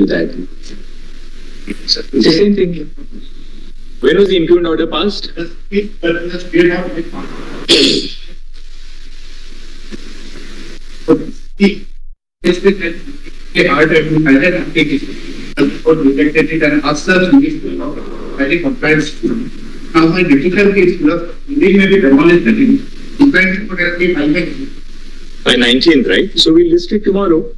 that. It's the same thing. When was the impugned order passed? Now my difficulty is maybe demolished By 19th, right? So we'll list it tomorrow.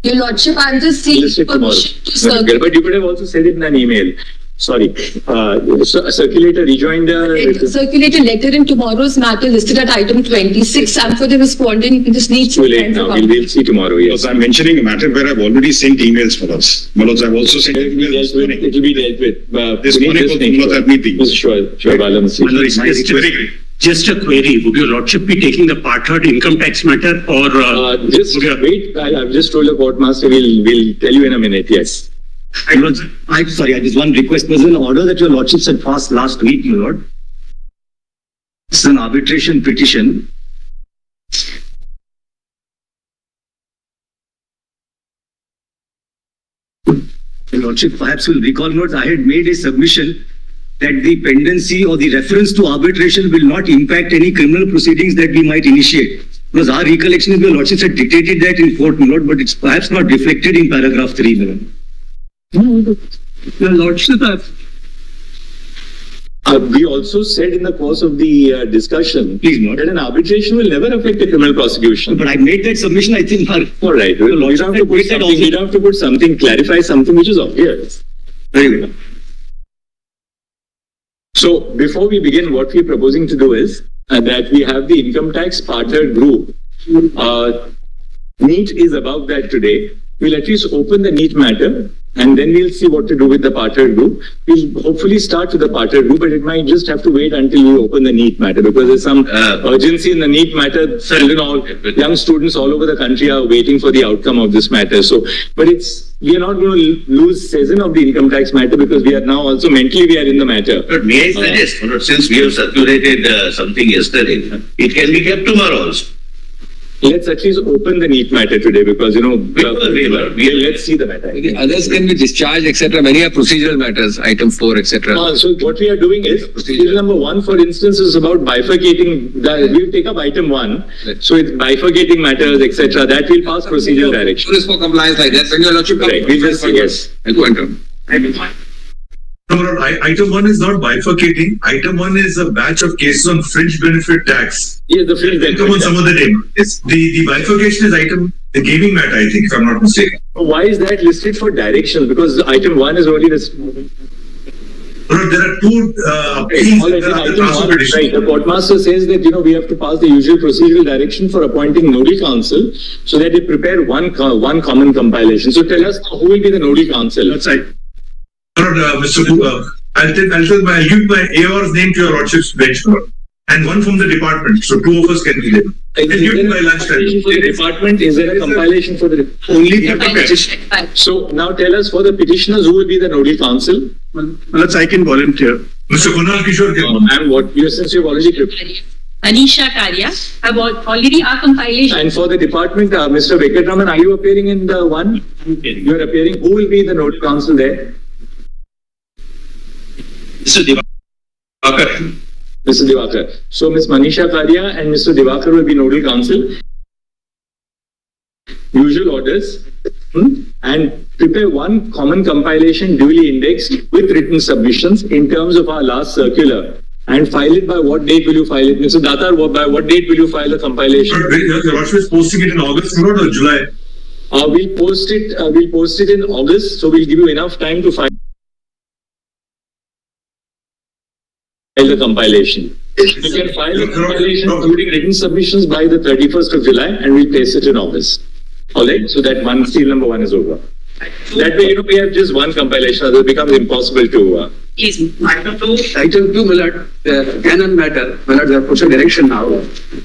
Your Lordship, I'm just We'll list seeking it tomorrow. permission to But you could have also said it in an email. Sorry. Circulate a rejoinder. circulate a letter in tomorrow's matter listed at item 26, and for the respondent, just needs Too to late now. We'll see tomorrow. Yes. Because I'm mentioning a matter where I've already sent emails for us. Manoj, I've also sent emails this morning. It will be dealt with. This morning was that meeting. Sure, Balam. Just a query, would your Lordship be taking the part third income tax matter or... Just wait, I've just told the court master, we'll tell you in a minute, yes. I'm sorry, I just one request. There's an order that your Lordship had passed last week, my Lord. It's an arbitration petition. Your Lordship perhaps will recall, notes I had made a submission that the pendency or the reference to arbitration will not impact any criminal proceedings that we might initiate. Because our recollection is your Lordship had dictated that in court, my Lord, but it's perhaps not reflected in paragraph 3, my Lord. Your Lordship, We also said in the course of the discussion Please note. that an arbitration will never affect a criminal prosecution. But I made that submission, I think. All right, we'd have to put something, clarify something which is obvious. Very well. So before we begin, what we're proposing to do is that we have the income tax part third group. Neet is above that today. We'll at least open the Neet matter, and then we'll see what to do with the part third group. We'll hopefully start with the part third group, but it might just have to wait until we open the Neet matter, because there's some urgency in the Neet matter. Young students all over the country are waiting for the outcome of this matter. So, but we are not going to lose season of the income tax matter, because we are now also mentally we are in the matter. But may I suggest, since we have circulated something yesterday, it can be kept tomorrow also. Let's at least open the Neet matter today, because let's see the matter. Others can be discharged, etc. Many are procedural matters, item 4, etc. So what we are doing is, procedure number 1, for instance, is about bifurcating. We'll take up item 1. So it's bifurcating matters, etc. That will pass procedural direction. Police for compliance like that. When your Lordship comes, Right. We just yes. I'll go into. No, item 1 is not bifurcating. Item 1 is a batch of cases on fringe benefit tax. Yes, the fringe benefit. Come on, some other name. It's the bifurcation is the gaming matter, I think, if I'm not mistaken. Why is that listed for direction? Because item 1 is only this. No, there are two Right. All right, item 1, right. The court master says that we have to pass the usual procedural direction for appointing nodal counsel, so that they prepare one common compilation. So tell us who will be the nodal counsel. That's right. Mr. I'll give my AOR's name to your Lordship's bench, and one from the department. So 2 of us can be there. Is there a compilation for the department? Is there a compilation for the only for the petition? So now tell us, for the petitioners, who will be the nodal counsel? I can volunteer. Mr. Kunal Kishore can. And what since you've already prepared. Manisha-ur, I've already our compilation. And for the department, Mr. Venkatraman, are you appearing in the one? You are appearing. Who will be the nodal counsel there? Mr. Divakar. Mr. Divakar. So Ms. Manisha-ur and Mr. Divakar will be nodal counsel. Usual orders. And prepare one common compilation duly indexed with written submissions in terms of our last circular. And file it by what date will you file it? Mr. Datar, by what date will you file a compilation? Your Lordship is posting it in August, not or July? We'll post it in August, so we'll give you enough time to file the compilation. You can file the compilation including written submissions by the 31st of July, and we'll place it in August. Alright, so that seal number 1 is over. That way, we have just one compilation, otherwise it becomes impossible to... Item 2, my lord, the canon matter, my lord, they have pushed a direction now.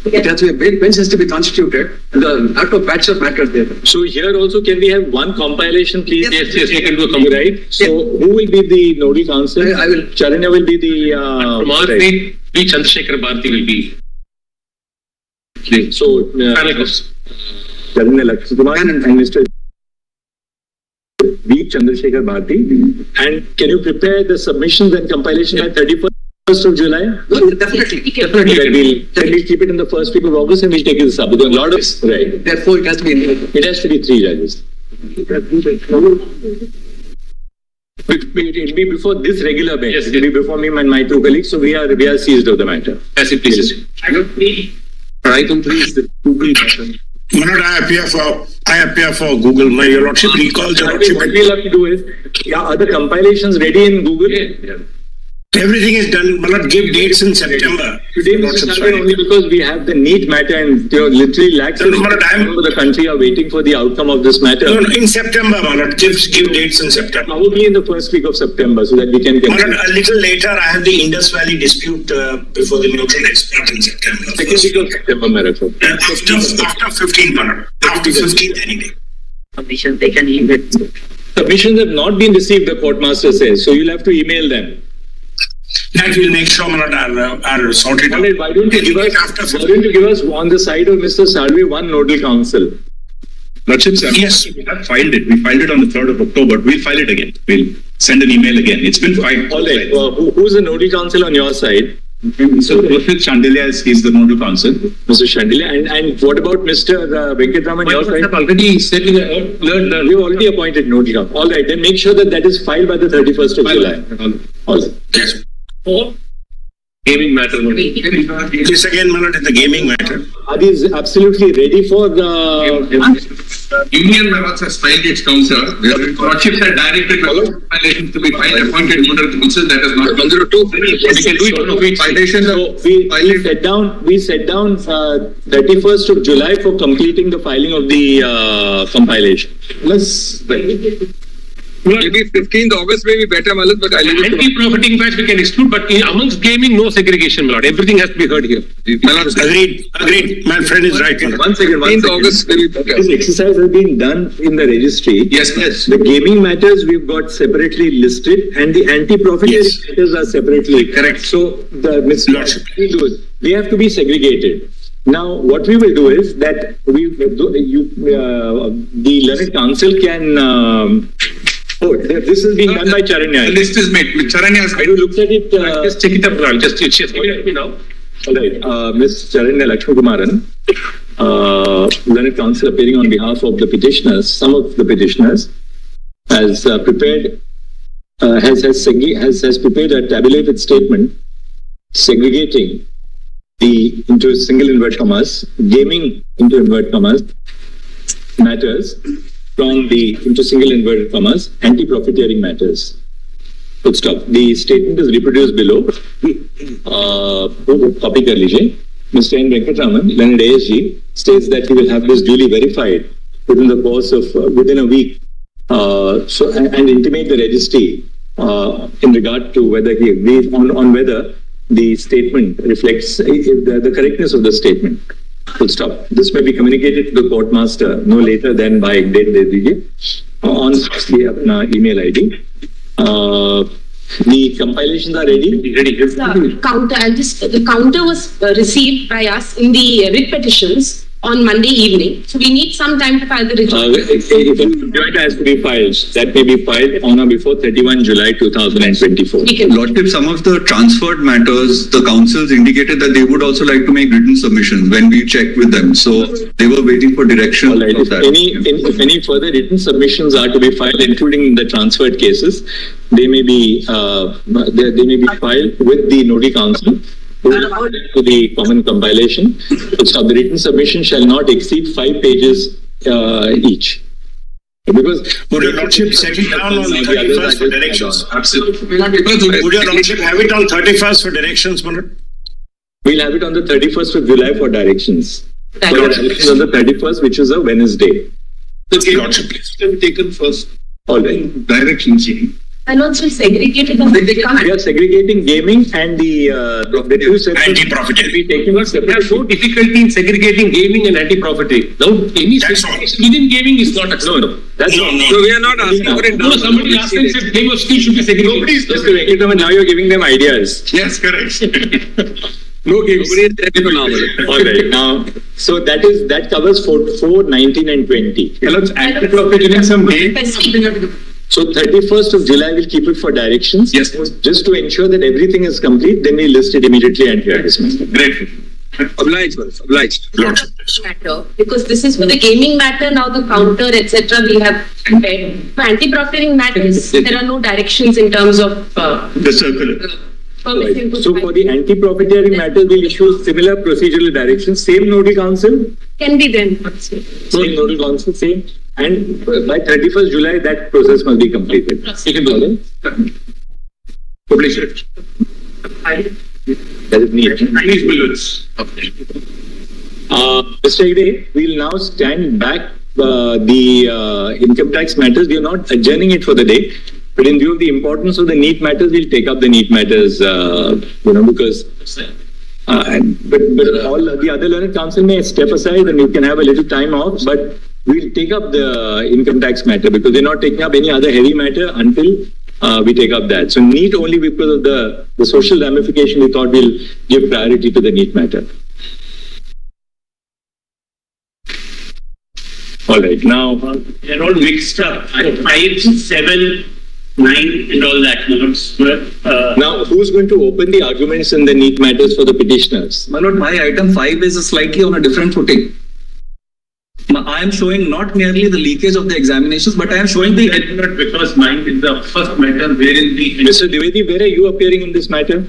It has to be, bench has to be constituted, and the lot of batch of matters there. So here also, can we have one compilation, please? Yes, I can do a right? So who will be the nodal counsel? I will. Charanya will be the... From our side, P. Chandrasekhar Bharti will be. So, Charanya Lakshmi and Mr. B. Chandrasekhar Bharti. And can you prepare the submissions and compilation by 31st of July? No, definitely. Then we'll keep it in the first week of August and we'll take this up. Because a lot of, right. Therefore, it has to be. It has to be 3 judges. It will be before this regular bench. Yes, it will be before me and my 2 colleagues. So we are seized of the matter. As it pleases. I can please the Google button. Manoj, I appear for Google. My Your Lordship recall the What we'll have to do is, are the compilations ready in Google? Yeah. everything is done. Manoj, give dates in September. Today, Mr. Chandra, only because we have the NEET matter and literally lakhs of the country are waiting for the outcome of this matter. No, in September, Manoj, give dates in September. Probably in the first week of September, so that we can get. Manoj, a little later, I have the Indus Valley dispute before the neutral expert in September. Second week of September, Marathon. After 15th, Manoj. After 15th, any day. Submissions have not been received, the court master says, so you'll have to email them. That will make sure, Manoj, are sorted out. Why don't you give us on the side of Mr. Salvi one nodal counsel? Lordship, sir, Yes. we have filed it. We filed it on the 3rd of October. We'll file it again. We'll send an email again. It's been filed. All right. Who's the nodal counsel on your side? So, Procedural Chandelier is the nodal counsel. Mr. Shandilia. And what about Mr. Venkatraman, your side? Already said in the We've already appointed nodal counsel. All right. Then make sure that is filed by the 31st of July. All right. Yes. gaming matter. This again, Manoj, is the gaming matter. Are these absolutely ready for the... Union Maharaj has filed its counsel. Lordship had directed violations to be filed, appointed nodal counsel. That is not. 102. We can do it on a week. Violations So we set down 31st of July for completing the filing of the compilation. Maybe 15th August may be better, Malad, but I'll leave it to Anti-profiting batch we can exclude, but amongst gaming, no segregation, my lord. Everything has to be heard here. Agreed. My friend is right, Manoj. 15th August may be better. This exercise has been done in the registry. Yes. The gaming matters we've got separately listed and the anti-profiteering matters are separately. Correct. So the Lordship, they have to be segregated. Now, what we will do is that the learned counsel can... this is being done by Charanya. The list is made. Charanya has I looked at it. Just check it up, Ral. Just give it to me now. All right. Ms. Charanya Lakshmi Kumaran, learned counsel appearing on behalf of the petitioners, some of the petitioners, has prepared has prepared a tabulated statement segregating the into single invert commas, gaming into invert commas matters from the into single inverted commas anti-profiteering matters. Full stop. The statement is reproduced below. Copy kar lijiye. Mr. N. Venkatraman, learned ASG, states that he will have this duly verified within the course of within a week. And intimate the registry in regard to whether he agrees on whether the statement reflects the correctness of the statement. Full stop. This may be communicated to the court master no later than by date de dijiye on the email ID. The compilations are ready. The counter was received by us in the writ petitions on Monday evening. So we need some time to file the rejoinder. If a rejoinder has to be filed, that may be filed on or before 31 July 2024. Lordship, some of the transferred matters, the councils indicated that they would also like to make written submissions when we checked with them. So they were waiting for direction. All right. Of that. If any further written submissions are to be filed, including the transferred cases, they may be filed with the nodal counsel to the common compilation. So the written submission shall not exceed 5 pages each. Because would your Lordship set it down on 31st for directions? absolutely. Would your Lordship have it on 31st for directions, Manoj? we'll have it on the 31st of July for directions. For directions on the 31st, which is a Wednesday. The Lordship, please. Taken first. All right. Directions. And also segregated. We are segregating gaming and the two sets Anti-profiteering. will be taken There is no difficulty in segregating gaming and anti-profiting. Now, any That's all. segregation within gaming is not acceptable. That's all. So we are not asking for it now. No, somebody asked and said game of skill should be segregated. Mr. Venkatraman, now you're giving them ideas. Yes, correct. No games. All right. Now, so that covers 4, 19 and 20. Anti-profiting some game. So 31st of July, we'll keep it for directions. Yes. Just to ensure that everything is complete, then we list it immediately and hear this matter. Great. Obliged. Matter, because this is for the gaming matter, now the counter, etc. we have prepared. For anti-profiting matters, there are no directions in terms of The circular. permission to So for the anti-profiteering matters, we'll issue similar procedural directions, same nodal council, can be then. same nodal council, same. And by 31st July, that process must be completed. You can do that. Publish it. That is neat. Chinese bullets. Mr. Ide, we'll now stand back the income tax matters. We are not adjourning it for the day, but in view of the importance of the NEET matters, we'll take up the NEET matters, because but all the other learned council may step aside and you can have a little time off, but we'll take up the income tax matter because they're not taking up any other heavy matter until we take up that. So NEET only because of the social ramification, we thought we'll give priority to the NEET matter. All right, now They're all mixed up. 5, 7, 9 and all that. now who's going to open the arguments in the NEET matters for the petitioners? My lord, my item 5 is slightly on a different footing. I am showing not merely the leakage of the examinations, but I am showing the... Because mine is the first matter wherein the... Mr. Dwivedi, where are you appearing in this matter?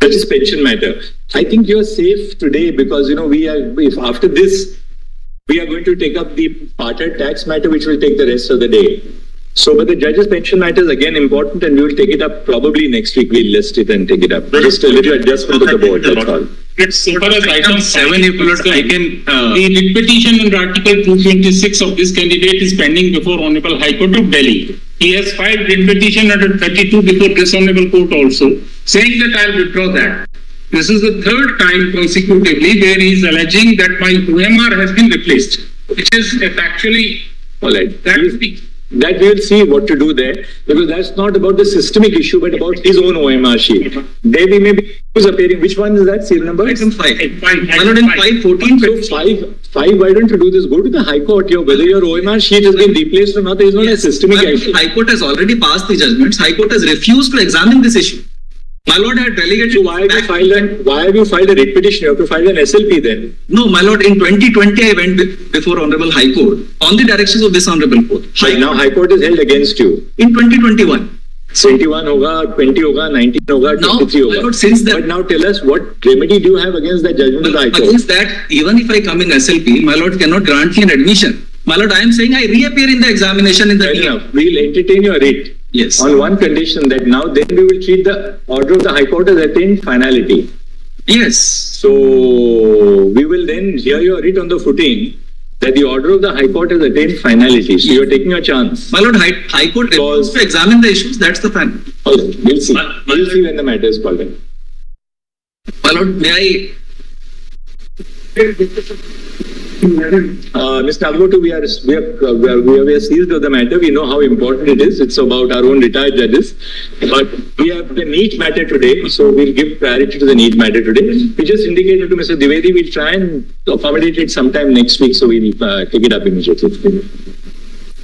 That is pension matter. I think you're safe today because, if after this, we are going to take up the parted tax matter, which will take the rest of the day. So, but the judge's pension matter is again important and we will take it up probably next week. We'll list it and take it up. Just a little adjustment to the board, that's all. It's so far as item 7, if you look, I can, the writ petition under Article 226 of this candidate is pending before Honorable High Court of Delhi. He has filed writ petition under 32 before this Honorable Court also, saying that I'll withdraw that. This is the third time consecutively where he is alleging that my OMR has been replaced, which is actually, All right. that We'll see what to do there because that's not about the systemic issue but about his own OMR sheet. There we may be who's appearing. Which one is that? Serial number? Item 5. Item 5, 14. So 5, why don't you do this? Go to the High Court. Whether your OMR sheet has been replaced or not is not a systemic issue. High Court has already passed the judgments. High Court has refused to examine this issue. My lord, I had delegated. So why have you filed a writ petition? You have to file an SLP then. No, my lord, in 2020 I went before Honorable High Court on the directions of this Honorable Court. Now High Court is held against you. In 2021. 21 hoga, 20 hoga, 19 hoga, 23 hoga. My lord, since that, but now tell us what remedy do you have against that judgment of the High Court? Against that, even if I come in SLP, my lord cannot grant me an admission. My lord, I am saying I reappear in the examination in the... Fair enough. We'll entertain your writ. Yes. On one condition that now then we will treat the order of the High Court as attained finality. Yes. So we will then hear your writ on the footing that the order of the High Court has attained finality. So you are taking a chance. My lord, High Court refused to examine the issues. That's the fact. Okay, we'll see. We'll see when the matter is called in. My lord, may I... Mr. Agbotu, we are seized of the matter. We know how important it is. It's about our own retired judges. But we have the NEET matter today, so we'll give priority to the NEET matter today. We just indicated to Mr. Dwivedi, we'll try and accommodate it sometime next week, so we'll take it up immediately.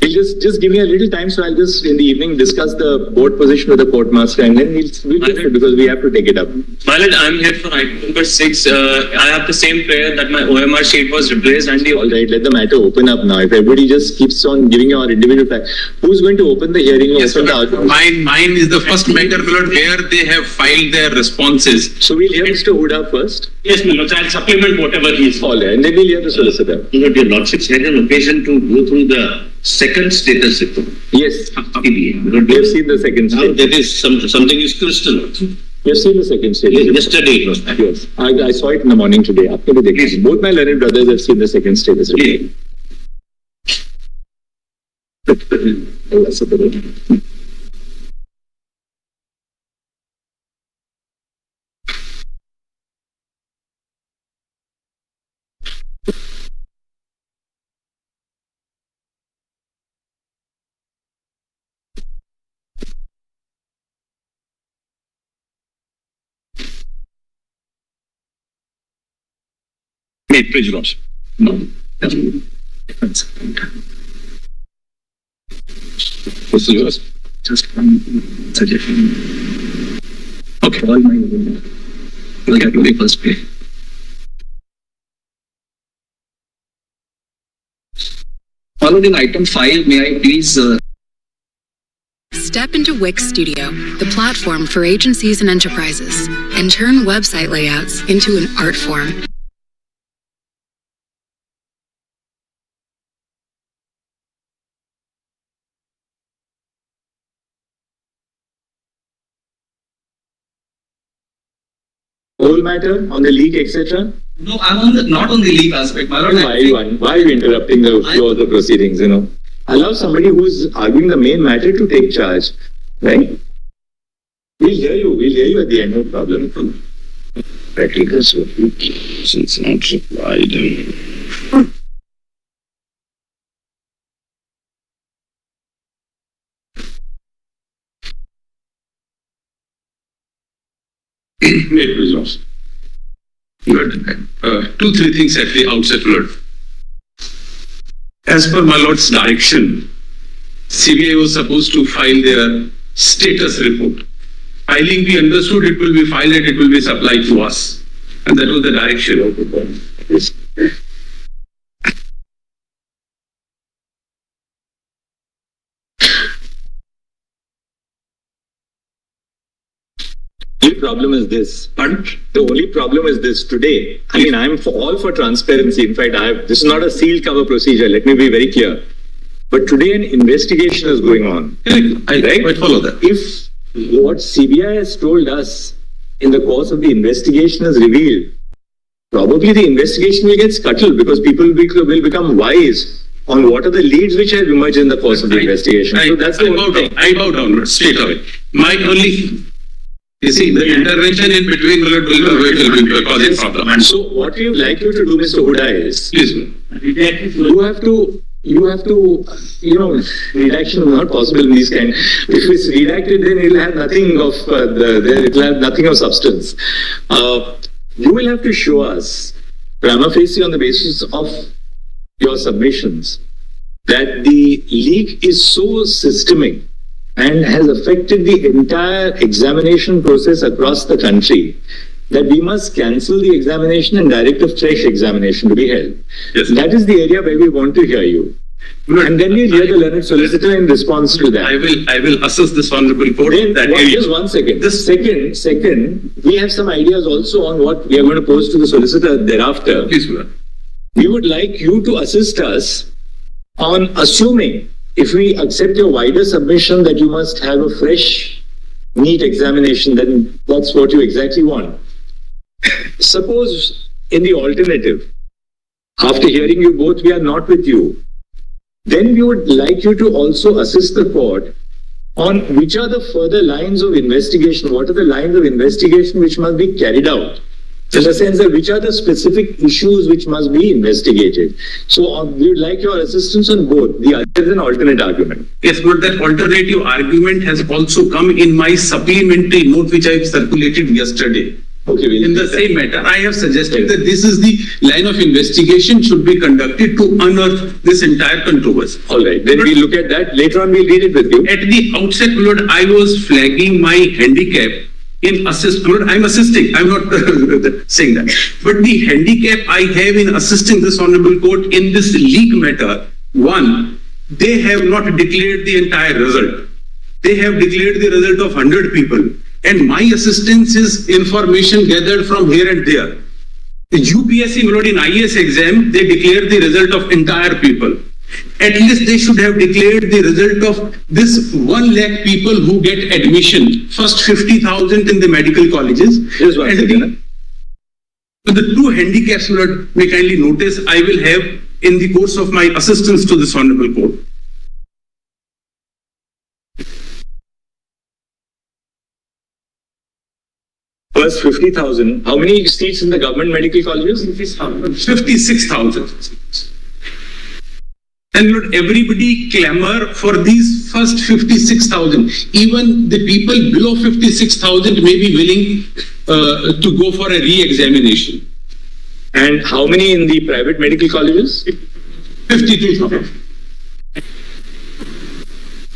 We'll just give me a little time, so I'll just in the evening discuss the board position with the court master, and then we'll do it because we have to take it up. My lord, I'm here for item number 6. I have the same prayer that my OMR sheet was replaced and the... All right, let the matter open up now. If everybody just keeps on giving our individual facts, who's going to open the hearing? Yes, mine is the first matter, my lord, where they have filed their responses. So we'll hear Mr. Huda first. Yes, my lord, I'll supplement whatever he is. All right, and then we'll hear the solicitor. Your lordship had an occasion to go through the second status report. Yes, we have seen the second Now status. that is something is crystal. We have seen the second status. Yesterday it was. Yes, I saw it in the morning today. Both my learned brothers have seen the second status report. Please, Lordship. No. Just one suggestion. Okay. All my will get to the first play. Followed in item 5, may I please Step into Wix Studio, the platform for agencies and enterprises, and turn website layouts into an art form. Whole matter on the leak, etc. No, I'm on not on the leak aspect. My lord, Why are you interrupting the flow of the proceedings? Allow somebody who's arguing the main matter to take charge, right? We'll hear you at the end, no problem. Practical since not required. May it please, Lord. Good. 2-3 things at the outset, Lord. As per my Lord's direction, CBI was supposed to file their status report. Filing, we understood it will be filed and it will be supplied to us. And that was the direction of the board. The problem is this. The only problem is this today. I mean, I'm all for transparency. In fact, this is not a sealed cover procedure. Let me be very clear. But today an investigation is going on. I quite follow that. If what CBI has told us in the course of the investigation is revealed, probably the investigation will get scuttled because people will become wise on what are the leads which have emerged in the course of the investigation. So that's the only thing. I bow down straight away. My only... You see, the intervention in between will be causing problem. And so what we would like you to do, Mr. Huda, is please, you have to, redaction is not possible in these kind. If it's redacted, then it'll have nothing of substance. You will have to show us, prima facie on the basis of your submissions, that the leak is so systemic and has affected the entire examination process across the country that we must cancel the examination and direct a fresh examination to be held. Yes. That is the area where we want to hear you. And then we'll hear the learned solicitor in response to that. I will assess this honorable court in that area. Just 1 second. Second, we have some ideas also on what we are going to pose to the solicitor thereafter. Please, Lord. We would like you to assist us on assuming, if we accept your wider submission that you must have a fresh, neat examination, then that's what you exactly want. Suppose in the alternative, after hearing you both, we are not with you, then we would like you to also assist the court on which are the further lines of investigation, what are the lines of investigation which must be carried out. In the sense that which are the specific issues which must be investigated. So we would like your assistance on both. The other is an alternate argument. Yes, but that alternative argument has also come in my supplementary note which I have circulated yesterday. Okay, in the same matter, I have suggested that this is the line of investigation should be conducted to unearth this entire controversy. All right, then we'll look at that. Later on, we'll read it with you. At the outset, Lord, I was flagging my handicap in assisting. I'm assisting. I'm not saying that. But the handicap I have in assisting this honorable court in this leak matter, one, they have not declared the entire result. They have declared the result of 100 people. And my assistance is information gathered from here and there. The UPSC, in IAS exam, they declare the result of entire people. At least they should have declared the result of this 1 lakh people who get admission. First 50,000 in the medical colleges. And the two handicaps, Lord, may kindly notice, I will have in the course of my assistance to this honorable court. First 50,000. How many seats in the government medical colleges? 56,000. And Lord, everybody clamor for these first 56,000. Even the people below 56,000 may be willing to go for a re-examination. And how many in the private medical colleges? 52,000.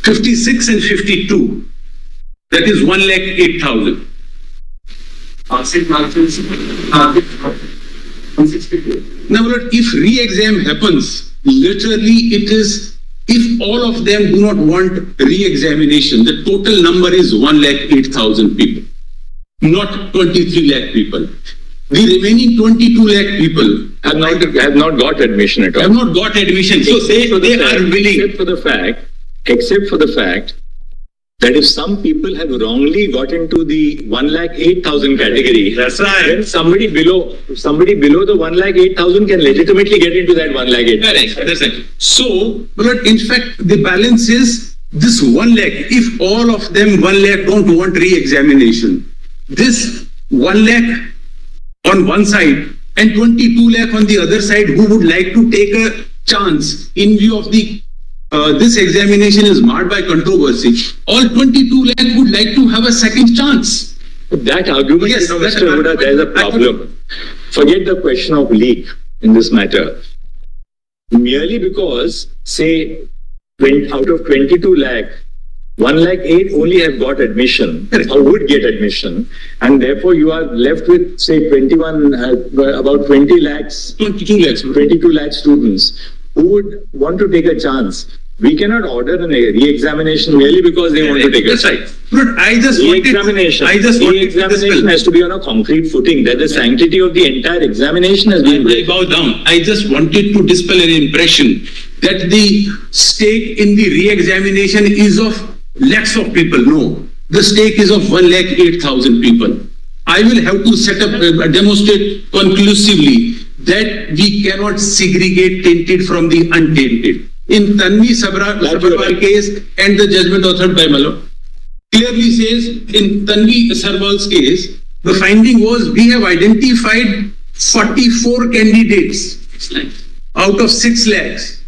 56 and 52. That is 1,08,000. Now, Lord, if re-exam happens, literally it is, if all of them do not want re-examination, the total number is 1,08,000 people, not 23 lakh people. The remaining 22 lakh people have not got admission at all. Have not got admission. So they are willing. Except for the fact that if some people have wrongly got into the 1,08,000 category, That's right. then somebody below the 1,08,000 can legitimately get into that 1,08,000. Correct. That's right. So, but in fact, the balance is this 1 lakh. If all of them 1 lakh don't want re-examination, this 1 lakh on one side and 22 lakh on the other side who would like to take a chance in view of the this examination is marred by controversy. All 22 lakh would like to have a second chance. That argument, Yes, Mr. Huda, there is a problem. Forget the question of leak in this matter. Merely because, say, out of 22 lakh, 1,08,000 only have got admission or would get admission, and therefore you are left with, say, about 22 lakh students who would want to take a chance. We cannot order a re-examination merely because they want to take a chance. But I just Re-examination has to be on a concrete footing. That the sanctity of the entire examination has been I bow down. I just wanted to dispel an impression that the stake in the re-examination is of lakhs of people. No, the stake is of 1,08,000 people. I will have to set up, demonstrate conclusively that we cannot segregate tainted from the untainted. In Tanvi Sabharwal case and the judgment authored by Mallo, clearly says in Tanvi Sabharwal's case, the finding was we have identified 44 candidates out of 6 lakhs.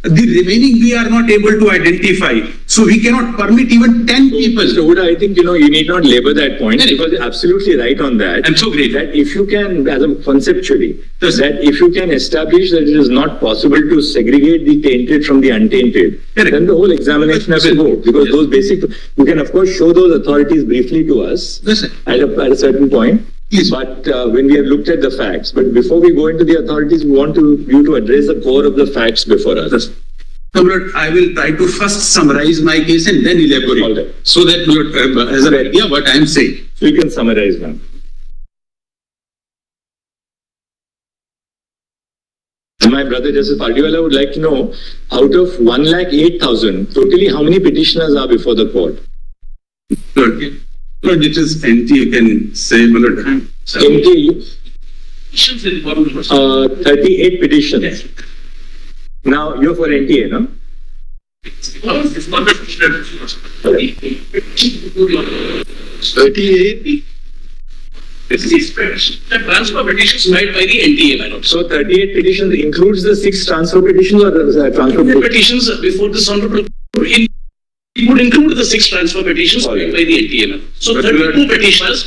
The remaining we are not able to identify. So we cannot permit even 10 people. Mr. Huda, I think, you need not labor that point because you're absolutely right on that. I'm so great. That if you can, conceptually, that if you can establish that it is not possible to segregate the tainted from the untainted, then the whole examination has to go. Because those basic, you can of course show those authorities briefly to us at a certain point. Yes. But when we have looked at the facts, but before we go into the authorities, we want you to address the core of the facts before us. Lord, I will try to first summarize my case and then elaborate, so that Lord has an idea what I am saying. So you can summarize now. My brother Justice Pardiwala would like to know, out of 1,08,000, totally how many petitioners are before the court? Lord, it is NT, you can say, Lord. NT, 38 petitions. Yes. Now, you're for NTA, no? 38? This is the transfer petitions made by the NTA, my lord. So 38 petitions includes the 6 transfer petitions or the transfer petitions before this honorable it would include the 6 transfer petitions made by the NTA. So 32 petitions.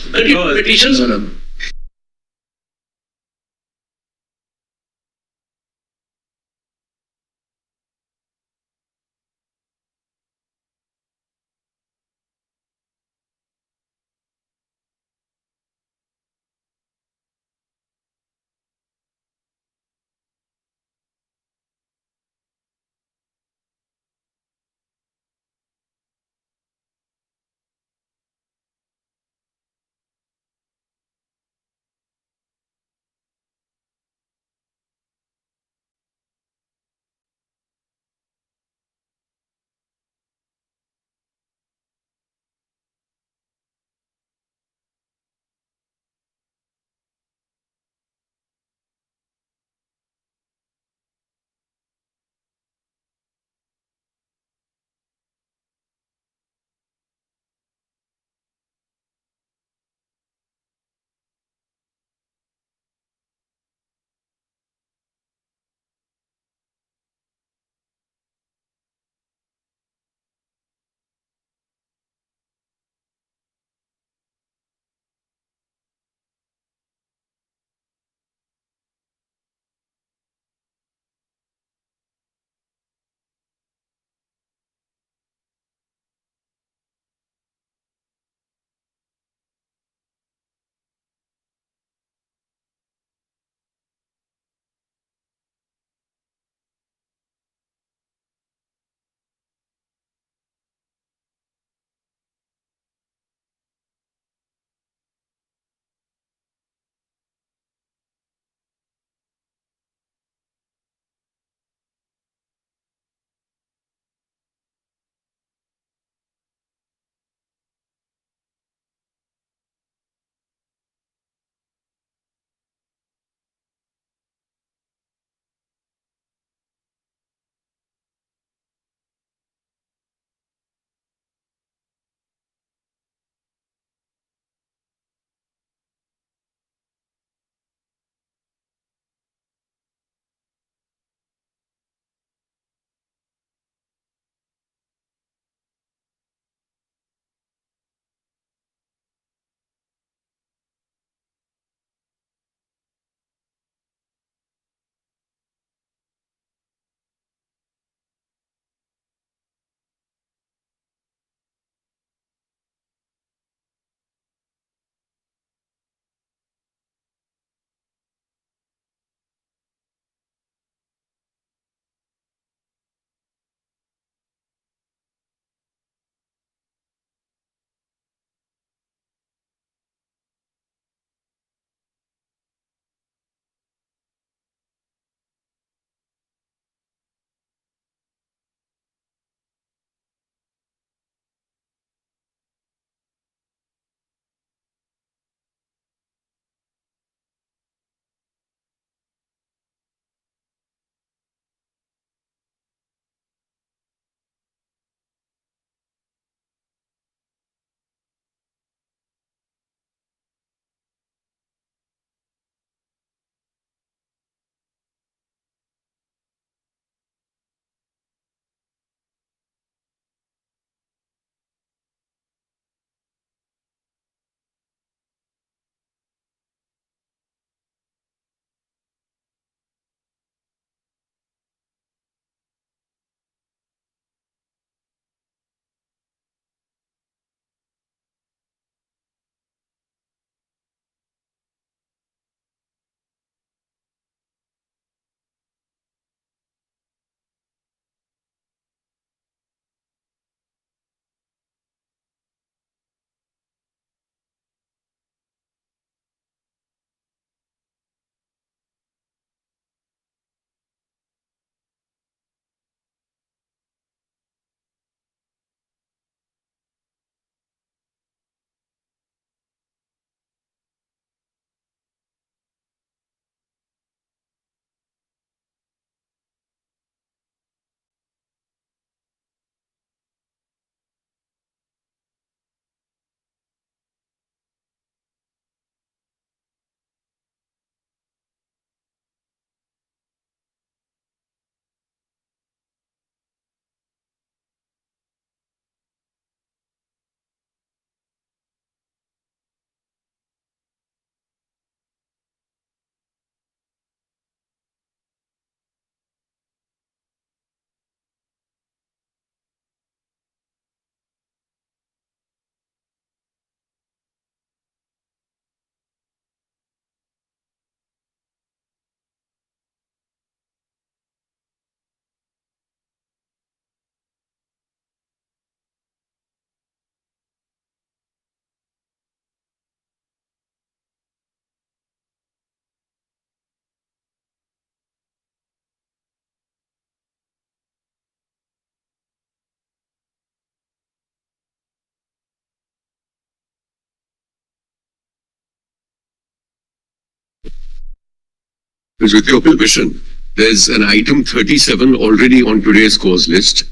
With your permission, there's an item 37 already on today's cause list.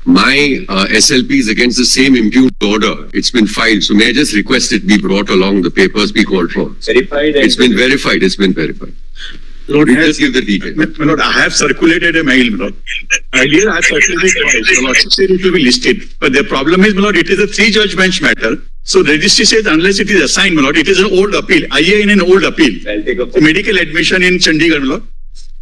My SLP is against the same impugned order. It's been filed. So may I just request it be brought along, the papers be called for. Verified. It's been verified. It's been verified. Lord, We'll just give the details. My Lord, I have circulated a mail, my Lord. Earlier, I have circulated twice. My Lord, said it will be listed. But the problem is, my Lord, it is a 3-judge bench matter. So registry says unless it is assigned, my Lord, it is an old appeal. IA in an old appeal. I'll take a Medical admission in Chandigarh, my Lord.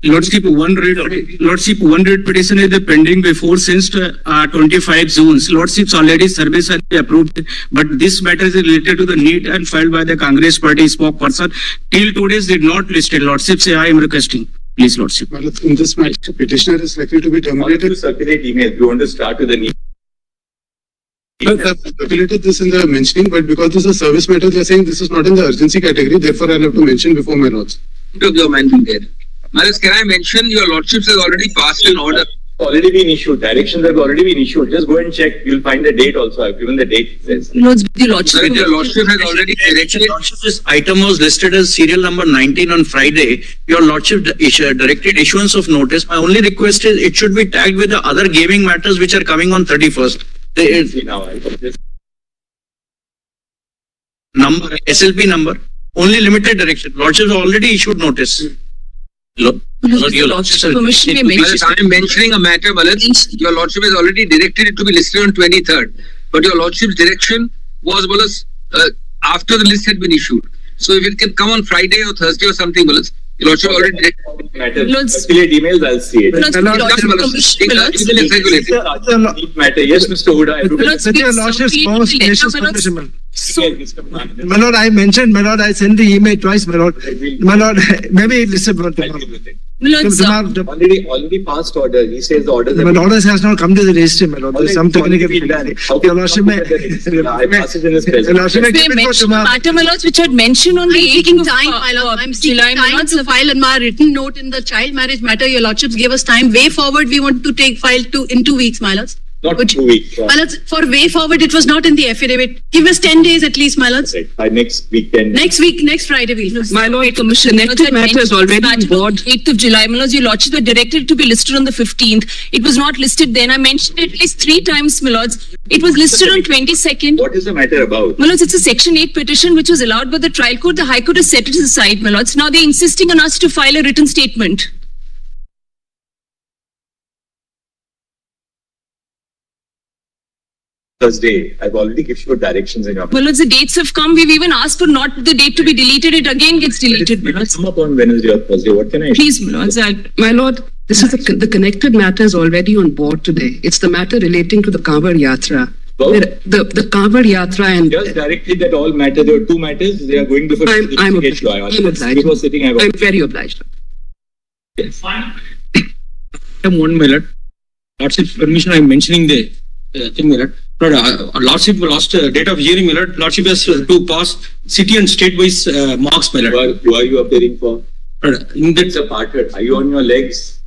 Lordship, one writ petition is pending before since 25 June. Lordship's already service has been approved, but this matter is related to the NEET and filed by the Congress party spokesperson. Till today's did not listed. Lordship say I am requesting. Please, Lordship. Well, in this matter, petitioner is likely to be terminated. To circulate email. You want to start with the need. Well, I've circulated this in the mentioning, but because this is a service matter, they are saying this is not in the urgency category. Therefore, I'll have to mention before my lords. Your mandate there. Malas, can I mention your lordships has already passed an order? Already been issued. Directions have already been issued. Just go and check. You'll find the date also. I've given the date. It says. Lordship has already directed. This item was listed as serial number 19 on Friday. Your Lordship directed issuance of notice. My only request is it should be tagged with the other gaming matters which are coming on 31st. Number, SLP number, only limited direction. Lordship has already issued notice. I am mentioning a matter, Malas. Your Lordship has already directed it to be listed on 23rd. But your Lordship's direction was, Malas, after the list had been issued. So if it can come on Friday or Thursday or something, Malas. Your Lordship already directed. Circulate emails, I'll see it. Matter. Yes, Mr. Huda. Your Lordship's most gracious permission. My Lord, I mentioned, my Lord, I sent the email twice, my Lord. My Lord, maybe listen, my Lord. Already passed order. He says the orders. My orders has not come to the registry, my Lord. There's some technical. Your Lordship may. Your Lordship may. Matter, my Lords, which had mentioned on the 18th time, my Lord. I'm still time to file a written note in the child marriage matter. Your Lordships gave us time. Way forward, we want to take file in 2 weeks, my Lords. Not 2 weeks. My Lords, for way forward, it was not in the affidavit. Give us 10 days at least, my Lords. By next week, 10. Next Friday, we'll. My Lord, Commission, connected matters already on board. 8th of July, my Lords, your Lordships were directed to be listed on the 15th. It was not listed then. I mentioned it at least 3 times, my Lords. It was listed on 22nd. What is the matter about? My Lords, it's a Section 8 petition which was allowed by the trial court. The High Court has set it aside, my Lords. Now they're insisting on us to file a written statement. Thursday. I've already given you directions in your. Well, the dates have come. We've even asked for not the date to be deleted. It again gets deleted. Come up on Wednesday or Thursday. What can I? Please, my Lord. This is the connected matter is already on board today. It's the matter relating to the Kanwar Yatra. The Kanwar Yatra and just directly that all matter. There are 2 matters. They are going before. I'm obliged. I'm very obliged. Yes. 1 minute. Lordship's permission, I'm mentioning the thing, minute. Lordship lost date of hearing, my Lord. Lordship has to pass city and state-wise marks, my Lord. Who are you appearing for? It's a partner. Are you on your legs?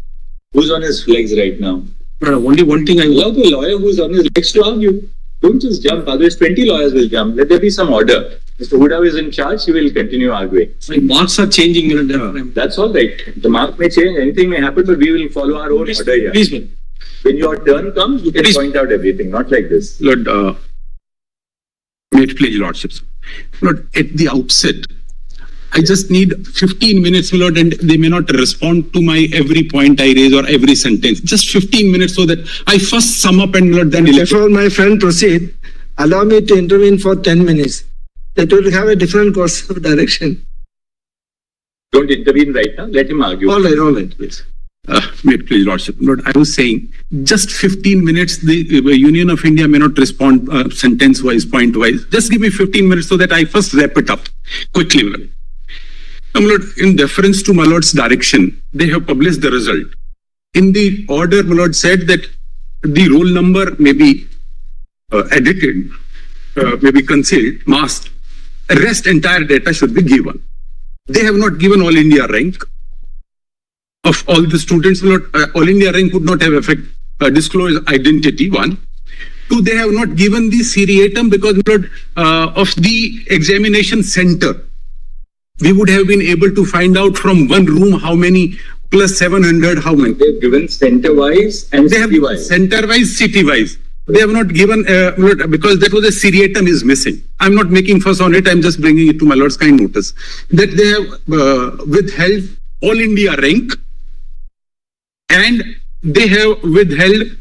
Who's on his legs right now? Only one thing I allow the lawyer who's on his legs to argue. Don't just jump. Otherwise, 20 lawyers will jump. Let there be some order. Mr. Huda is in charge. He will continue arguing. My marks are changing. That's all right. The mark may change. Anything may happen, but we will follow our own order here. Please, man. When your turn comes, you can point out everything. Not like this. Lord, may it please your Lordships. Lord, at the outset, I just need 15 minutes, my Lord, and they may not respond to my every point I raise or every sentence. Just 15 minutes so that I first sum up and, Lord, then... Before my friend proceed, allow me to intervene for 10 minutes. That will have a different course of direction. Don't intervene right now. Let him argue. All right. Yes. May it please, Lordship. Lord, I was saying, just 15 minutes, the Union of India may not respond sentence-wise, point-wise. Just give me 15 minutes so that I first wrap it up quickly, my Lord. My Lord, in deference to my Lord's direction, they have published the result. In the order, my Lord said that the roll number may be edited, may be concealed, masked. Rest entire data should be given. They have not given all India rank. Of all the students, all India rank would not have disclosed identity, 1. 2, they have not given the seriatim because of the examination center. we would have been able to find out from one room how many plus 700, how many. They've given center-wise and They have city-wise. center-wise, city-wise. They have not given, because that was a seriatim is missing. I'm not making fuss on it. I'm just bringing it to my lord's kind notice that they have withheld all India rank, and they have withheld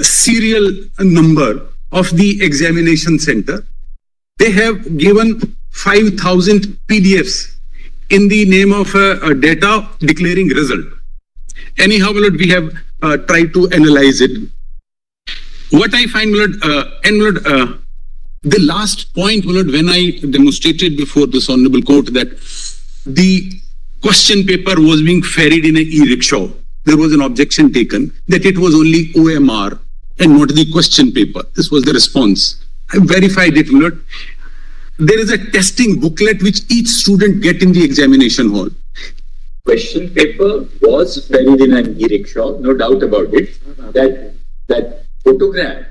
serial number of the examination center. They have given 5,000 PDFs in the name of data declaring result. Anyhow, my lord, we have tried to analyze it. What I find, my lord, the last point, my lord, when I demonstrated before this honorable court that the question paper was being ferried in an e-rickshaw, there was an objection taken that it was only OMR and not the question paper. This was the response. I verified it, my lord. There is a testing booklet which each student get in the examination hall. Question paper was ferried in an e-rickshaw, no doubt about it. That photograph,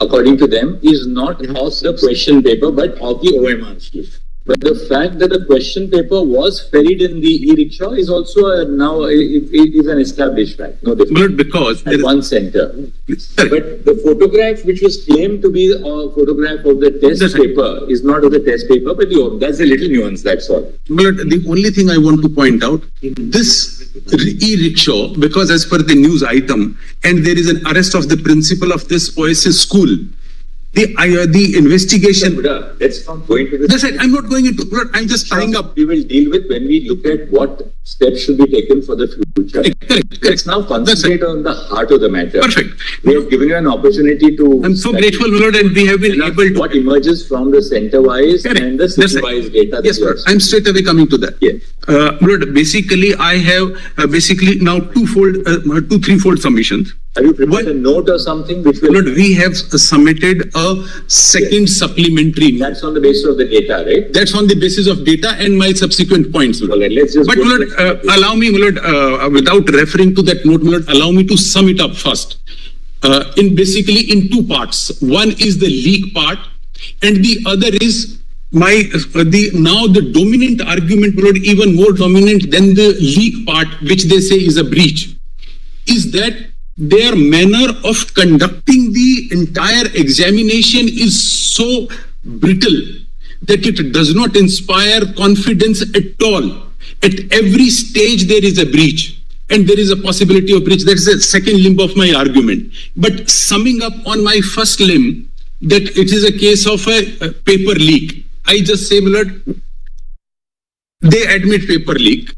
according to them, is not of the question paper but of the OMR sheet. But the fact that the question paper was ferried in the e-rickshaw is also now it is an established fact. No difference. Because at one center. But the photograph which was claimed to be a photograph of the test paper is not of the test paper, but that's a little nuance, that's all. But the only thing I want to point out, this e-rickshaw, because as per the news item, and there is an arrest of the principal of this Oasis school, the investigation. Let's not go into this. That's right. I'm not going into. I'm just tying up. We will deal with when we look at what steps should be taken for the future. Correct. Let's now concentrate on the heart of the matter. Perfect. We have given you an opportunity to. I'm so grateful, my lord, and we have been able to. What emerges from the center-wise and the city-wise data. Yes, sir. I'm straight away coming to that. Yes. Lord, basically, I have now threefold submissions. Have you prepared a note or something which will... Lord, we have submitted a second supplementary note. That's on the basis of the data, right? That's on the basis of data and my subsequent points, Lord. Well, let's just... But, Lord, allow me, Lord, without referring to that note, Lord, allow me to sum it up first. In two parts. One is the leak part, and the other is the dominant argument, Lord, even more dominant than the leak part, which they say is a breach, is that their manner of conducting the entire examination is so brittle that it does not inspire confidence at all. At every stage there is a breach and there is a possibility of breach. That is the second limb of my argument. But summing up on my first limb, that it is a case of a paper leak. I just say, Lord, they admit paper leak.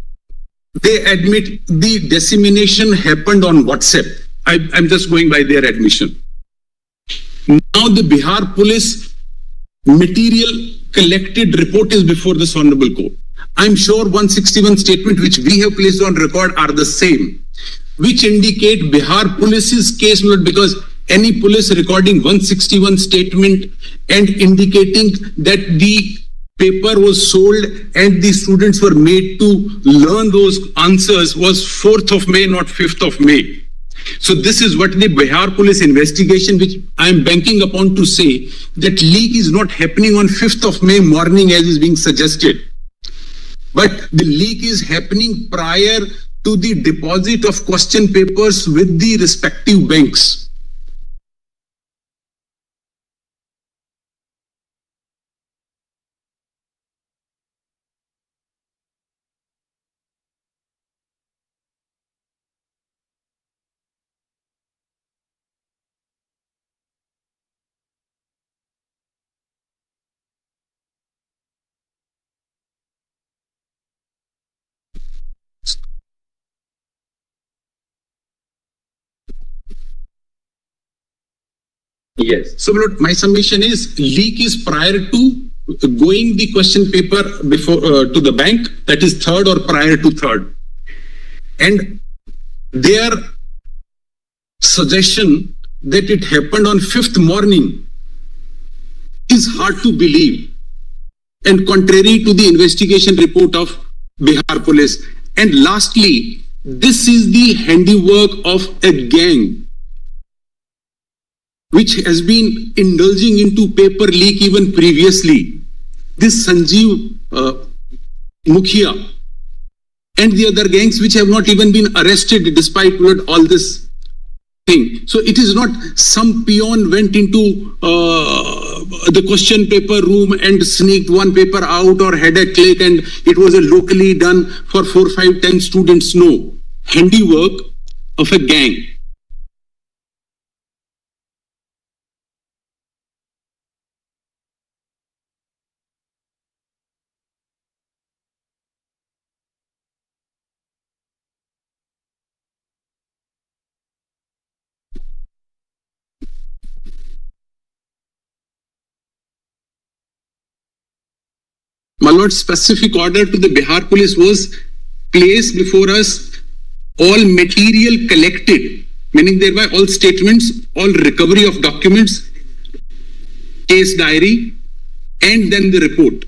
They admit the dissemination happened on WhatsApp. I'm just going by their admission. Now the Bihar police material collected report is before this honorable court. I'm sure 161 statement which we have placed on record are the same, which indicate Bihar police's case, because any police recording 161 statement and indicating that the paper was sold and the students were made to learn those answers was 4th of May, not 5th of May. So this is what the Bihar police investigation, which I am banking upon to say, that leak is not happening on 5th of May morning as is being suggested. But the leak is happening prior to the deposit of question papers with the respective banks. Yes. So, Lord, my submission is leak is prior to going the question paper before to the bank, that is 3rd or prior to 3rd. And their suggestion that it happened on 5th morning is hard to believe and contrary to the investigation report of Bihar police. And lastly, this is the handiwork of a gang which has been indulging into paper leak even previously. This Sanjeev Mukhia, and the other gangs which have not even been arrested despite all this thing. So it is not some peon went into the question paper room and sneaked one paper out or had a click and it was a locally done for 4, 5, 10 students. No. Handiwork of a gang. My lord, specific order to the Bihar police was placed before us, all material collected, meaning thereby all statements, all recovery of documents, case diary, and then the report.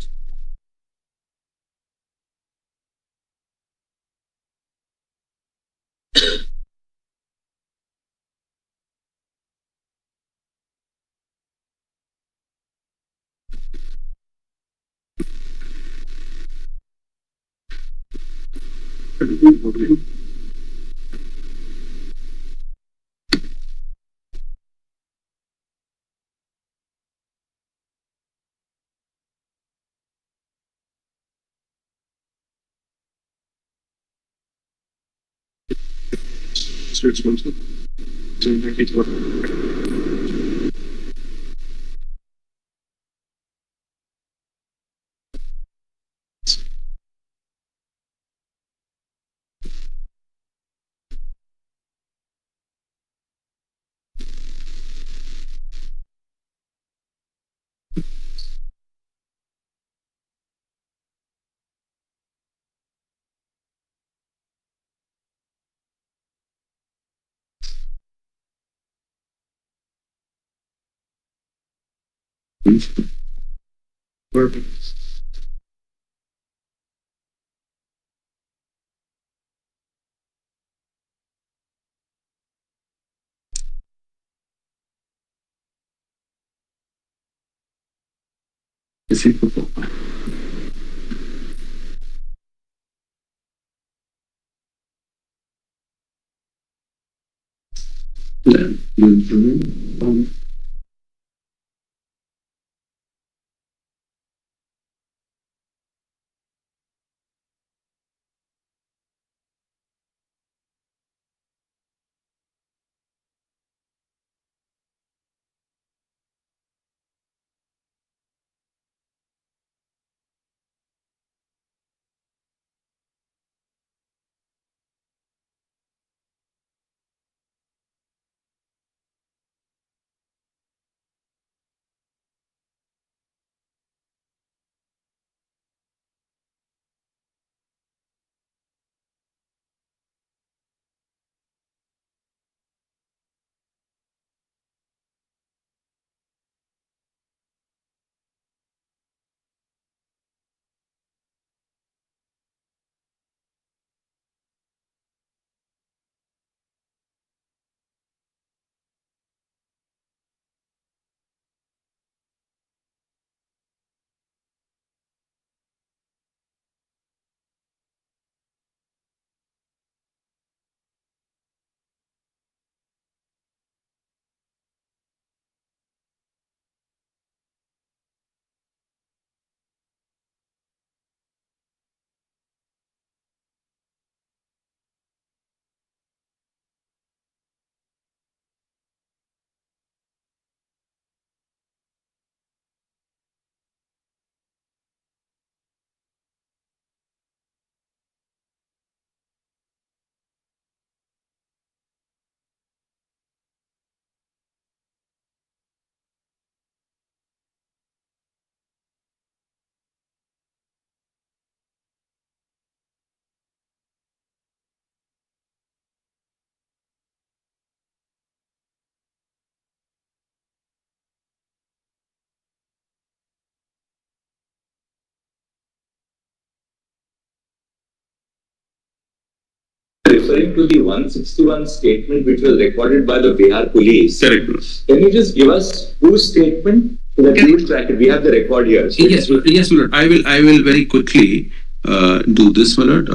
Referring to the 161 statement which was recorded by the Bihar police. Correct. Can you just give us whose statement so that we will track it? We have the record here. So Yes, Lord. I will very quickly. do this, my lord.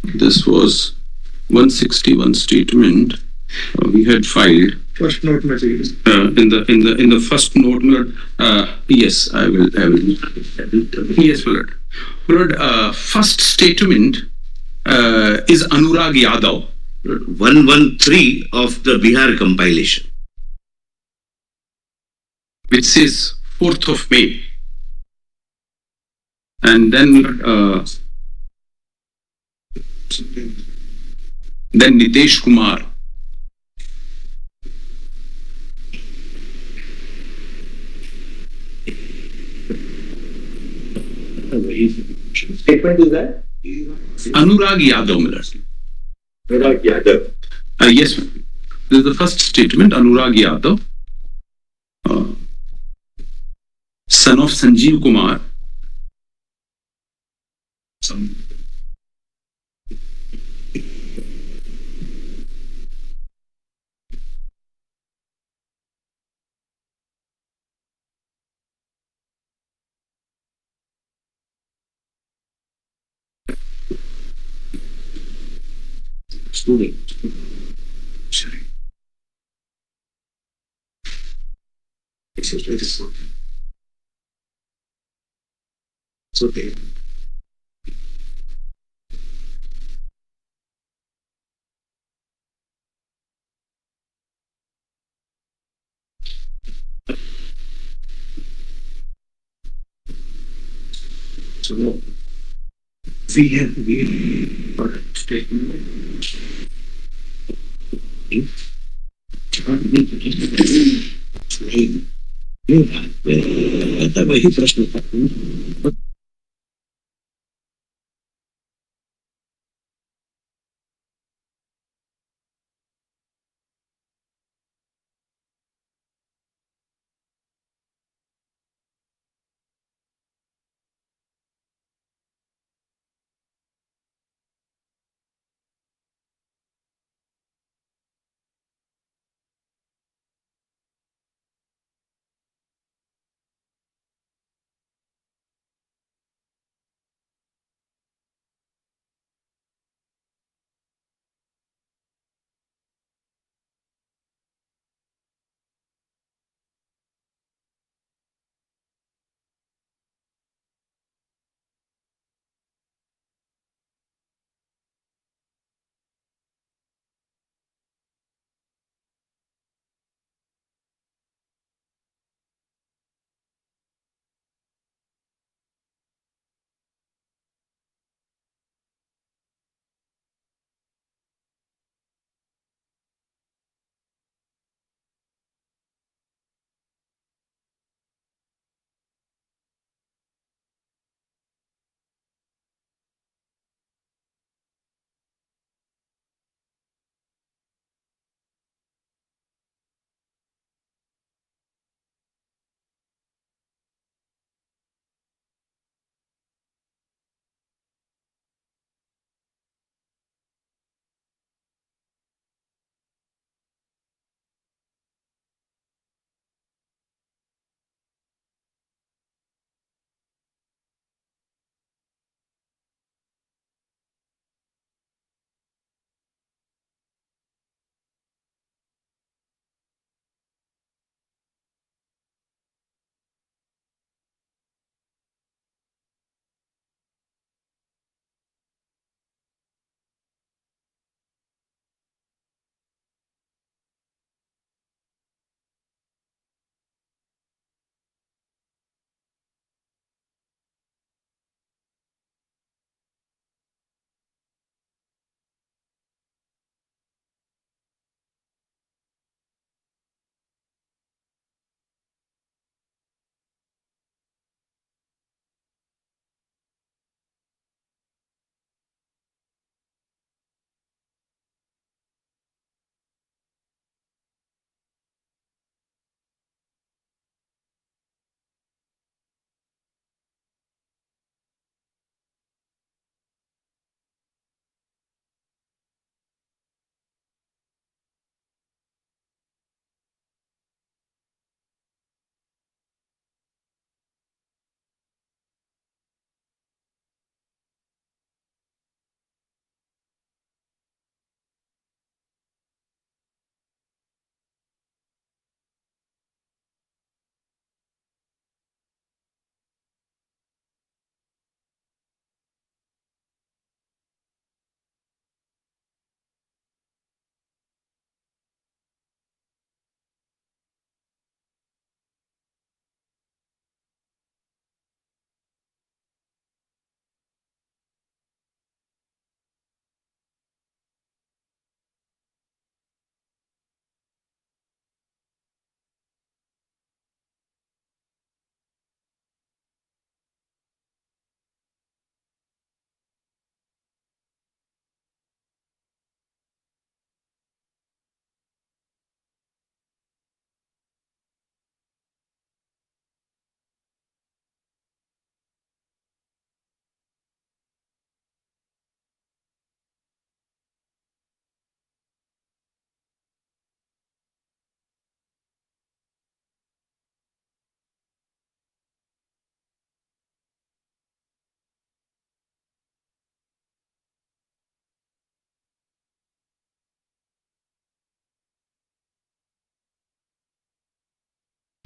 This was 161 statement we had filed. First note material. In the first note, my lord. Yes, I will. Yes, my lord. My lord, first statement is Anurag Yadav. 113 of the Bihar compilation, which says 4th of May. And then Nitesh Kumar. Statement is that? Anurag Yadav, Miller. Anurag Yadav. Yes, ma'am. This is the first statement, Anurag Yadav, son of Sanjeev Kumar. student. It's okay. So we have statement. वही प्रश्न था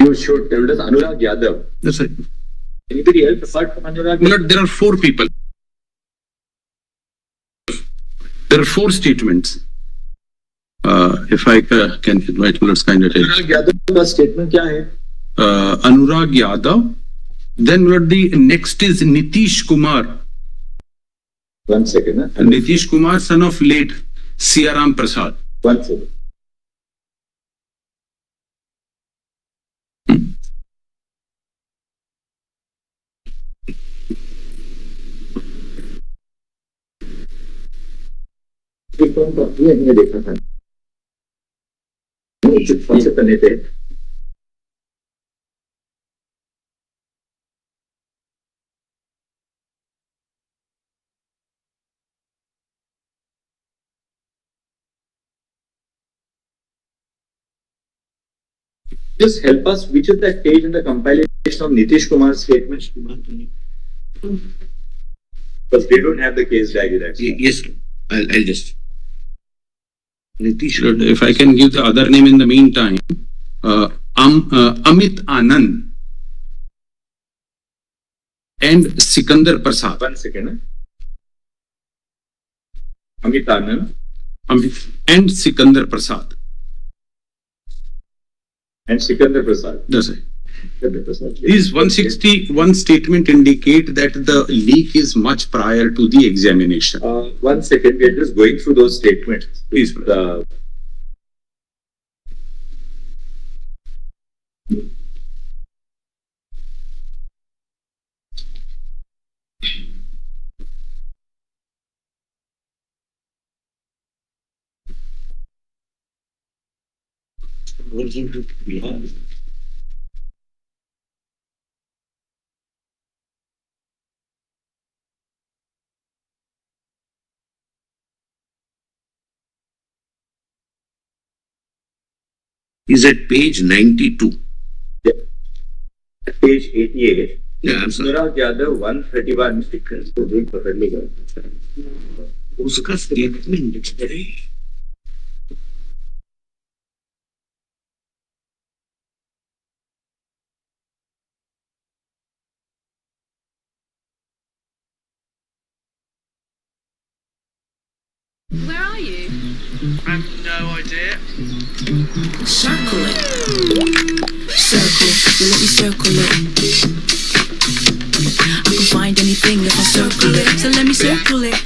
You should tell us Anurag Yadav. That's right. Anybody else apart from Anurag? Milord, there are 4 people. There are 4 statements. If I can invite Milord's kind attention. Anurag Yadav का statement क्या है? Anurag Yadav. Then Milord, the next is Nitish Kumar. 1 second. Nitish Kumar, son of late Siaram Prasad. 1 second. ये देखा था से करने थे Just help us, which is that page in the compilation of Nitish Kumar's statement? Because they don't have the case diary. Yes, I'll just. Nitish, if I can give the other name in the meantime, Amit Anand and Sikandar Prasad. 1 second. Amit Anand and Sikandar Prasad. And Sikandar Prasad. That's right. These 161 statement indicate that the leak is much prior to the examination. 1 second, we are just going through those statements. Please. Is at page 92. Yeah. Page 88. Yeah, I'm sorry. Anurag Yadav 131. उसका statement Where are you? I have no idea. Circle it. Circle. You let me circle it. I can find anything if I circle it. So let me circle it.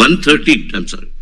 130, I'm sorry.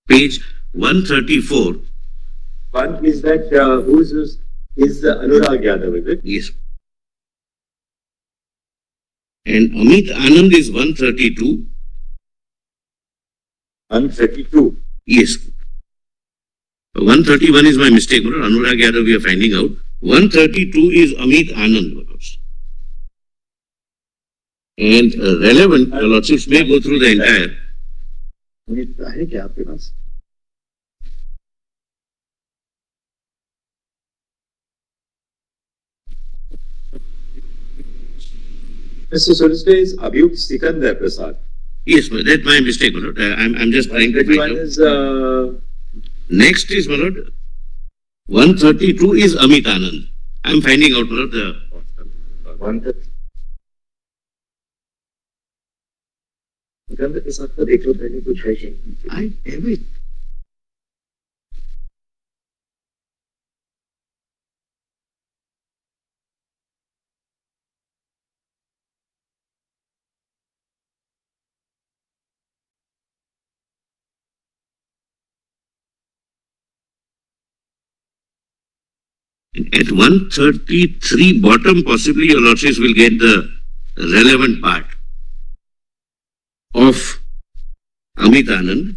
Page 134. One is that who's is the Anurag Yadav, is it? Yes. And Amit Anand is 132. 132. Yes. 131 is my mistake. Anurag Yadav we are finding out. 132 is Amit Anand. And relevant, your lordships may go through the entire. है क्या आपके पास? Mr. Solicitor is Abhyukt Sikandar Prasad. Yes, that's my mistake, my lord. I'm just trying to find out. Is, Next is, my lord, 132 is Amit Anand. I'm finding out, my lord, the 130. Sikandar के साथ तो देख लो पहले कुछ है ही। I have it. At 133 bottom, possibly your lordships will get the relevant part of Amit Anand.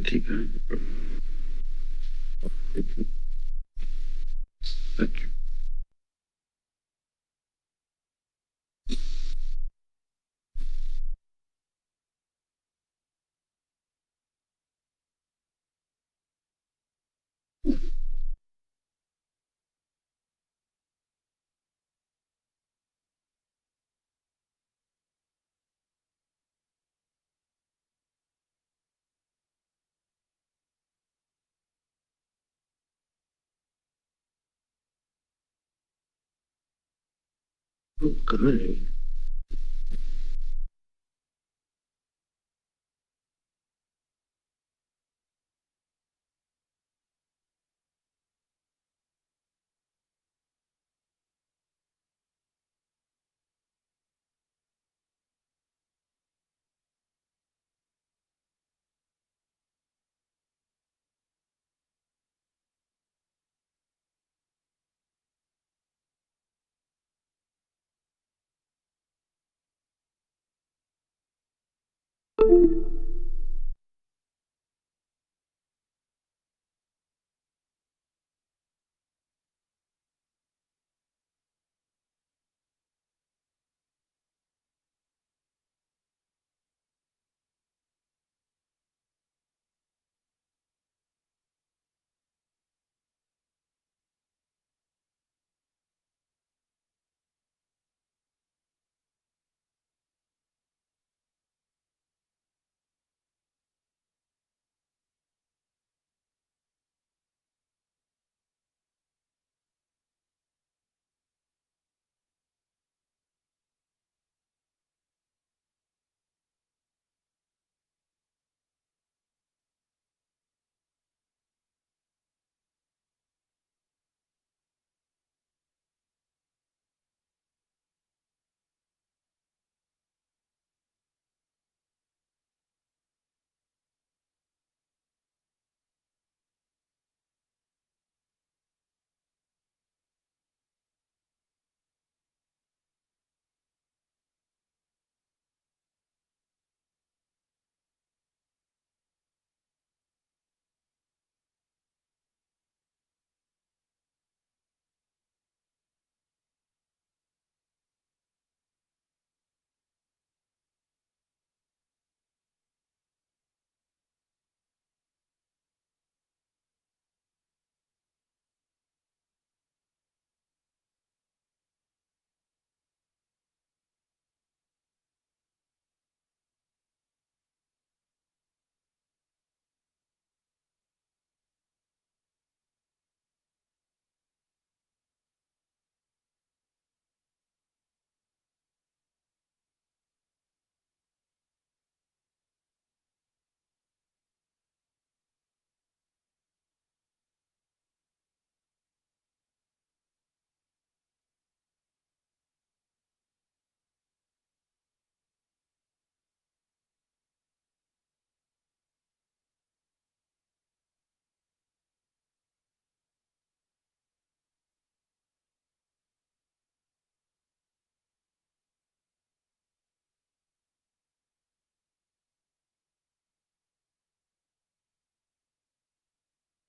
ठीक है। Correct.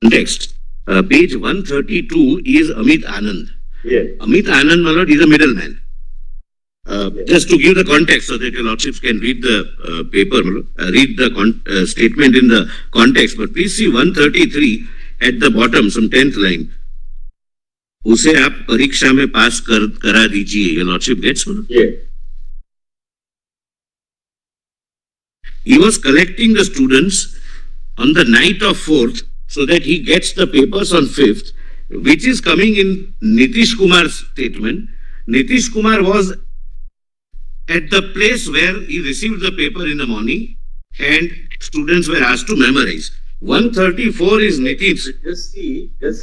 context. Page 132 is Amit Anand. Yes. Amit Anand, my lord, is a middleman. Just to give the context so that your lordships can read the paper, read the statement in the context. But please see 133 at the bottom, some 10th line. उसे आप परीक्षा में पास करा दीजिए. Your lordship gets one. Yeah. He was collecting the students on the night of 4th so that he gets the papers on 5th, which is coming in Nitish Kumar's statement. Nitish Kumar was at the place where he received the paper in the morning and students were asked to memorize. 134 is Nitish. Just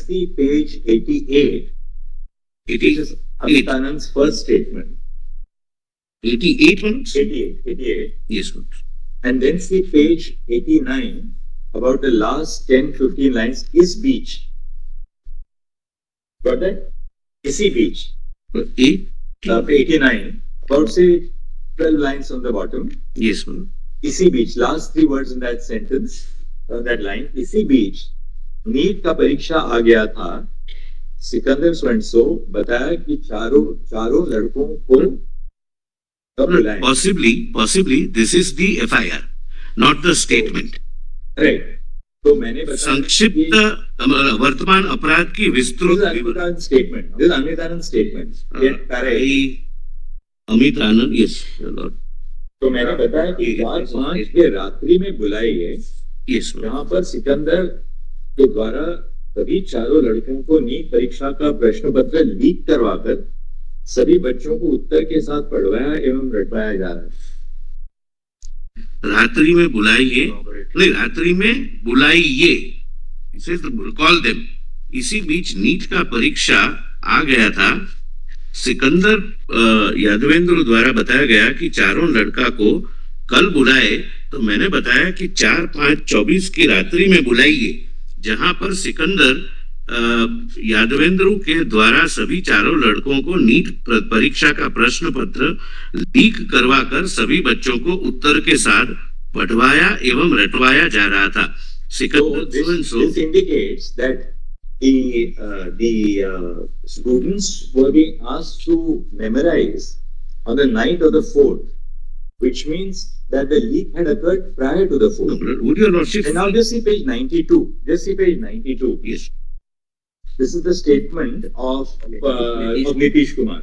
see page 88. It is Amit Anand's first statement. 88 ones? 88. Yes, sir. And then see page 89 about the last 10-15 lines is beach. Got that? Isi beach. 89. About say 12 lines on the bottom. Yes, ma'am. Isi beach. Last 3 words in that sentence, that line. Isi beach. NEET का परीक्षा आ गया था. सिकंदर स्वयंसो बताया कि चारों लड़कों को Possibly, this is the FIR, not the statement. Right. तो मैंने संक्षिप्त वर्तमान अपराध की विस्तृत statement. This is Amit Anand's statement. Amit Anand, yes, Lord. तो मैंने बताया कि 4-5 के रात्रि में बुलाई है. Yes, यहाँ पर सिकंदर के द्वारा सभी चारों लड़कों को नीट परीक्षा का प्रश्न पत्र लीक करवाकर सभी बच्चों को उत्तर के साथ पढ़वाया एवं रटवाया जा रहा है. रात्रि में बुलाइए, नहीं रात्रि में बुलाइए, इसे कॉल देम. इसी बीच नीट का परीक्षा आ गया था. सिकंदर यादवेंद्र द्वारा बताया गया कि चारों लड़का को कल बुलाए, तो मैंने बताया कि 4-5-24 की रात्रि में बुलाइए, जहां पर सिकंदर यादवेंद्र के द्वारा सभी चारों लड़कों को नीट परीक्षा का प्रश्न पत्र लीक करवाकर सभी बच्चों को उत्तर के साथ पढ़वाया एवं रटवाया जा रहा था. This indicates that the students were being asked to memorize on the night of the 4th, which means that the leak had occurred prior to the 4th. Would your lordship? And now just see page 92. Just see page 92. Yes. This is the statement of Nitish Kumar.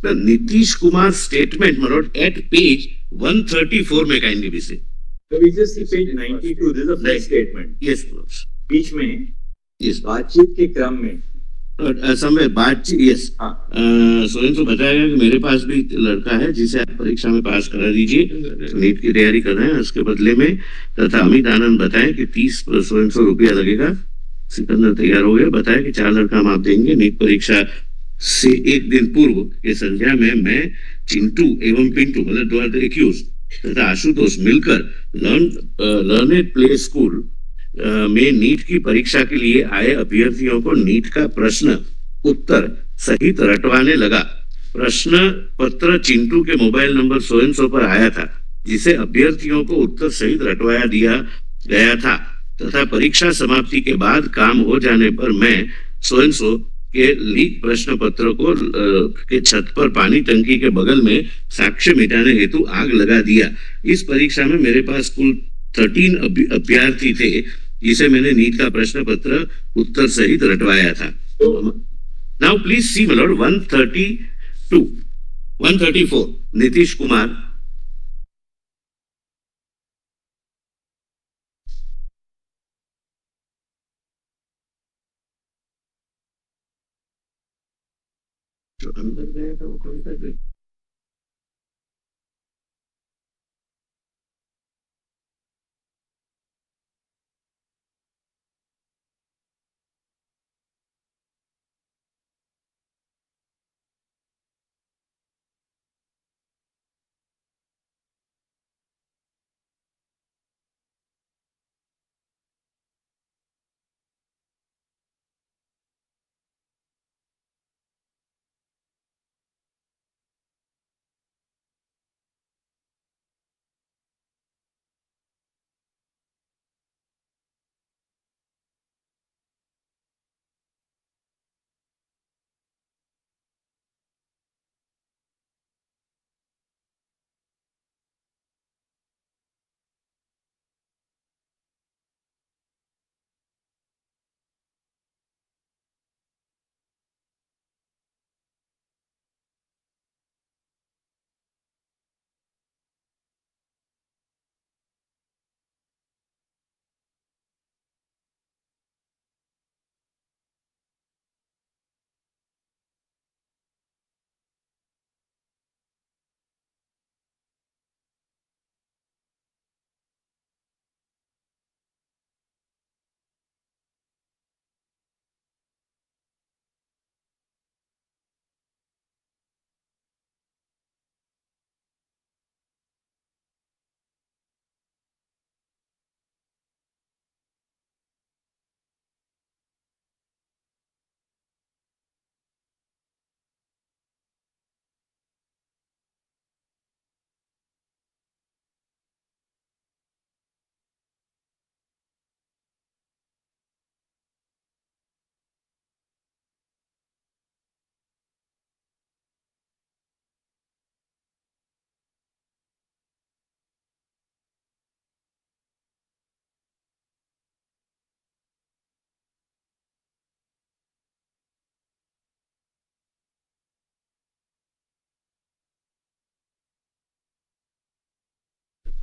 The Nitish Kumar statement, my lord, at page 134 में kindly be say. So we just see page 92. This is a fresh statement. Yes, lord. बीच में yes. बातचीत के क्रम में समय बातचीत yes स्वयं तो बताया कि मेरे पास भी लड़का है जिसे आप परीक्षा में पास करा दीजिए, नीट की तैयारी कर रहे हैं, उसके बदले में तथा अमित आनंद बताए कि 30 रुपया लगेगा. सिकंदर तैयार हो गया, बताया कि 4 लड़का हम आप देंगे. नीट परीक्षा से एक दिन पूर्व के संध्या में मैं चिंटू एवं पिंटू मतलब 2 आर एक्यूज तथा आशुतोष मिलकर लर्नेड प्ले स्कूल में नीट की परीक्षा के लिए आए अभ्यर्थियों को नीट का प्रश्न उत्तर सहित रटवाने लगा. प्रश्न पत्र चिंटू के मोबाइल नंबर सोएनसो पर आया था, जिसे अभ्यर्थियों को उत्तर सहित रटवाया दिया गया था तथा परीक्षा समाप्ति के बाद काम हो जाने पर मैं सोएनसो के लीक प्रश्न पत्र को के छत पर पानी टंकी के बगल में साक्ष्य मिटाने हेतु आग लगा दिया. इस परीक्षा में मेरे पास कुल 13 अभ्यर्थी थे, जिसे मैंने नीट का प्रश्न पत्र उत्तर सहित रटवाया था. Now please see my Lord 134 Nitish Kumar. जो अंदर गया था वो कौन सा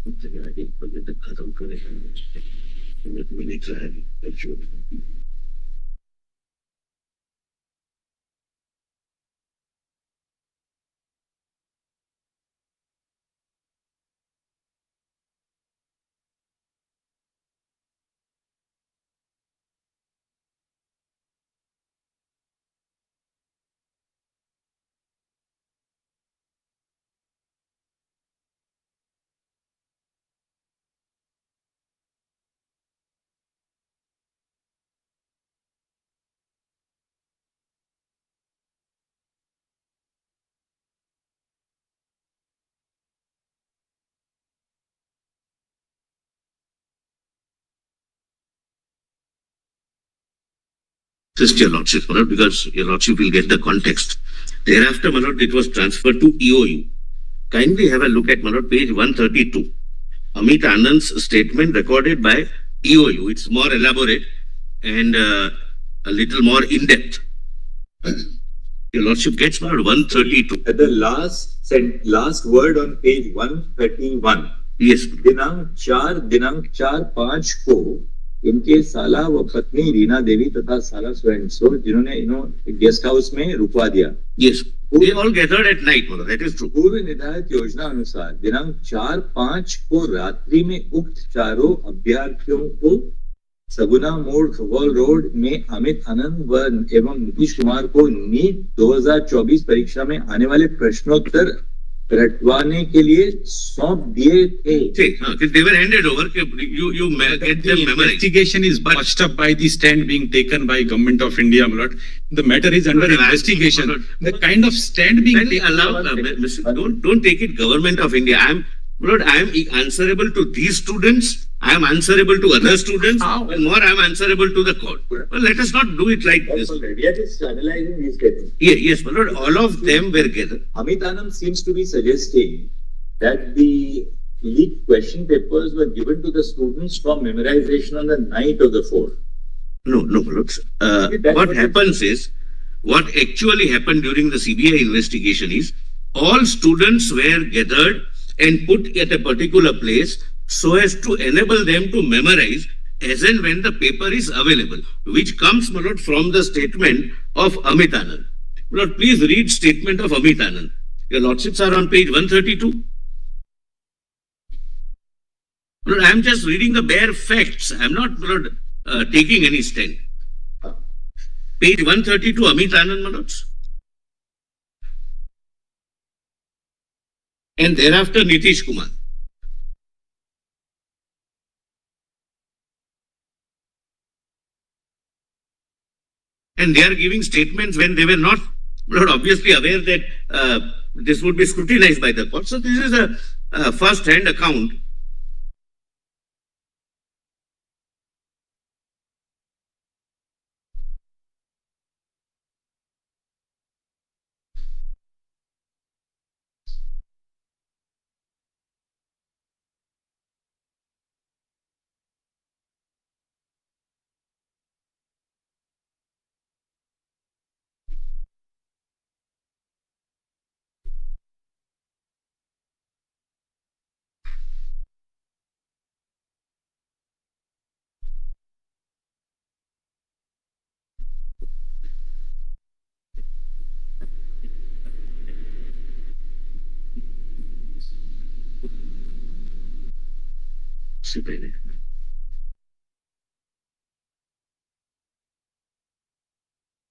खत्म करें Assist your lordship, my lord, because your lordship will get the context. Thereafter, my lord, it was transferred to EOU. Kindly have a look at, my lord, page 132. Amit Anand's statement recorded by EOU. It's more elaborate and a little more in-depth. Your lordship gets, my lord, 132. At the last word on page 131. Yes. दिनांक 4/5 को इनके साला व पत्नी रीना देवी तथा साला स्वयं जिन्होंने गेस्ट हाउस में रुकवा दिया. Yes, they all gathered at night, mother. That is true. पूर्व निर्धारित योजना अनुसार दिनांक 4/5 को रात्रि में उक्त चारों अभ्यर्थियों को सगुना मोड़ खगोल रोड में अमित आनंद एवं नीतीश कुमार को नीट 2024 परीक्षा में आने वाले प्रश्नोत्तर रटवाने के लिए सौंप दिए थे. They were handed over. You get them memorized. Investigation is botched up by the stand being taken by Government of India, my lord. The matter is under investigation. The kind of stand being taken. Don't take it Government of India. I am answerable to these students. I am answerable to other students. And more, I am answerable to the court. Well, let us not do it like this. We are just analyzing these cases. Yes, my lord. All of them were gathered. Amit Anand seems to be suggesting that the leaked question papers were given to the students from memorization on the night of the 4th. No, my lords. What happens is, what actually happened during the CBI investigation is, all students were gathered and put at a particular place so as to enable them to memorize as and when the paper is available, which comes, my lord, from the statement of Amit Anand. My lord, please read statement of Amit Anand. Your lordships are on page 132. My lord, I am just reading the bare facts. I am not, my lord, taking any stand. Page 132, Amit Anand, my lords. And thereafter, Nitish Kumar. And they are giving statements when they were not obviously aware that this would be scrutinized by the court. So this is a first-hand account.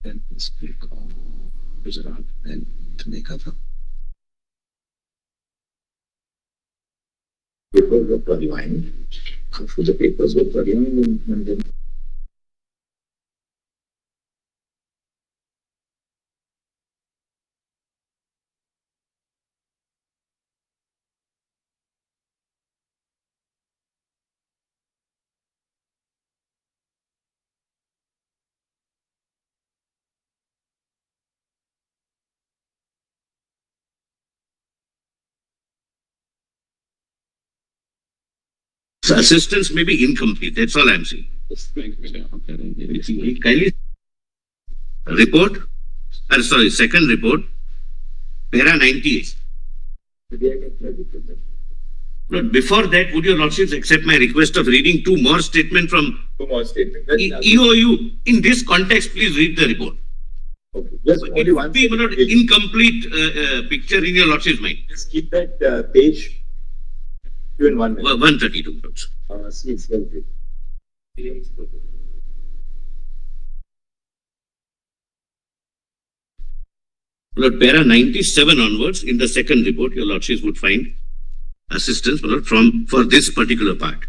Then click on Procedural and to make up the papers were purloined. After the papers were purloined and then So assistance may be incomplete. That's all I'm saying. Kindly report. Second report. Para 98. But before that, would your lordships accept my request of reading two more statements from EOU? In this context, please read the report. Okay. Just It only would one be second. incomplete picture in your lordship's mind. Just keep that page 2 in 1 minute. 132. See, it's well written. Lord, para 97 onwards, in the second report, your lordships would find assistance, my lord, for this particular part.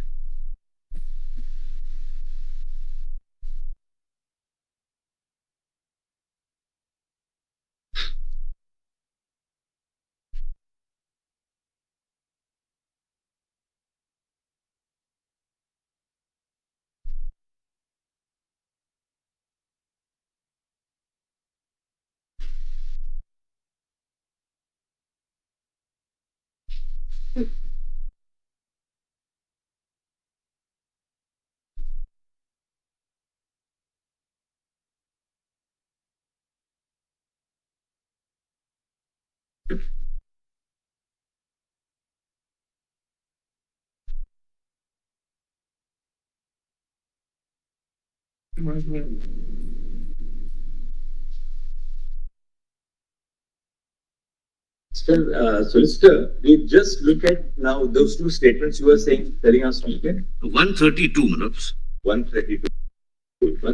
Solicitor, we just look at now those two statements you were saying, telling us to look at. 132, my lords. 132.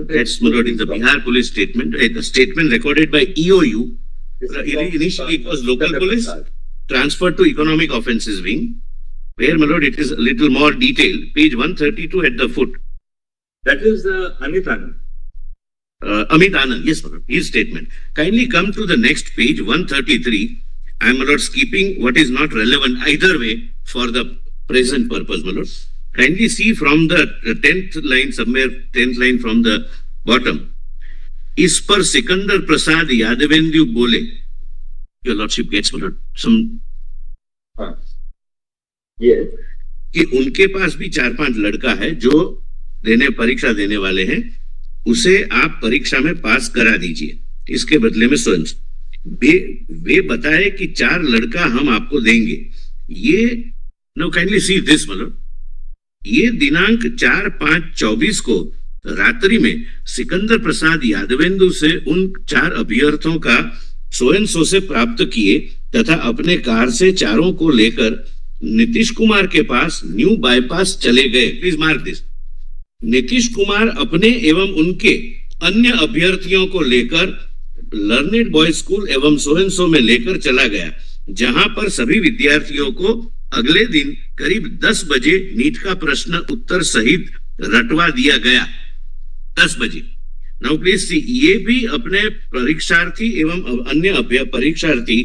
That's, my lord, in the Bihar police statement, a statement recorded by EOU. Initially, it was local police, transferred to economic offences wing, where, my lord, it is a little more detailed. Page 132 at the foot. That is Amit Anand. Amit Anand, yes, my lord, his statement. Kindly come to the next page, 133. I am, my lord, skipping what is not relevant either way for the present purpose, my lord. Kindly see from the 10th line, somewhere 10th line from the bottom. इस पर सिकंदर प्रसाद यादवेंद्र बोले, your lordship gets, my lord, some. Yes. कि उनके पास भी 4-5 लड़का है जो परीक्षा देने वाले हैं, उसे आप परीक्षा में पास करा दीजिए, इसके बदले में स्वयं वे बताए कि 4 लड़का हम आपको देंगे। ये नो काइंडली सी दिस, मतलब ये दिनांक 4/5/24 को रात्रि में सिकंदर प्रसाद यादवेंदु से उन 4 अभ्यर्थियों का सो से प्राप्त किए तथा अपने कार से 4 को लेकर नीतीश कुमार के पास न्यू बाईपास चले गए। Please mark this. Nitish Kumar अपने एवं उनके अन्य अभ्यर्थियों को लेकर लर्नेड बॉयज स्कूल एवं सो में लेकर चला गया, जहां पर सभी विद्यार्थियों को अगले दिन करीब 10 बजे नीट का प्रश्न उत्तर सहित रटवा दिया गया। 10 बजे। नाउ प्लीज सी, ये भी अपने परीक्षार्थी एवं अन्य परीक्षार्थी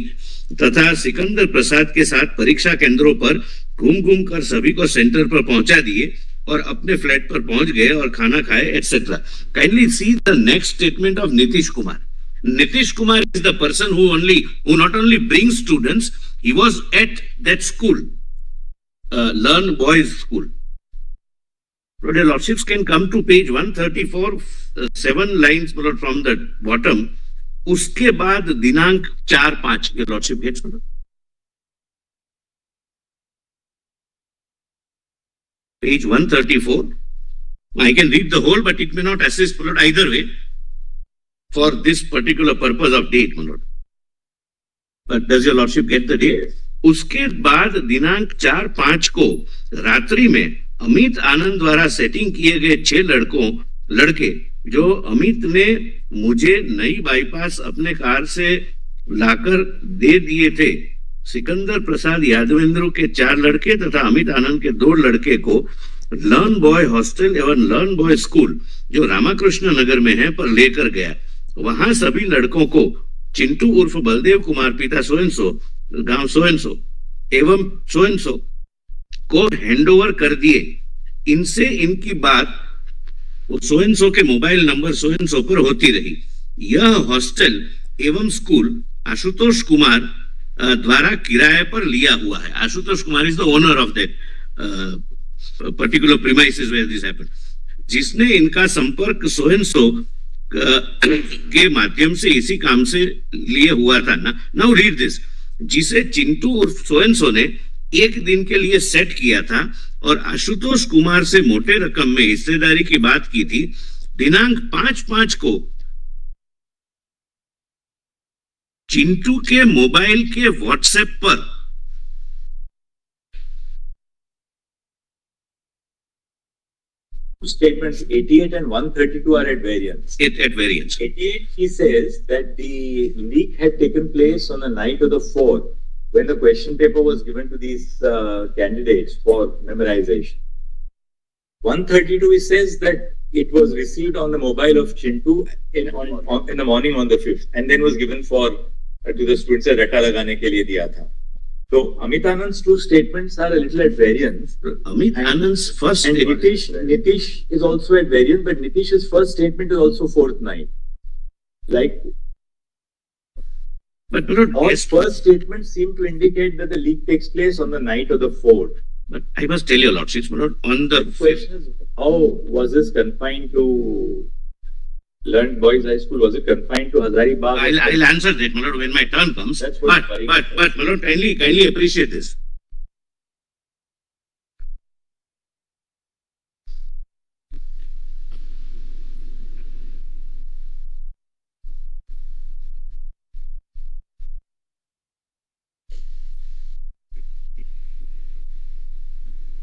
तथा सिकंदर प्रसाद के साथ परीक्षा केंद्रों पर घूम कर सभी को सेंटर पर पहुंचा दिए और अपने फ्लैट पर पहुंच गए और खाना खाए etcetera. Kindly see the next statement of Nitish Kumar. Nitish Kumar is the person who not only brings students, he was at that school, Learn Boys School. Your lordships can come to page 134, 7 lines from the bottom. उसके बाद दिनांक 4/5, your lordship gets page 134. I can read the whole, but it may not assist either way. For this particular purpose of date, my lord. But does your lordship get the date? उसके बाद दिनांक 4/5 को रात्रि में अमित आनंद द्वारा setting किए गए 6 लड़के जो अमित ने मुझे नई बाईपास अपने कार से लाकर दे दिए थे, सिकंदर प्रसाद यादवेंद्र के 4 लड़के तथा अमित आनंद के 2 लड़के को लर्न बॉय हॉस्टल एवं लर्न बॉय स्कूल जो रामाकृष्ण नगर में है पर लेकर गया। वहां सभी लड़कों को चिंटू उर्फ बलदेव कुमार पिता सो गांव सो एवं सो को हैंडओवर कर दिए। इनसे इनकी बात सो के मोबाइल नंबर सो पर होती रही। यह हॉस्टल एवं स्कूल आशुतोष कुमार द्वारा किराए पर लिया हुआ है। Ashutosh Kumar is the owner of that particular premises where this happened, जिसने इनका संपर्क सो के माध्यम से इसी काम से लिए हुआ था ना। Now read this. जिसे चिंटू उर्फ सो ने एक दिन के लिए सेट किया था और आशुतोष कुमार से मोटे रकम में हिस्सेदारी की बात की थी। दिनांक 5/5 को चिंटू के मोबाइल के व्हाट्सएप पर statements 88 and 132 are at variance. At variance. 88, he says that the leak had taken place on the night of the 4th, when the question paper was given to these candidates for memorization. 132, he says that it was received on the mobile of Chintu in the morning on the 5th, and then was given for to the students at Ratta lagane ke liye diya tha. So Amit Anand's two statements are a little at variance. Amit Anand's first and statement. Nitish is also at variance, but Nitish's first statement is also 4th night. Like, but all first statements seem to indicate that the leak takes place on the night of the 4th. But I must tell you, Lordship, on the question is, how was this confined to Learned Boys High School? Was it confined to Hazari Bagh? I'll answer that, my lord, when my turn comes. That's But, what my lord, kindly appreciate this.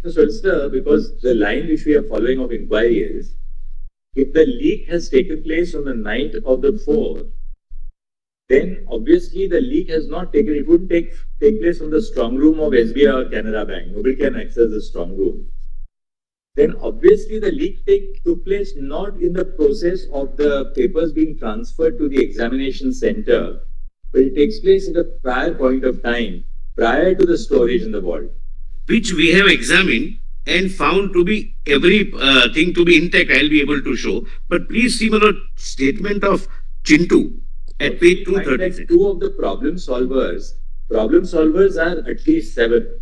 So it's because the line which we are following of inquiry is, if the leak has taken place on the night of the 4th, then obviously the leak has not taken, it wouldn't take place from the strong room of SBI or Canara Bank. Nobody can access the strong room. Then obviously the leak took place not in the process of the papers being transferred to the examination center, but it takes place at a prior point of time, prior to the storage in the vault. Which we have examined and found to be every thing to be intact, I'll be able to show. But please see, my lord, statement of Chintu at page 236. Two of the problem solvers are at least 7.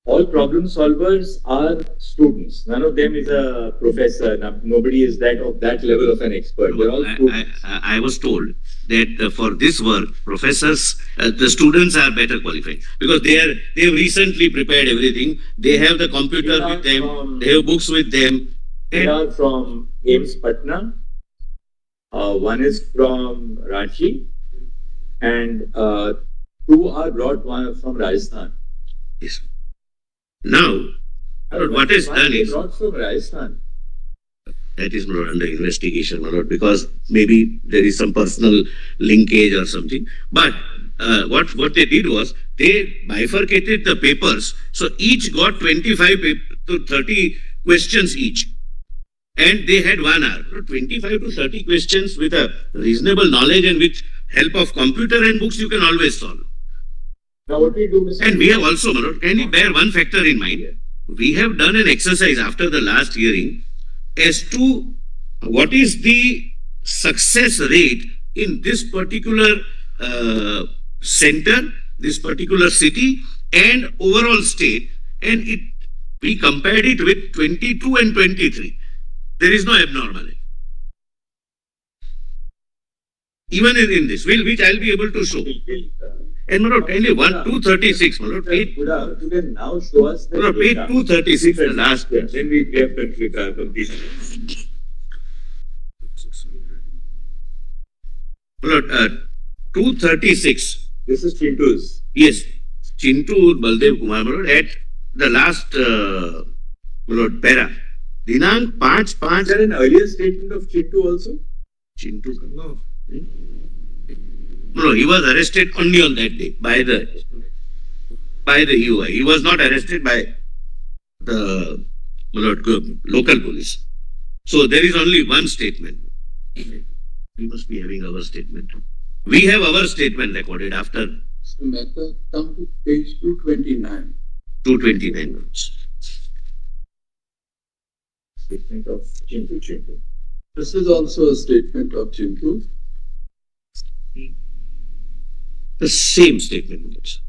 All problem solvers are students. None of them is a professor. Nobody is of that level of an expert. They're all students. I was told that for this work, professors, the students are better qualified because they have recently prepared everything. They have the computer with them. They have books with them. They are from AIMS Patna. One is from Ranchi, and 2 are brought from Rajasthan. Yes. Now, what is done is brought from Rajasthan. That is not under investigation, my lord, because maybe there is some personal linkage or something. But what they did was they bifurcated the papers, so each got 25 to 30 questions each, and they had 1 hour. 25 to 30 questions with a reasonable knowledge and with help of computer and books, you can always solve. Now what we do, Mr. And we have also, my lord, can you bear one factor in mind? We have done an exercise after the last hearing as to what is the success rate in this particular center, this particular city and overall state, and we compared it with 22 and 23. There is no abnormality. Even in this, which I'll be able to show. And my lord, kindly 236, my lord, page, you can now show us my lord, page 236, the last page. Then we have completed. My lord, 236. This is Chintu's. Yes, Chintu Baldev Kumar, my lord, at the last, my lord, para. Dinank 5/5. Is there an earlier statement of Chintu also? Chintu, no. No, he was arrested only on that day by the UI. He was not arrested by the local police. So there is only one statement. We must be having our statement. We have our statement recorded after. So Mehta, come to page 229. 229 notes. Statement of Chintu. This is also a statement of Chintu. The same statement.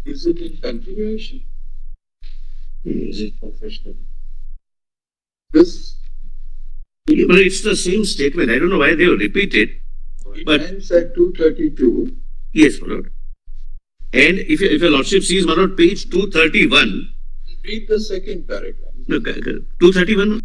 Is it in continuation? Is it professional? This? But it's the same statement. I don't know why they have repeated. But ends at 232. Yes, my lord. And if your lordship sees, my lord, page 231. Read the second paragraph. Look, 231.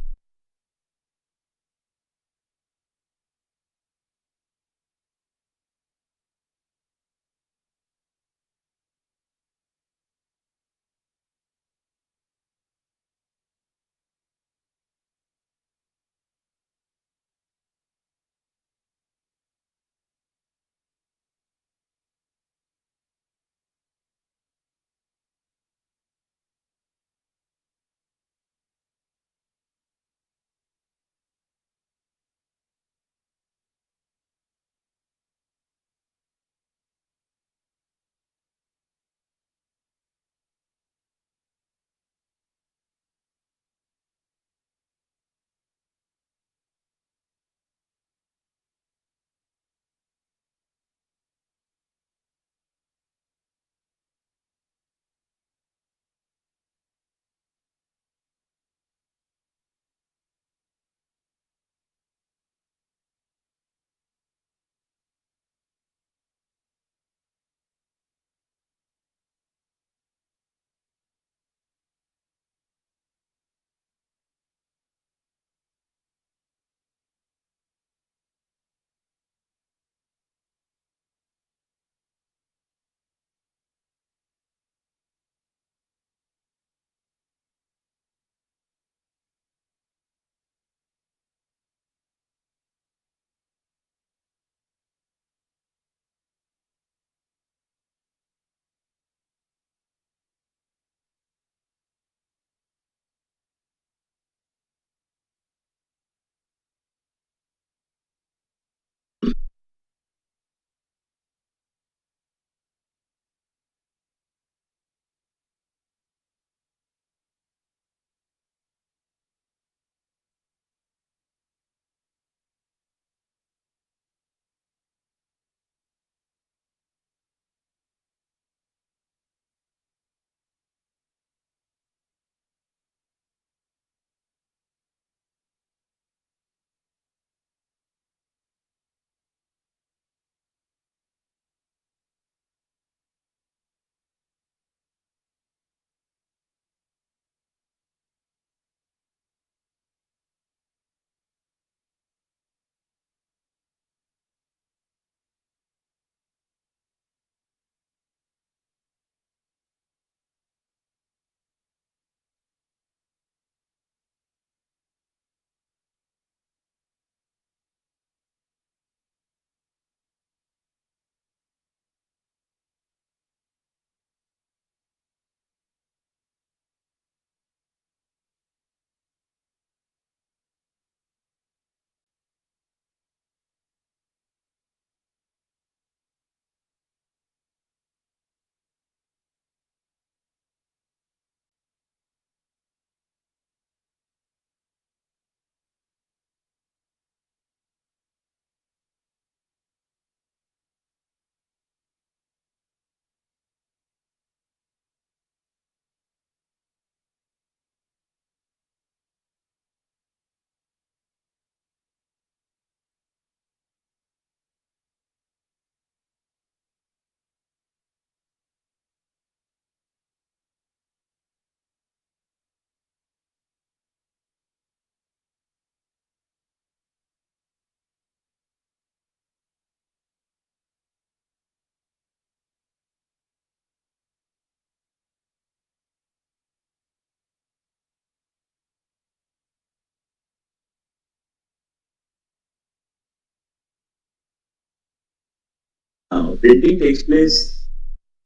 Printing takes place,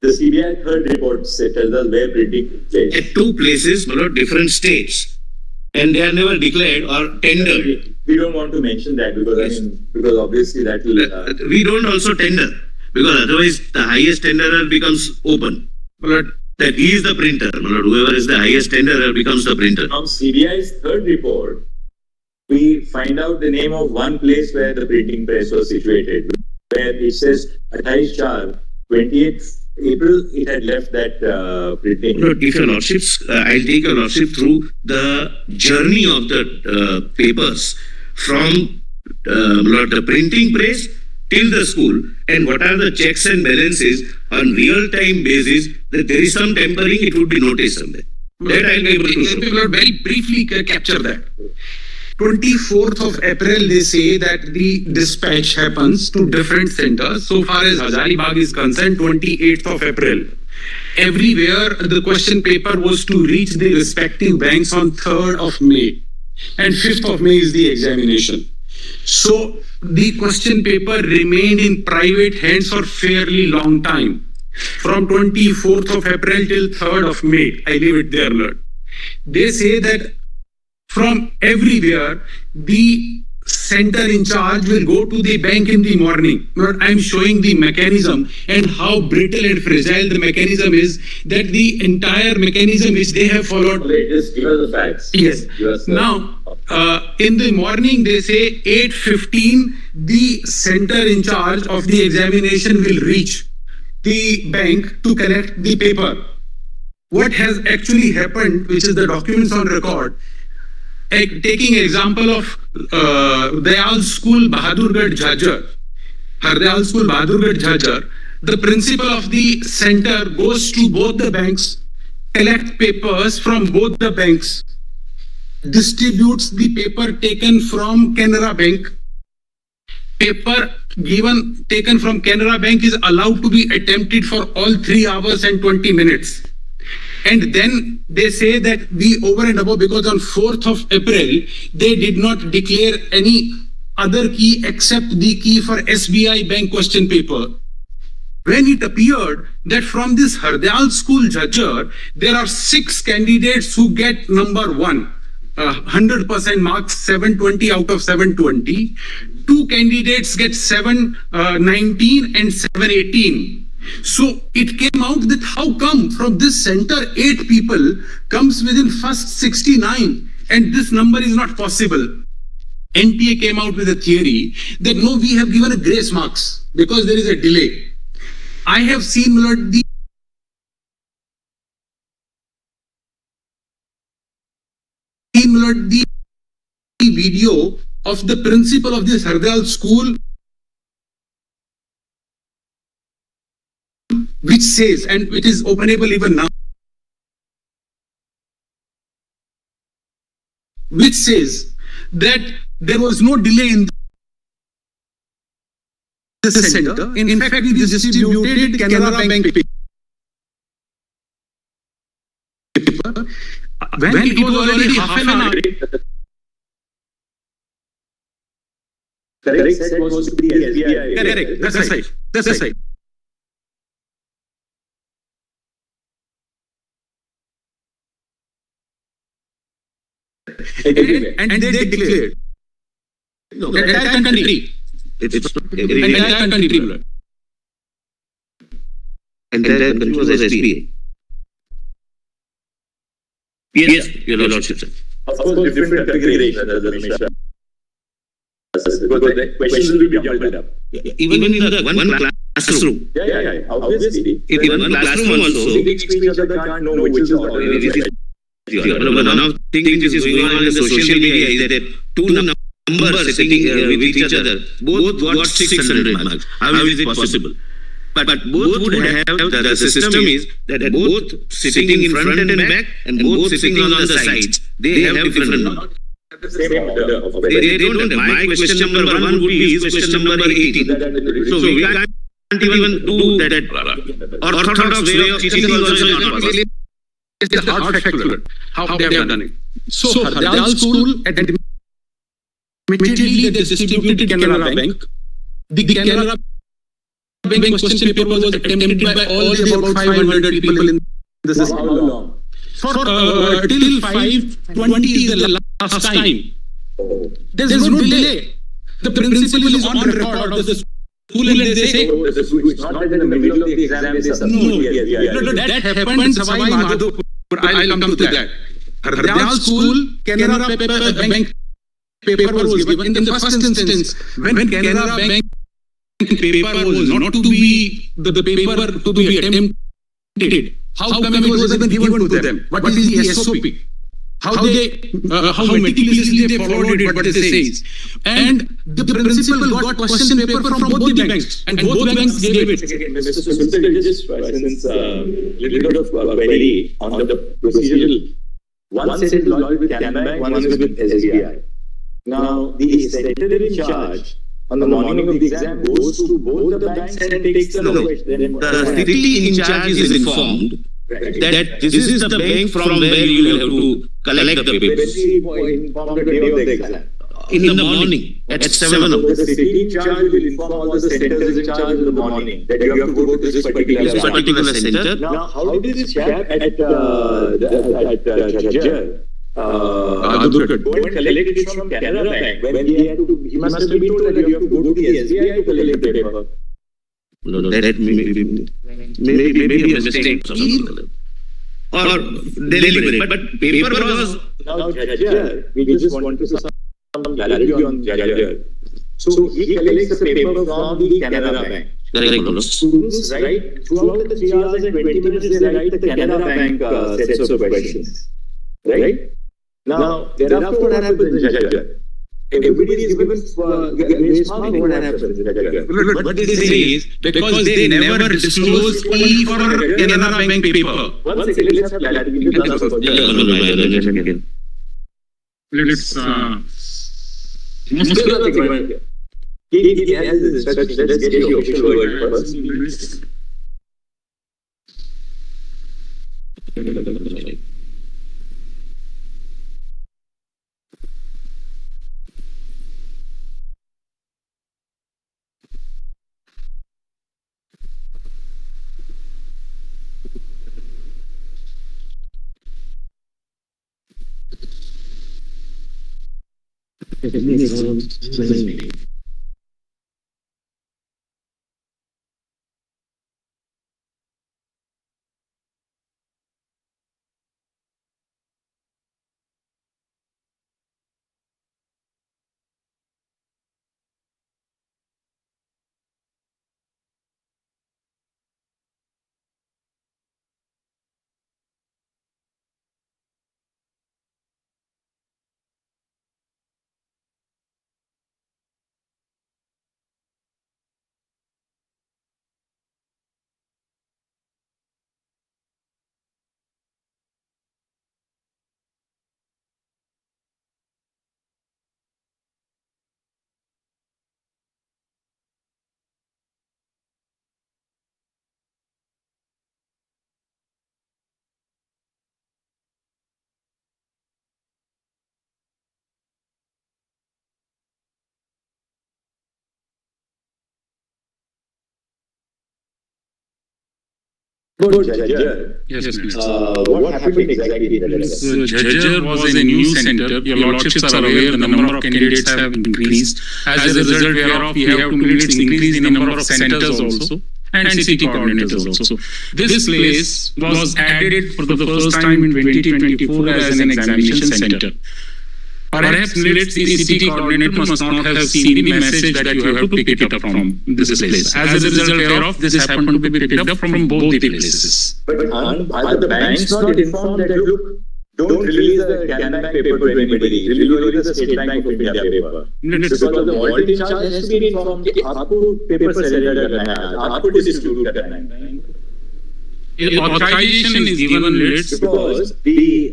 the CBI third report tells us where printing takes place. At two places, different states, and they are never declared or tendered. We don't want to mention that because because obviously that will. We don't also tender because otherwise the highest tenderer becomes open. That he is the printer. Whoever is the highest tenderer becomes the printer. From CBI's third report, we find out the name of one place where the printing press was situated, where it says 28 April, it had left that printing. If your lordships, I'll take your lordship through the journey of the papers from the printing press till the school, and what are the checks and balances on real-time basis, that there is some tampering, it would be noticed somewhere. That I'll be able to show. Will very briefly capture that. 24th of April, they say that the dispatch happens to different centers. So far as Hazaribagh is concerned, 28th of April. Everywhere, the question paper was to reach the respective banks on 3rd of May. And 5th of May is the examination. So the question paper remained in private hands for fairly long time. From 24th of April till 3rd of May, I leave it there, Lord. They say that from everywhere, the center in charge will go to the bank in the morning. Lord, I'm showing the mechanism and how brittle and fragile the mechanism is, that the entire mechanism which they have followed. Just give us the facts. Yes. Now, in the morning, they say 8:15, the center in charge of the examination will reach the bank to collect the paper. What has actually happened, which is the documents on record, taking example of Dayal School, Bahadurgarh Jhajjar, Hardayal School, Bahadurgarh Jhajjar, the principal of the center goes to both the banks, collect papers from both the banks, distributes the paper taken from Canara Bank. Paper taken from Canara Bank is allowed to be attempted for all 3 hours and 20 minutes. And then they say that we over and above, because on 4th of April, they did not declare any other key except the key for SBI bank question paper. When it appeared that from this Hardayal School Jhajjar, there are 6 candidates who get number 1. 100% marks, 720 out of 720. 2 candidates get 719 and 718. So it came out that how come from this center 8 people comes within first 69 and this number is not possible. NTA came out with a theory that no, we have given a grace marks because there is a delay. I have seen the video of the principal of this Hardayal school, which says, and it is openable even now, which says that there was no delay in the center. In fact, we distributed Canara Bank paper. When it was already half an hour. Correct. That was to be SBI. Correct. That's right. That's right. And they declared. No, entire country. Entire country. Entire country was SBA. Yes, Your Lordship. Of course, different configuration. Because the questions will be jumbled up. Even in the one classroom. Yeah. Obviously. In one classroom also. Big screens of the can't know which is the order. One of the things which is going on in the social media is that 2 numbers sitting with each other, both got 600 marks. How is it possible? But both would have, the system is that both sitting in front and back and both sitting on the sides. They have different. They don't have. My question number 1 would be his question number 18. So we can't even do that. Orthodox way of teaching is also not possible. It's the hard factual, how they have done it. So Hardayal school, immediately they distributed Canara Bank. The Canara Bank question paper was attempted by all the about 500 people in the system. How long? For till 5:20 is the last time. There's no delay. The principal is on record of the school and they say, it's not that in the middle of the exam they substitute. No, that happened in Savai Madhopur. I'll come to that. Hardayal school, Canara Bank paper was given in the first instance. When Canara Bank paper was not to be the paper to be attempted, how come it was even given to them? What is the SOP? how meticulously they followed it, what they say. And the principal got question paper from both the banks, and both banks gave it. Mr. Sultan, just since little bit of query on the procedural. One set is lodged with Canara Bank, one is with SBI. Now, the center in charge on the morning of the exam goes to both the banks and takes the question. The city in charge is informed that this is the bank from where you will have to collect the papers. Informed the day of the exam. In the morning at 7 o'clock. The city in charge will inform all the centers in charge in the morning that you have to go to this particular center. Now, how did this chap at Jajjar go and collect it from Canara Bank when he must have been told that you have to go to the SBI to collect the paper? No, that maybe a mistake or deliberate. But paper was now Jajjar. We just want to some clarity on Jajjar. So he collects the paper from the Canara Bank. Students write throughout the 3 hours and 20 minutes. They write the Canara Bank sets of questions. Right? Now, thereafter what happens in Jajjar? Everybody is given grace mark. What happens in Jajjar? What they say is because they never disclose E for Canara Bank paper. One second, let's have clarity. He has his instructions. Let's get the official word first. Yes, please. What happened exactly? Jajjar was a new center. Your lordships are aware the number of candidates have increased. As a result whereof, we have to increase the number of centers also and city coordinators also. This place was added for the first time in 2024 as an examination center. Perhaps the city coordinator must not have seen the message that you have to pick it up from this place. As a result whereof, this happened to be picked up from both the places. But are the banks not informed that, look, don't release the Canara Bank paper to anybody, release only the State Bank of India paper? Because the vault in charge has to be informed that आपको paper surrender करना है, आपको distribute करना है. Authorization is given because the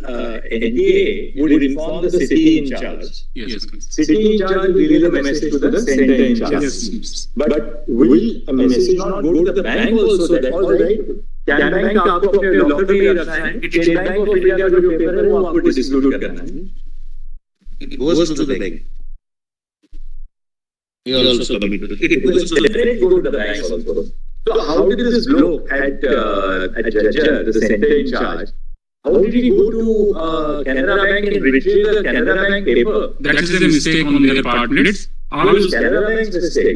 NDA would inform the city in charge. Yes. City in charge will relay the message to the center in charge. Yes. But will a message not go to the bank also that all right? Canara Bank का आपको अपने locker में रखना है. State Bank of India का जो paper है वो आपको distribute करना है. It goes to the bank. It also go to the bank also. So how did this blow at Jajjar, the center in charge? How did he go to Canara Bank and retrieve the Canara Bank paper? That is a mistake on their part. Always Canara Bank's mistake.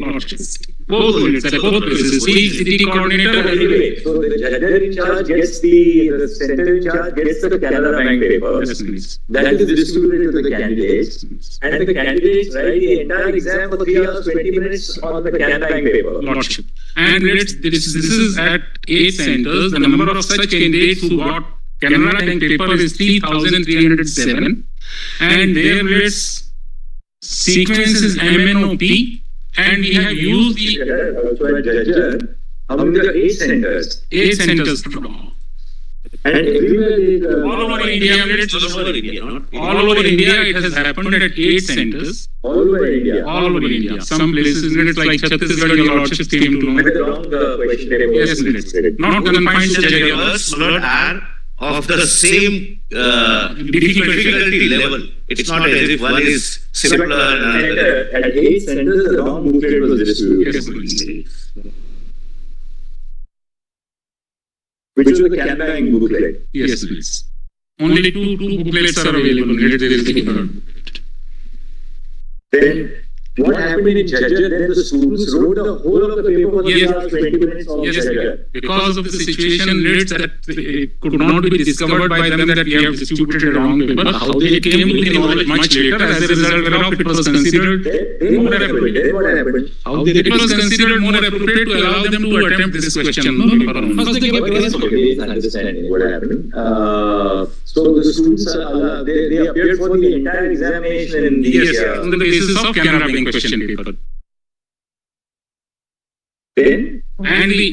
Both places. City coordinator anyway. So the Jajjar in charge gets the center in charge gets the Canara Bank paper. Yes, please. That is distributed to the candidates. And the candidates write the entire exam for 3 hours, 20 minutes on the Canara Bank paper. Lordship. And this is at 8 centers. The number of such candidates who got Canara Bank paper is 3,307 and their rates sequence is MNOP and we have used the how many are 8 centers? 8 centers. And everywhere All over India, all over India, it has happened at 8 centers. All over India. All over India. Some places, it's like Chhattisgarh, your lordships came to know. Yes, not confined to Jagadhar. Are of the same difficulty level. It's not as if one is simpler. At 8 centers, the wrong booklet was distributed. Which was the Canbank booklet? Yes, please. Only two booklets are available. Then what happened in Jajjar? Then the students wrote the whole of the paper for the last 20 minutes of Jajjar. Because of the situation rates that could not be discovered by them that we have distributed a wrong paper, how they came to the knowledge much later, as a result whereof it was considered more appropriate. It was considered more appropriate to allow them to attempt this question. First they gave understanding what happened. So the students, they appeared for the entire examination in the on the basis of Canara Bank question paper. Then? And the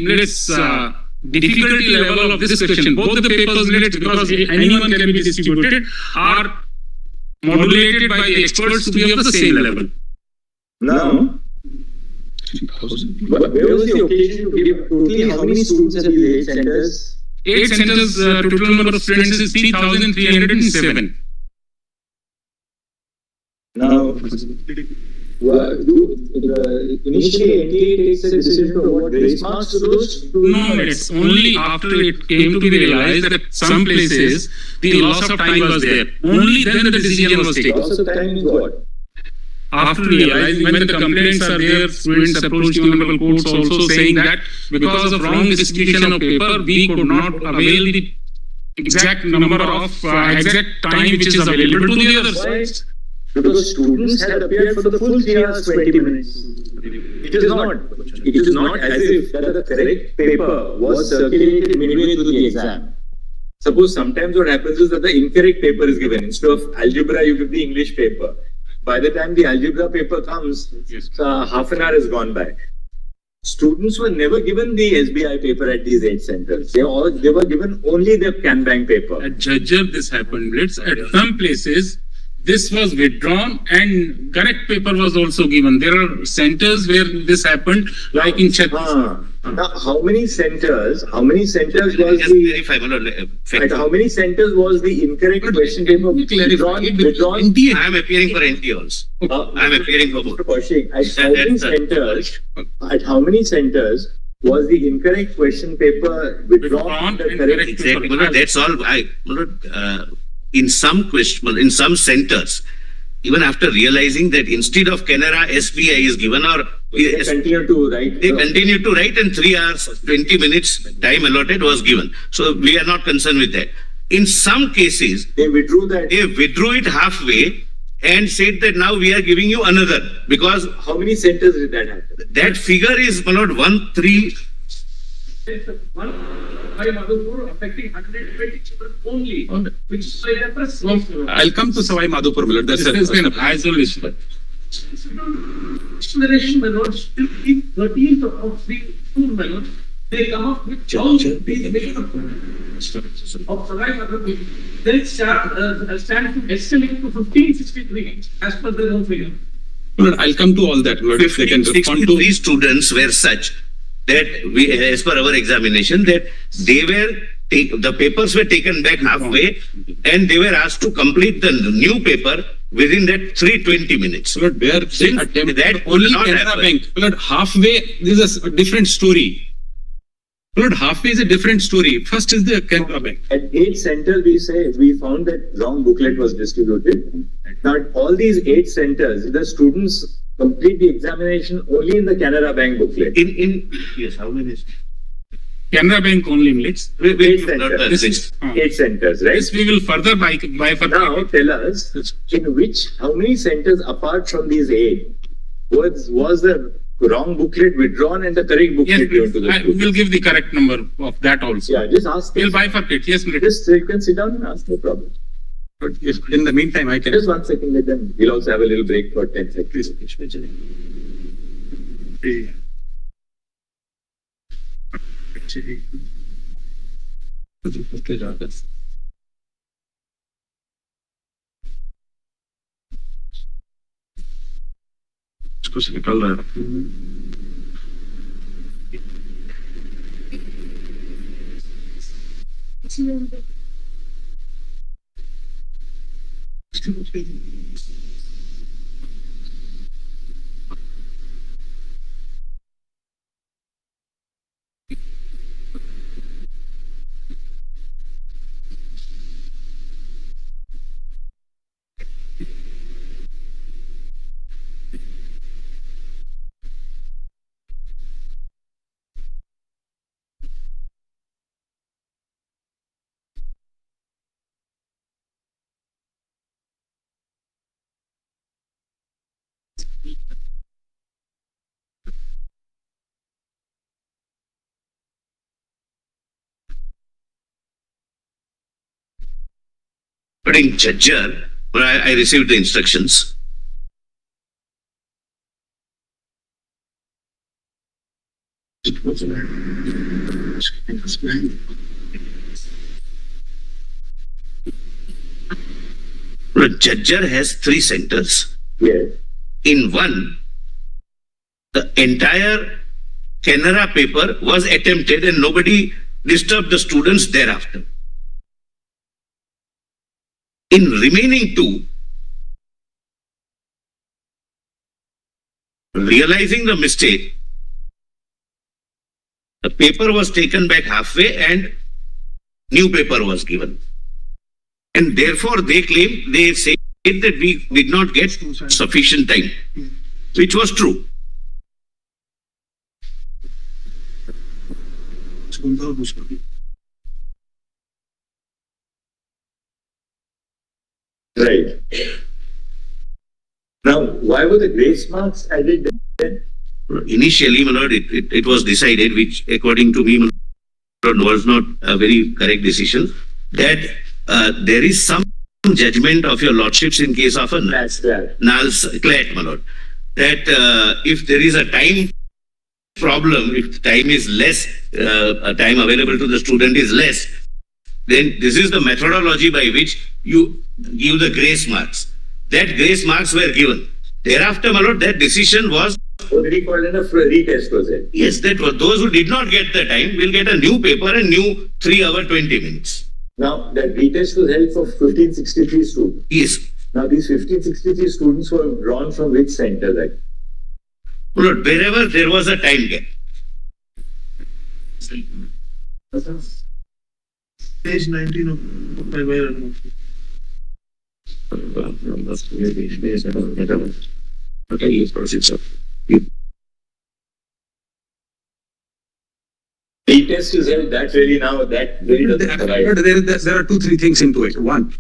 difficulty level of this question, both the papers related, because anyone can be distributed, are modulated by the experts to be of the same level. Now, where was the occasion to give totally how many students at these 8 centers? 8 centers, total number of students is 3,307. Now, initially NTA takes a decision to award grace marks to those? No, it's only after it came to be realized that at some places the loss of time was there. Only then the decision was taken. Loss of time is what? After realizing when the complaints are there, students approached the honorable courts also saying that because of wrong distribution of paper, we could not avail the exact number of exact time which is available to the others. Because students had appeared for the full 3 hours 20 minutes. It is not as if that the correct paper was circulated midway through the exam. Suppose sometimes what happens is that the incorrect paper is given. Instead of algebra, you give the English paper. By the time the algebra paper comes, half an hour has gone by. Students were never given the SBI paper at these 8 centers. They were given only the Canbank paper. At Jajjar, this happened. At some places, this was withdrawn and correct paper was also given. There are centers where this happened, like in Chhattisgarh. Now, how many centers was how many centers was the incorrect question paper withdrawn? I am appearing for NT also. I am appearing for both. At how many centers was the incorrect question paper withdrawn? Exactly. That's all. In some centers, even after realizing that instead of Canara, SBI is given, or they continue to write. And 3 hours, 20 minutes time allotted was given. So we are not concerned with that. In some cases, they withdrew it halfway and said that now we are giving you another, because how many centers did that happen? That figure is not 1, 3. Affecting 120 children only, which is I'll come to Savai Madhopur. That's an isolation. Explanation melody still in 13th of the school melody. They come up with these of Savai Madhopur. They stand to escalate to 1563 as per their own figure. I'll come to all that. If they can respond to these students were such that we, as per our examination, that they were the papers were taken back halfway and they were asked to complete the new paper within that 320 minutes. That only Canara Bank. Halfway, this is a different story. Halfway is a different story. First is the Canara Bank. At 8 centers, we found that wrong booklet was distributed. Now, at all these 8 centers, the students complete the examination only in the Canara Bank booklet. Yes, how many? Canara Bank only minutes. 8 centers. 8 centers, right? Yes, we will further bifurcate. Now tell us, how many centers apart from these 8 was the wrong booklet withdrawn and the correct booklet given to the We will give the correct number of that also. Yeah, just ask. We'll bifurcate. Yes, Just you can sit down and ask, no problem. But if in the meantime, I can. Just 1 second, let them. We'll also have a little break for 10 seconds. इसको से निकल रहा है But in Jajjar, where I received the instructions, Jajjar has 3 centers. Yes. In one, the entire Canara paper was attempted and nobody disturbed the students thereafter. In remaining 2, realizing the mistake, the paper was taken back halfway and new paper was given. And therefore they claim, they say that we did not get sufficient time, which was true. Right. Now, why were the grace marks added then? Initially, my lord, it was decided, which according to me, my lord, was not a very correct decision, that there is some judgment of your lordships in case of a null clat, my lord, that if there is a time problem, if time is less, time available to the student is less, then this is the methodology by which you give the grace marks. That grace marks were given. Thereafter, my lord, that decision was... Already called in a retest was it? Yes, that was those who did not get the time will get a new paper and new 3 hour 20 minutes. Now, that retest was held for 1563 students. Yes. Now, these 1563 students were drawn from which center? Like? Lord, wherever there was a time gap. Page 19 of Retest is held, that really now, that really doesn't provide. There are 2-3 things into it. One,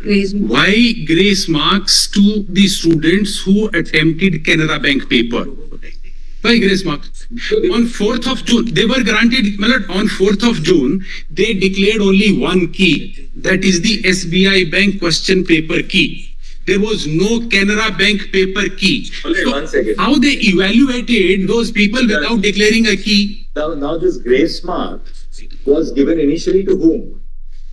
why grace marks to the students who attempted Canara Bank paper? Why grace marks? On 4th of June, they were granted, on 4th of June, they declared only one key. That is the SBI Bank question paper key. There was no Canara Bank paper key. So 1 second. How they evaluated those people without declaring a key? Now this grace mark was given initially to whom?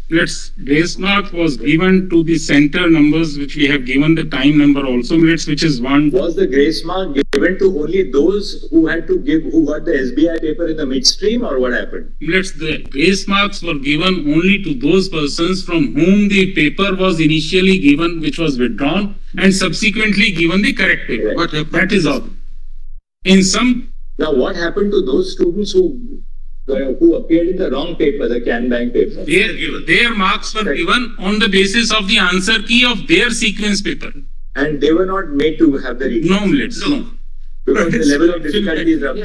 Grace mark was given to the center numbers, which we have given the time number also, which is 1. Was the grace mark given to only those who had to give, who got the SBI paper in the midstream, or what happened? The grace marks were given only to those persons from whom the paper was initially given, which was withdrawn, and subsequently given the correct paper. Right. That is all. In some... Now, what happened to those students who appeared in the wrong paper, the Can Bank paper? Their marks were given on the basis of the answer key of their sequence paper. And they were not made to have the reading? No. Because the level of difficulty is up.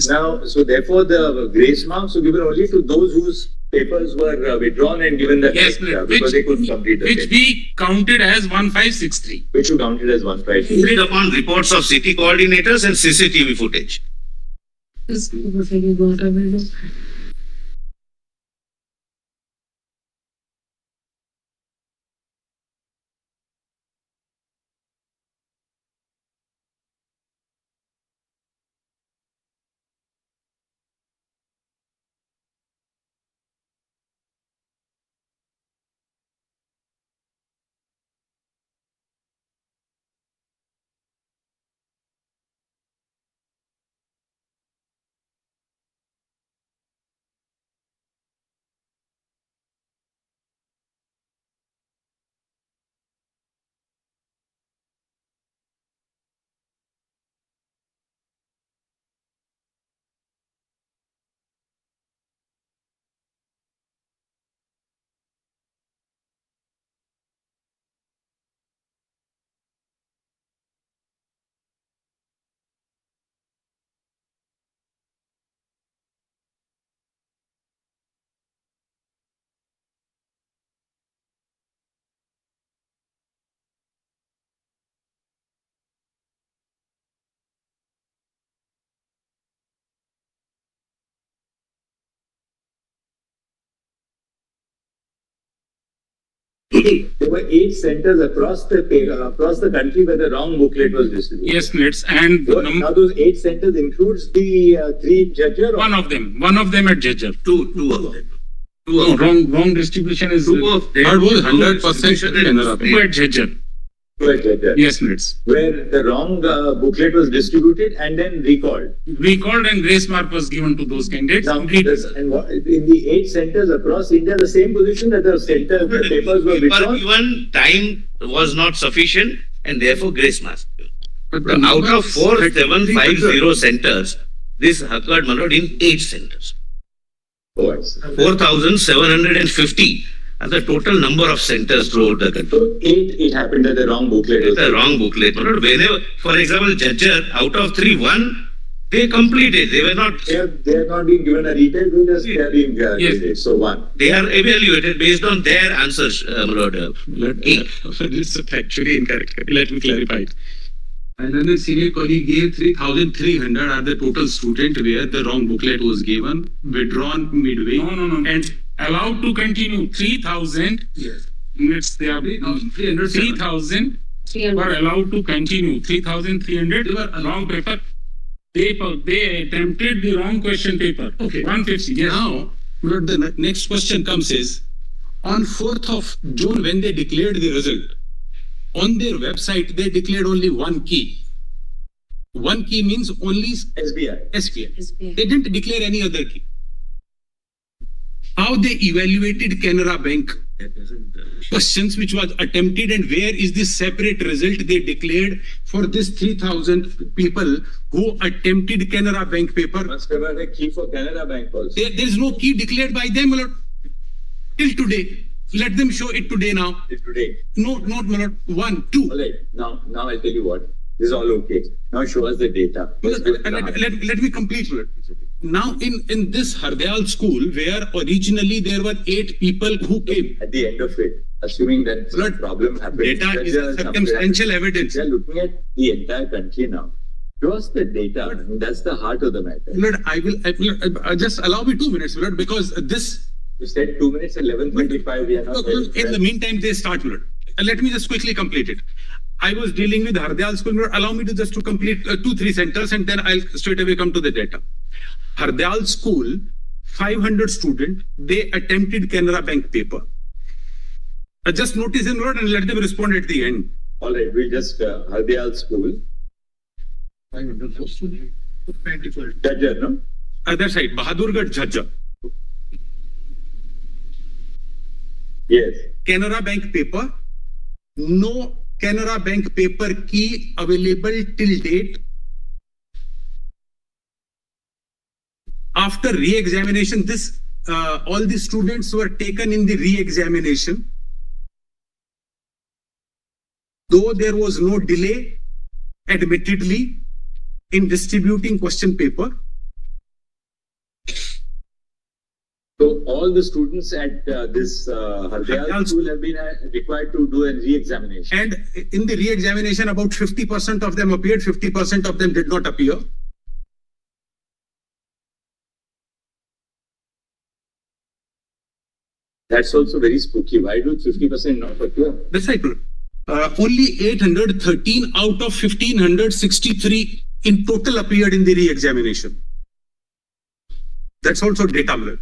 Now, so therefore the grace marks were given only to those whose papers were withdrawn and given the Yes, correct, because they couldn't complete the which test. we counted as 1563. Which you counted as 153. Based upon reports of city coordinators and CCTV footage. There were 8 centers across the country where the wrong booklet was distributed. Yes, Nits, and Now those 8 centers includes the 3 in Jhajjar? one of them at Jhajjar. Two of them. No, wrong distribution is. Two of them. Third was 100% Canara Bank. Two at Jhajjar. Yes, Nits. Where the wrong booklet was distributed and then recalled. Recalled and grace mark was given to those candidates. Now, in the 8 centers across India, the same position that the papers were withdrawn. Even time was not sufficient and therefore grace mark. But Out of 4750 centers, this occurred, my lord, in 8 centers. 4,750 are the total number of centers throughout the country. So 8, it happened that the wrong booklet was The wrong booklet. My lord, whenever, for example, Jhajjar, out of 3, 1, they completed. They were not. They are not being given a retail notice, they are being graded. So 1. They are evaluated based on their answers, my lord. This is factually incorrect. Let me clarify it. And then the senior colleague gave 3,300 are the total student where the wrong booklet was given, withdrawn midway. No. And Allowed to continue 3,000. yes, Nits, they are 3,000 were allowed to continue. 3,300 they were wrong paper. They attempted the wrong question paper. Okay. 150. Yes. Now, but the next question comes is, on 4th of June when they declared the result, on their website they declared only one key. One key means only SBI. They didn't declare any other key. How they evaluated Canara Bank questions which was attempted and where is the separate result they declared for this 3,000 people who attempted Canara Bank paper? Must have had a key for Canara Bank also. There is no key declared by them, my lord, till today. Let them show it today now. Today. No, not my lord. 1, 2. All right. Now I'll tell you what. This is all okay. Now show us the data. Let me complete, my lord. Now in this Hardyal school where originally there were 8 people who came. At the end of it, assuming that some problem happened. Data is circumstantial evidence. We are looking at the entire country now. Show us the data. I mean, that's the heart of the matter. Lord, I will just allow me 2 minutes, Lord, because this. You said 2 minutes, 11:25. We are not. In the meantime, they start, Lord. Let me just quickly complete it. I was dealing with Hardyal school, Lord. Allow me to just to complete 2-3 centers and then I'll straight away come to the data. Hardyal school, 500 students, they attempted Canara Bank paper. Just notice them, Lord, and let them respond at the end. All right, we'll just Hardyal school. 500 students. Jhajjar, no? Other side, Bahadurgarh, Jhajjar. Yes. Canara Bank paper. No Canara Bank paper key available till date. After re-examination, all the students were taken in the re-examination. Though there was no delay, admittedly, in distributing question paper. So all the students at this Hardayal school have been required to do a re-examination. And in the re-examination, about 50% of them appeared, 50% of them did not appear. That's also very spooky. Why do 50% not appear? Disciple. Only 813 out of 1563 in total appeared in the re-examination. That's also data mirror.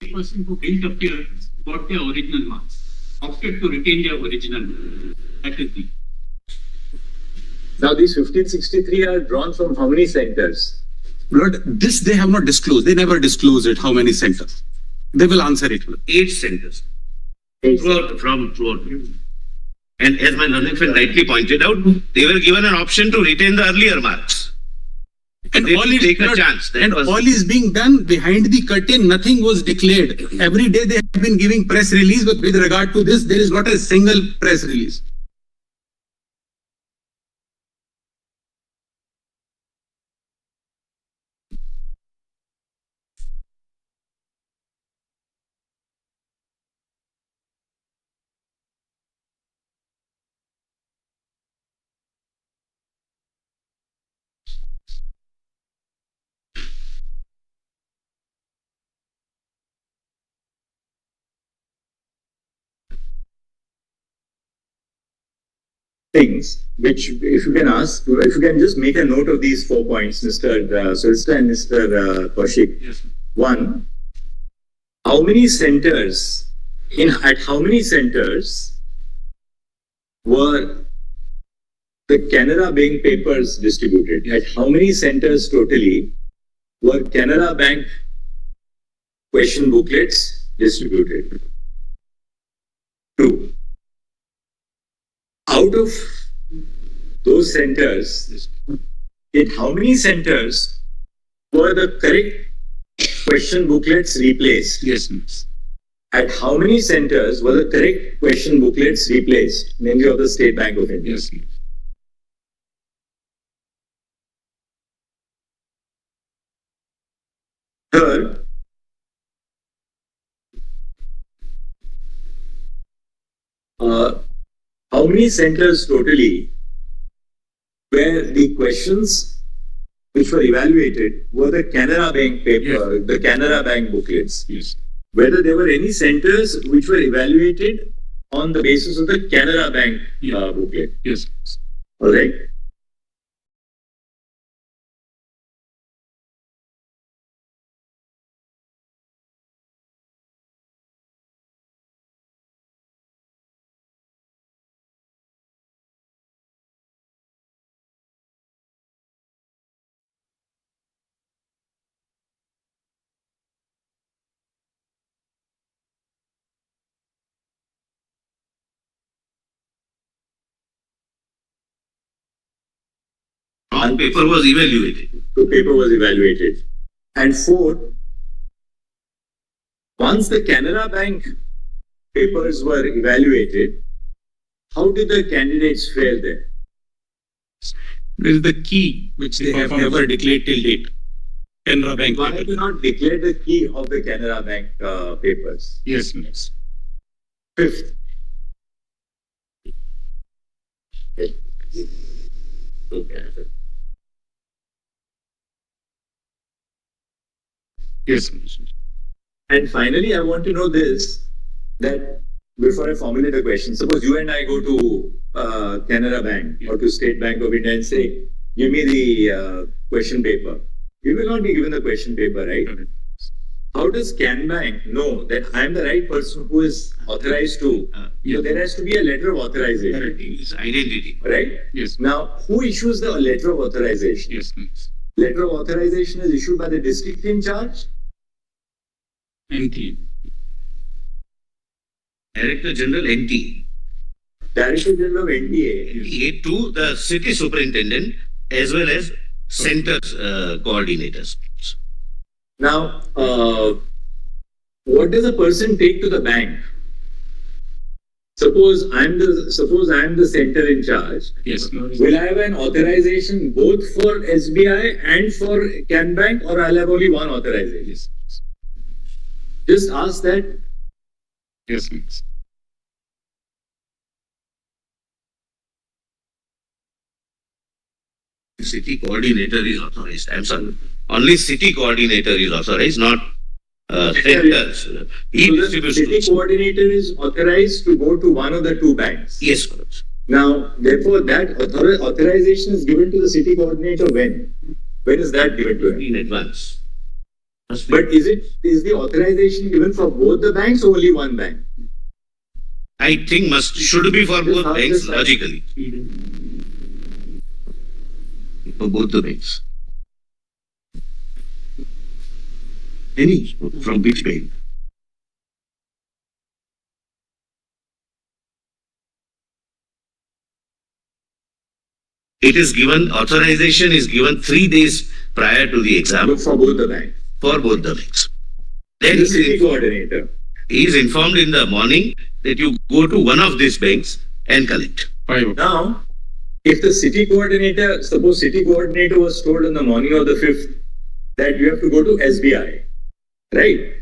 The person who didn't appear got their original marks, opted to retain their original marks. That is the. Now these 1563 are drawn from how many centers? Lord, this they have not disclosed. They never disclose it, how many centers. They will answer it. 8 centers. Throughout. And as my learning friend rightly pointed out, they were given an option to retain the earlier marks. And they all is take a not, chance. And all is being done behind the curtain. Nothing was declared. Every day they have been giving press release, but with regard to this, there is not a single press release. Things which, if you can ask, if you can just make a note of these 4 points, Mr. Solicitor and Mr. Kaushik. Yes. One, how many centers, at how many centers were the Canara Bank papers distributed? At how many centers totally were Canara Bank question booklets distributed? 2. Out of those centers, in how many centers were the correct question booklets replaced? Yes. At how many centers were the correct question booklets replaced, namely of the State Bank of India? Yes. Third, how many centers totally where the questions which were evaluated were the Canara Bank paper, the Canara Bank booklets? Yes. Whether there were any centers which were evaluated on the basis of the Canara Bank booklet? Yes. All right. Wrong paper was evaluated. The paper was evaluated. And 4, once the Canara Bank papers were evaluated, how did the candidates fare there? This is the key which they have never declared till date. Canara Bank. Why have you not declared the key of the Canara Bank papers? Yes, yes. 5th. Yes. And finally, I want to know this, that before I formulate a question, suppose you and I go to Canara Bank or to State Bank of India and say, give me the question paper. You will not be given the question paper, right? How does Can Bank know that I am the right person who is authorized to? So there has to be a letter of authorization. It's identity. Right? Yes. Now, who issues the letter of authorization? Yes. Letter of authorization is issued by the district in charge? NT. Director General NT. Director General of NTA. To the city superintendent as well as centers coordinators. Now, what does a person take to the bank? Suppose I am the center in charge. Yes. Will I have an authorization both for SBI and for Can Bank, or I'll have only one authorization? Just ask that. Yes, please. City coordinator is authorized. I'm sorry. Only city coordinator is authorized, not centers. So the city coordinator is authorized to go to one of the two banks. Yes. Now, therefore, that authorization is given to the city coordinator when? When is that given to him? In advance. But is the authorization given for both the banks or only one bank? I think should be for both banks logically. For both the banks. Any from which bank? It is given, authorization is given 3 days prior to the exam. For both the banks. For both the banks. Then the city coordinator. He is informed in the morning that you go to one of these banks and collect. Now, if the city coordinator, suppose city coordinator was told in the morning of the 5th that you have to go to SBI, right?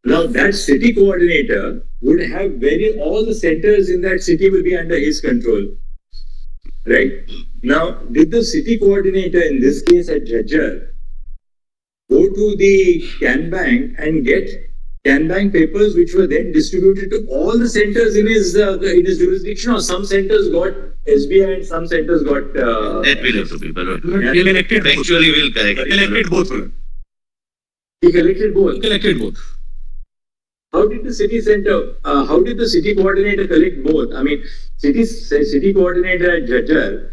Now that city coordinator would have all the centers in that city will be under his control, right? Now, did the city coordinator in this case at Jhajjar go to the Can Bank and get Can Bank papers which were then distributed to all the centers in his jurisdiction, or some centers got SBI and some centers got... that will have to be, but actually will correct. He collected both. He collected both. He collected both. How did the city coordinator collect both? I mean, city coordinator at Jhajjar,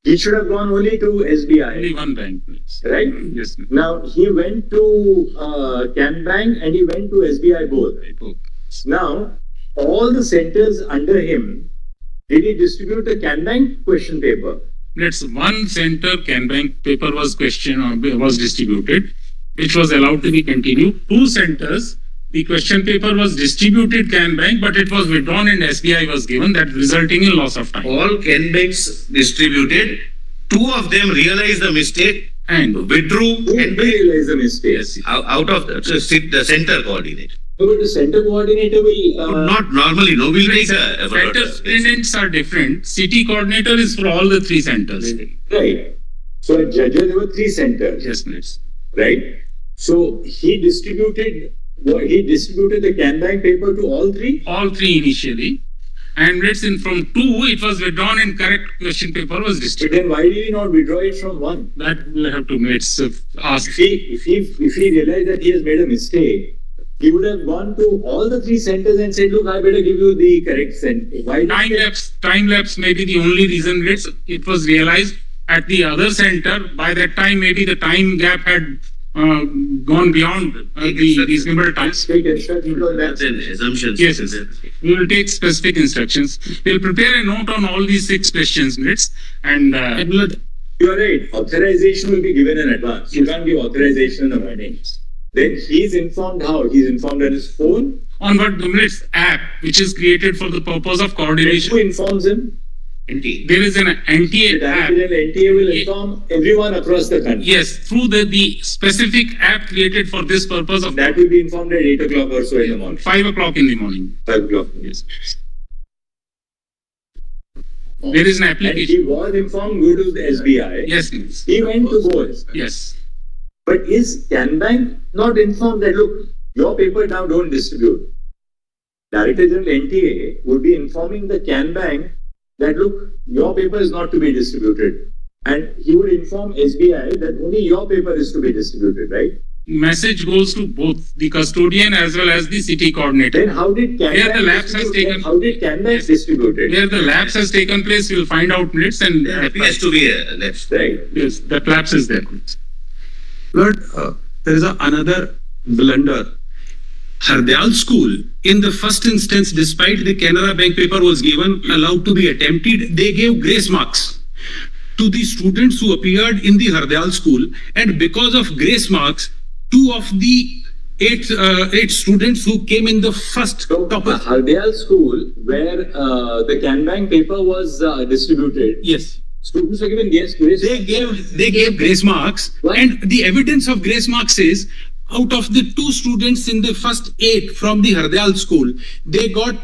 he should have gone only to SBI. Only one bank, please. Right? Yes. Now, he went to Can Bank and he went to SBI both. Now, all the centers under him, did he distribute the Can Bank question paper? Let's one center Can Bank paper was distributed, which was allowed to be continued. 2 centers, the question paper was distributed Can Bank, but it was withdrawn and SBI was given, that resulting in loss of time. All Can Banks distributed, 2 of them realized the mistake and withdrew. And they realized the mistake. Yes, out of the center coordinator. But the center coordinator will... not normally, no, we'll take a... Center coordinates are different. City coordinator is for all the 3 centers. Right. So at Jhajjar there were 3 centers. Yes, please. Right. So he distributed the Can Bank paper to all 3? All 3 initially. And from 2, it was withdrawn and correct question paper was distributed. But then why did he not withdraw it from 1? That we'll have to ask. If he realized that he has made a mistake, he would have gone to all the 3 centers and said, look, I better give you the correct center. Why Time lapse may be the only reason it was realized at the other center. By that time, maybe the time gap had gone beyond the reasonable time. Assumptions. Yes. We will take specific instructions. We'll prepare a note on all these 6 questions, and you are right. Authorization will be given in advance. You can't give authorization in the morning. Then he's informed how? He's informed on his phone? On what the app, which is created for the purpose of coordination. Who informs him? NTA. There is an NTA app. NTA will inform everyone across the country. Yes, through the specific app created for this purpose of... That will be informed at 8 o'clock or so in the morning. 5 o'clock in the morning. 5 o'clock. Yes. There is an application. And he was informed, go to the SBI. Yes, please. He went to both. Yes. But is Can Bank not informed that, look, your paper now don't distribute? Director General NTA would be informing the Can Bank that, look, your paper is not to be distributed. And he would inform SBI that only your paper is to be distributed, right? Message goes to both the custodian as well as the city coordinator. Then how did Can Bank distribute it? Where the lapse has taken place, we'll find out minutes and... There appears to be a lapse. Right. Yes, that lapse is there. Lord, there is another blunder. Hardyal school, in the first instance, despite the Canara Bank paper was given, allowed to be attempted, they gave grace marks to the students who appeared in the Hardyal school, and because of grace marks, 2 of the 8 students who came in the first topper. Hardyal school, where the Can Bank paper was distributed. Yes. Students were given grace. They gave grace marks, and the evidence of grace marks is out of the 2 students in the first 8 from the Hardyal school, they got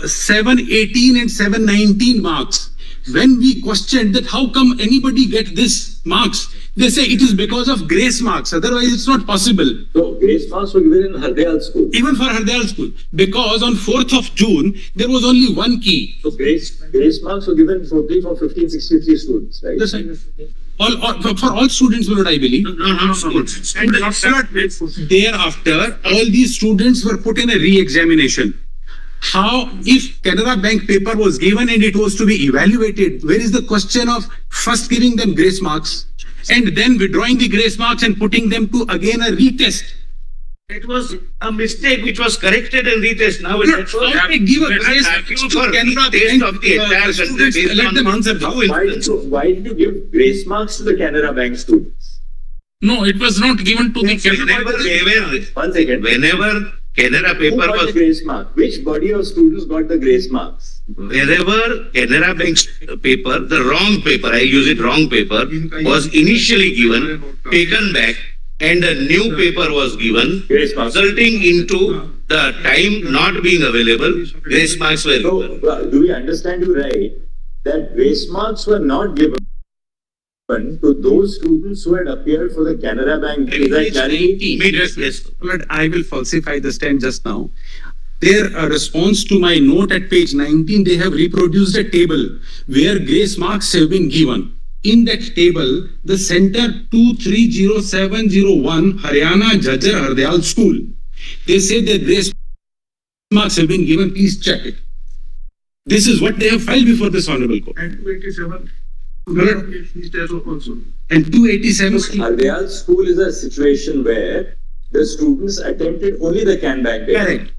718 and 719 marks. When we questioned that how come anybody get this marks, they say it is because of grace marks, otherwise it's not possible. So grace marks were given in Hardyal school. Even for Hardyal school, because on 4th of June, there was only 1 key. So grace marks were given totally for 1563 students, right? That's right. For all students, Lord, I believe. Thereafter, all these students were put in a re-examination. How, if Canara Bank paper was given and it was to be evaluated, where is the question of first giving them grace marks and then withdrawing the grace marks and putting them to again a retest? It was a mistake which was corrected and retest. Now it's How they give a grace to Canara Bank of the entire students? Let them answer. Why did you give grace marks to the Canara Bank students? No, it was not given to the One second. Whenever Canara Who paper got the was, grace mark? Which body of students got the grace marks? wherever Canara Bank's paper, the wrong paper, I use it wrong paper, was initially given, taken back, and a new paper was given, resulting into the time not being available, grace marks were given. So, do we understand you right? That grace marks were not given to those students who had appeared for the Canara Bank. Is that clarity? Yes. Lord, I will falsify the stand just now. Their response to my note at page 19, they have reproduced a table where grace marks have been given. In that table, the center 230701 Haryana Jhajjar Hardyal School, they say that grace marks have been given. Please check it. This is what they have filed before this honorable court. And 287. Also. And 287. Hardyal School is a situation where the students attempted only the Can Bank paper. Correct.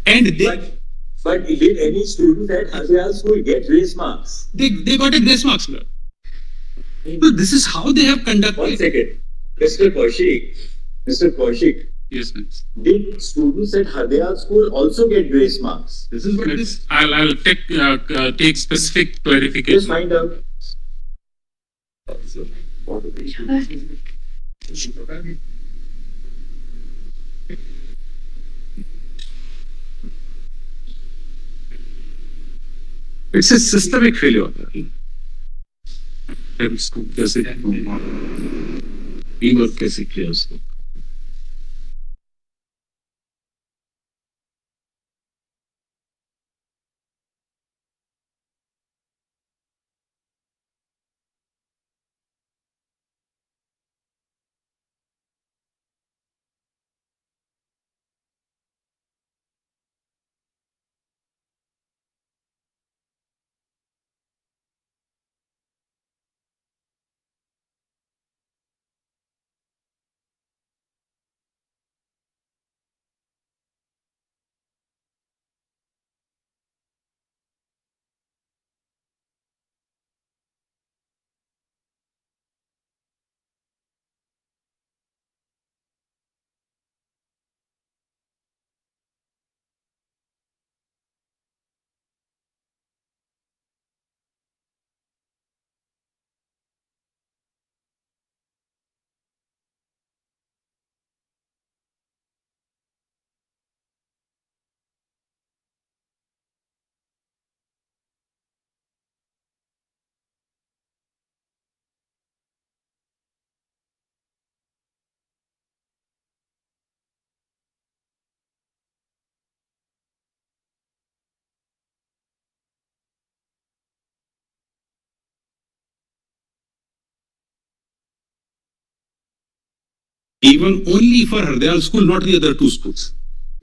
And they, but did any student at Hardyal School get grace marks? they got a grace marks, Lord. So this is how they have conducted. 1 second. Mr. Kaushik. Yes, ma'am. Did students at Hardyal School also get grace marks? This is what it is. I'll take specific clarification. Just find out. It's a systemic failure. Even only for Hardyal School, not the other 2 schools.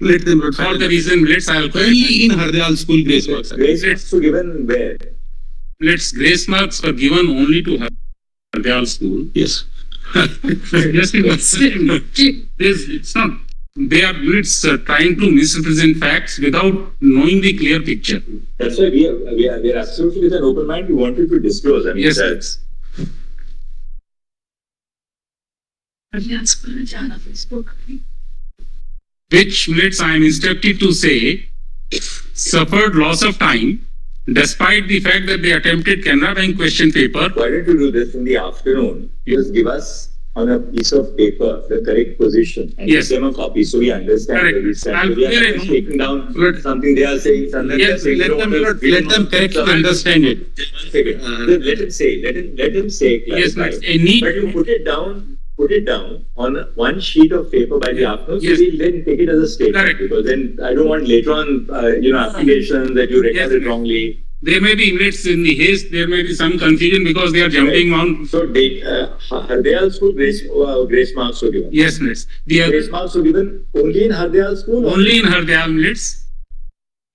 Let them not For the reason, I'll only in Hardyal School grace marks. Grace marks were given where? Grace marks were given only to Hardyal School. Yes. Just because it's not. They are trying to misrepresent facts without knowing the clear picture. That's why we are absolutely with an open mind. We wanted to disclose. I mean, Yes, that's. Which minutes I am instructed to say suffered loss of time despite the fact that they attempted Canara Bank question paper. Why don't you do this in the afternoon? Just give us on a piece of paper the correct position and Yes. give them a copy so we understand Correct. where we stand. I'll So we are clear not it. just taking down something they are saying, something they are Yes, saying. let no, them, we let don't them want correctly to- understand it. Let him say, let him say, Yes, clarify. a neat- But you put it down on one sheet of paper by the afternoon, so Yes. we'll then take it as a statement. Correct. Because then I don't want later on, applications that you record it wrongly. There may be inlets in the haste, there may be some confusion because they are jumping on. So, Hardayal school grace marks were given. Yes, inlets. Grace marks were given only in Hardayal school? Only in Hardayal inlets.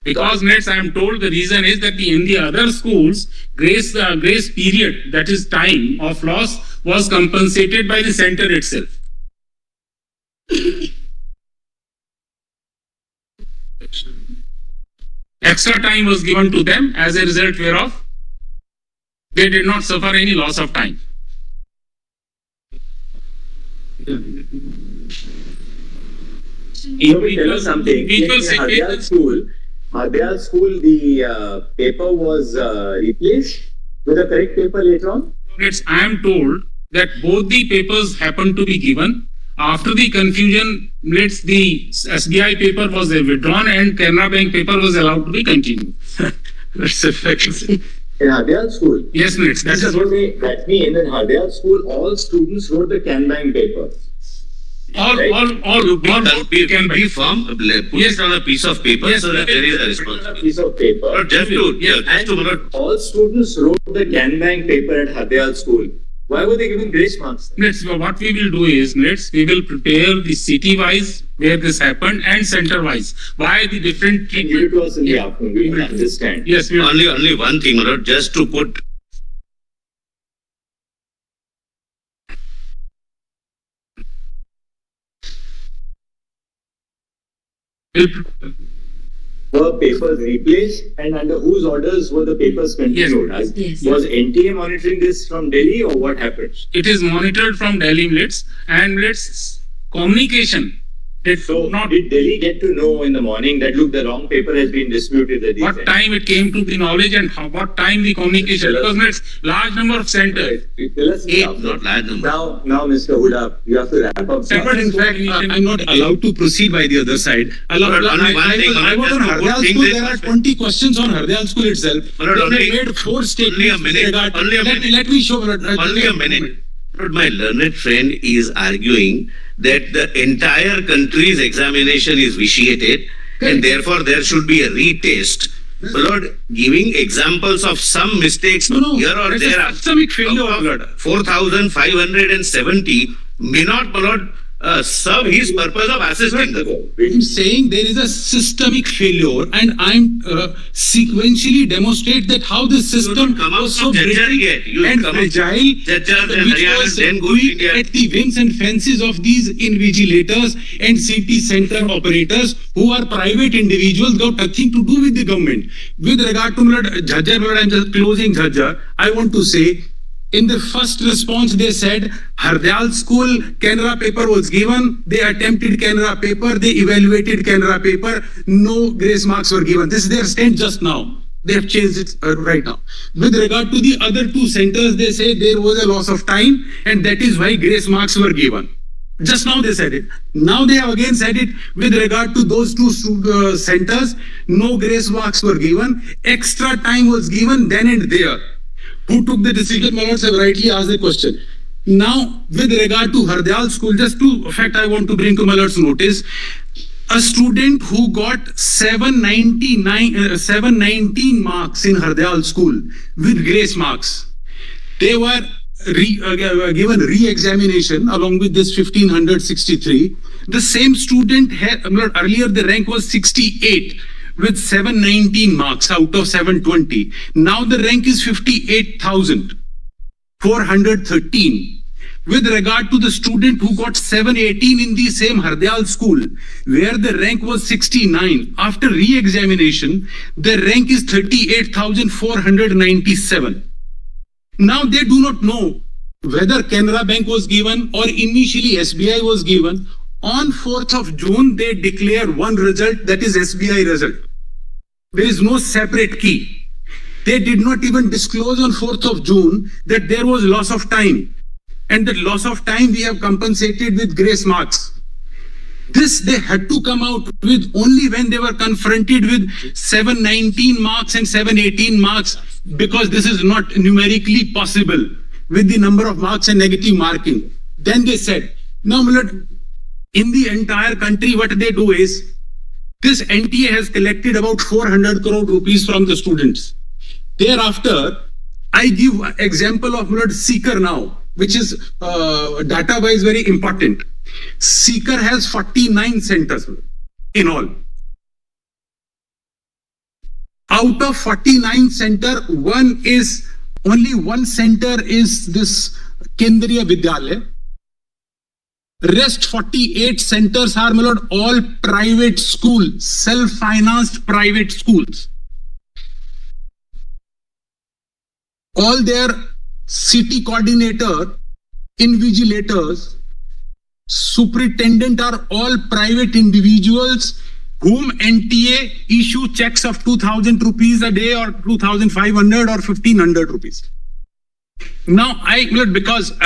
Because inlets, I am told the reason is that in the other schools, grace period, that is time of loss, was compensated by the center itself. Extra time was given to them, as a result whereof they did not suffer any loss of time. Tell us something. In Hardayal school, the paper was replaced with a correct paper later on? I am told that both the papers happened to be given. After the confusion, the SBI paper was withdrawn and Canara Bank paper was allowed to be continued. That's a fact. In Hardayal school? Yes, That means in Hardayal school, all students wrote the Can Bank paper. All can be firm, put it on a piece of paper so that there is a responsibility. Piece of paper. But just to all students wrote the Can Bank paper at Hardayal school. Why were they giving grace marks? What we will do is, we will prepare the city-wise where this happened and center-wise. Why the different treatment? Give it to us in the afternoon. We will understand. Yes, we will. only one thing, just to put Were papers replaced and under whose orders were the papers continued? Yes. Was NTA monitoring this from Delhi or what happened? It is monitored from Delhi inlets and inlets communication. Did Delhi get to know in the morning that look, the wrong paper has been disputed? What time it came to the knowledge and what time the communication? Because it's large number of centers. Tell us not large number. Now, Mr. Huda, you have to wrap up. But in fact, I'm not allowed to proceed by the other side. I was on Hardayal school. There are 20 questions on Hardayal school itself. They made 4 statements. Let me show. Only a minute. But my learned friend is arguing that the entire country's examination is vitiated and therefore there should be a retest. Lord, giving examples of some mistakes here or there, a systemic failure. 4,570 may not, Lord, serve his purpose of assisting them. I'm saying there is a systemic failure, and I'm sequentially demonstrate that how the system was so brittle and fragile, which was weak at the whims and fancies of these invigilators and city center operators who are private individuals, got nothing to do with the government. With regard to Jhajjar, I'm just closing Jhajjar, I want to say, in the first response, they said Hardayal school Canara paper was given. They attempted Canara paper. They evaluated Canara paper. No grace marks were given. This is their stand just now. They have changed it right now. With regard to the other 2 centers, they say there was a loss of time and that is why grace marks were given. Just now they said it. Now they have again said it with regard to those 2 centers. No grace marks were given. Extra time was given then and there. Who took the decision? Malords have rightly asked the question. Now, with regard to Hardayal school, just to fact I want to bring to Malords' notice, a student who got 719 marks in Hardayal school with grace marks, they were given re-examination along with this 1563. The same student had, earlier the rank was 68. With 719 marks out of 720. Now the rank is 58,413. With regard to the student who got 718 in the same Hardayal school, where the rank was 69, after re-examination, the rank is 38,497. Now they do not know whether Canara Bank was given or initially SBI was given. On 4th of June, they declare one result, that is SBI result. There is no separate key. They did not even disclose on 4th of June that there was loss of time. And the loss of time we have compensated with grace marks. This they had to come out with only when they were confronted with 719 marks and 718 marks, because this is not numerically possible with the number of marks and negative marking. Then they said, now in the entire country, what they do is, this NTA has collected about 400 crore rupees from the students. Thereafter, I give example of Seeker now, which is data-wise very important. Seeker has 49 centers in all. Out of 49 center, only one center is this Kendriya Vidyalaya. Rest 48 centers are all private schools, self-financed private schools. All their city coordinator, invigilators, superintendent are all private individuals whom NTA issue checks of 2,000 rupees a day or 2,500 or 1,500 rupees. Now, because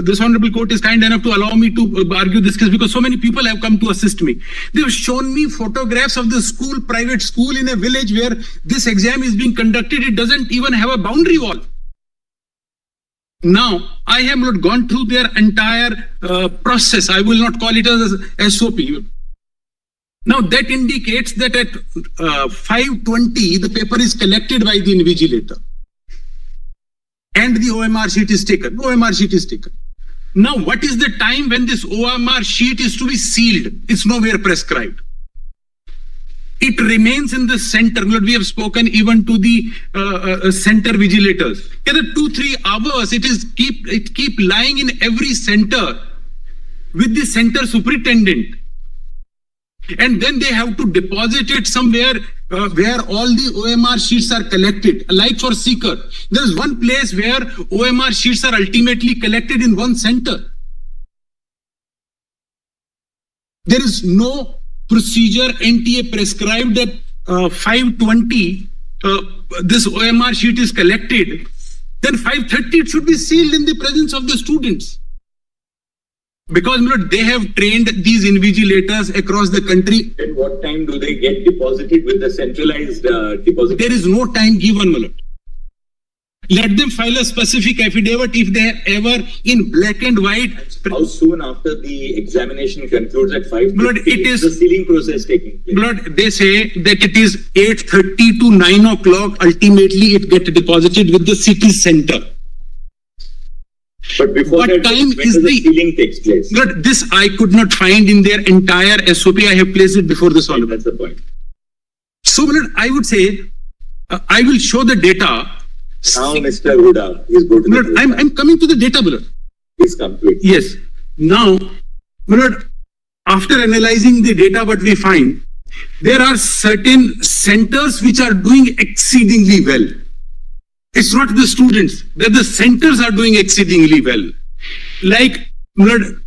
this Honorable Court is kind enough to allow me to argue this case, because so many people have come to assist me. They've shown me photographs of the school, private school in a village where this exam is being conducted. It doesn't even have a boundary wall. Now, I have not gone through their entire process. I will not call it as SOP. Now, that indicates that at 5:20, the paper is collected by the invigilator. And the OMR sheet is taken. OMR sheet is taken. Now, what is the time when this OMR sheet is to be sealed? It's nowhere prescribed. It remains in the center. We have spoken even to the center vigilators. 2-3 hours, it keep lying in every center with the center superintendent. And then they have to deposit it somewhere where all the OMR sheets are collected. Like for Seeker, there is one place where OMR sheets are ultimately collected in one center. There is no procedure NTA prescribed that 5:20 this OMR sheet is collected. Then 5:30 it should be sealed in the presence of the students. Because they have trained these invigilators across the country. At what time do they get deposited with the centralized deposit? There is no time given, Malad. Let them file a specific affidavit if they have ever in black and white. How soon after the examination concludes at 5:30? Malad, it is the sealing process taking place. Malad, they say that it is 8:30 to 9 o'clock. Ultimately, it gets deposited with the city center. But before what that, time when is the the sealing takes place? But this I could not find in their entire SOP. I have placed it before this all. That's the point. So I would say I will show the data. Now, Mr. Huda is going to. I'm coming to the data, Malad. Please come to it. Yes. Now, Malad, after analyzing the data, what we find, there are certain centers which are doing exceedingly well. It's not the students, that the centers are doing exceedingly well. Like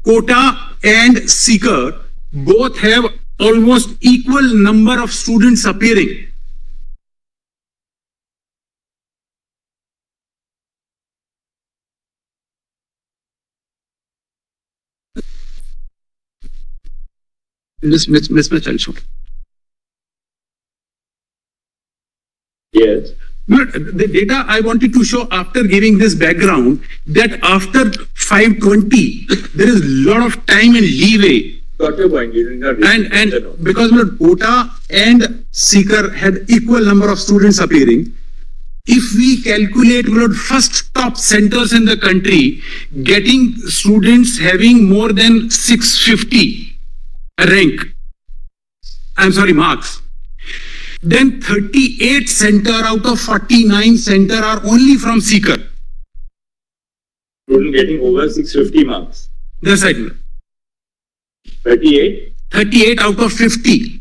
Kota and Seeker both have almost equal number of students appearing. This mismatch I'll show. Yes. But the data I wanted to show after giving this background, that after 5:20, there is a lot of time and leeway. Got your point. And because Kota and Seeker had equal number of students appearing, if we calculate first top centers in the country, getting students having more than 650 marks, then 38 center out of 49 center are only from Seeker. Student getting over 650 marks. That's right. 38? 38 out of 50.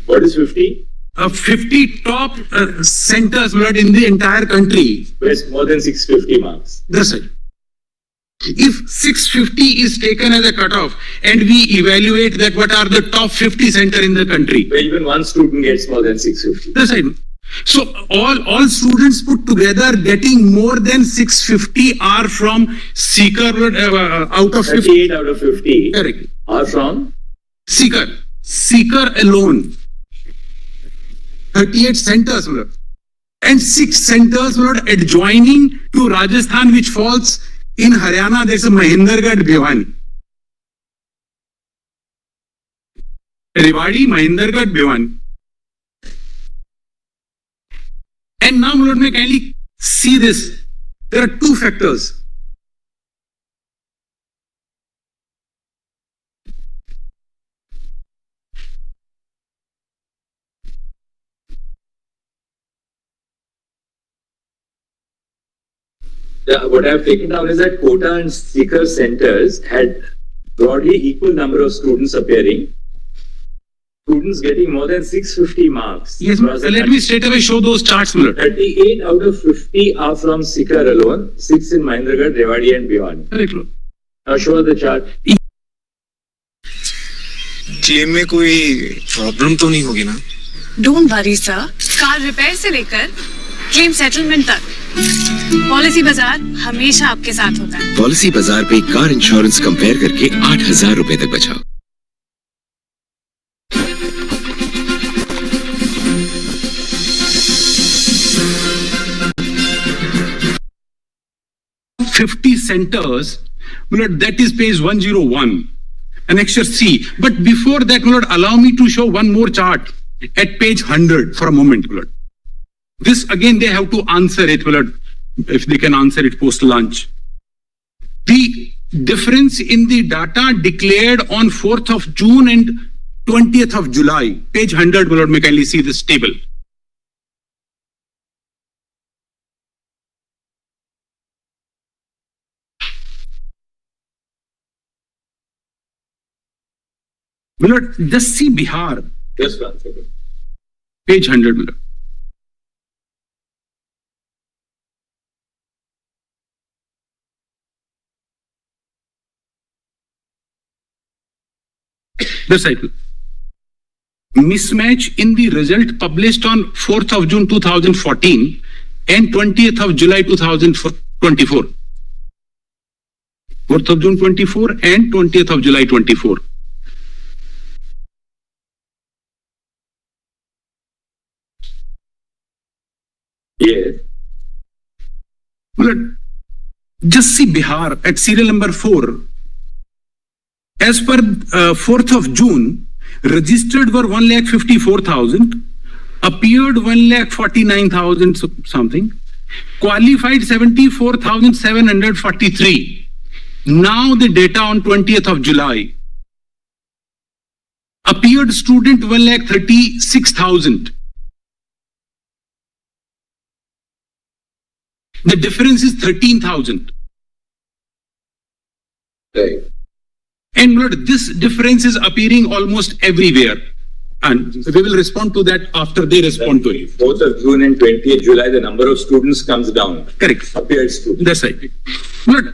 What is 50? 50 top centers in the entire country. With more than 650 marks. That's right. If 650 is taken as a cutoff and we evaluate that what are the top 50 center in the country. Where even one student gets more than 650. That's right. So all students put together getting more than 650 are from seeker out of 50. 38 out of 50 Correct. are from Seeker alone. 38 centers, Lord. And 6 centers, Lord, adjoining to Rajasthan, which falls in Haryana. There's a Mahendragarh, Bhiwani. Rewari, Mahendragarh, Bhiwani. And now, Lord, may kindly see this. There are 2 factors. What I've taken down is that quota and seeker centers had broadly equal number of students appearing. Students getting more than 650 marks. Yes, let me straight away show those charts, Lord. 38 out of 50 are from seeker alone, 6 in Mahendragarh, Rewari and Bhiwani. Correct, Lord. Now show the chart. Claim में कोई problem तो नहीं होगी ना? Don't worry sir, car repair से लेकर claim settlement तक policy बाजार हमेशा आपके साथ होता है। पॉलिसी बाजार पे कार इंश्योरेंस कंपेयर करके 8,000 रुपए तक बचाओ। $50 centers, Lord, that is page 101, annexure C. But before that, Lord, allow me to show one more chart at page 100 for a moment, Lord. This again, they have to answer it, Lord, if they can answer it post lunch. The difference in the data declared on 4th of June and 20th of July, page 100, Lord, may kindly see this table. Lord, just see Bihar. Just one second. Page 100, Lord. The cycle. Mismatch in the result published on 4th of June 2014 and 20th of July 2024. 4th of June 24 and 20th of July 24. Yes. Well, just see Bihar at serial number 4. As per 4th of June, registered were 1,54,000, appeared 1,49,000 something, qualified 74,743. Now the data on 20th of July. Appeared student 1,36,000. The difference is 13,000. Right. And Lord, this difference is appearing almost everywhere. And we will respond to that after they respond to it. 4th of June and 20th July, the number of students comes down. Correct. Appeared students. That's right. Lord,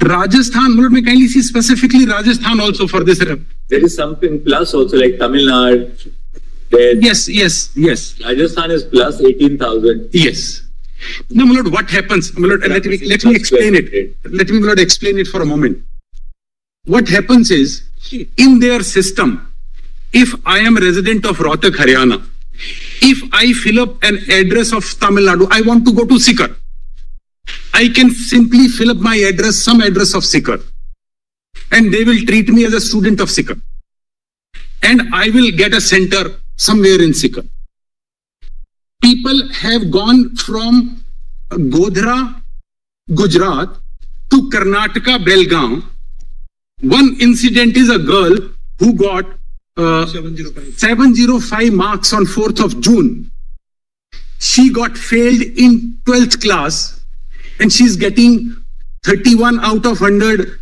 Rajasthan, Lord, may kindly see specifically Rajasthan also for this. There is something plus also like Tamil Nadu. Yes. Rajasthan is plus 18,000. Yes. Now, my Lord, what happens? My Lord, let me explain it. Let me, my Lord, explain it for a moment. What happens is, in their system, if I am a resident of Rohtak, Haryana, if I fill up an address of Tamil Nadu, I want to go to Sikar. I can simply fill up my address, some address of Sikar, and they will treat me as a student of Sikar. And I will get a center somewhere in Sikar. People have gone from Godhra, Gujarat to Karnataka, Belgaum. One incident is a girl who got 705 marks on 4th of June. She got failed in 12th class and she's getting 31 out of 100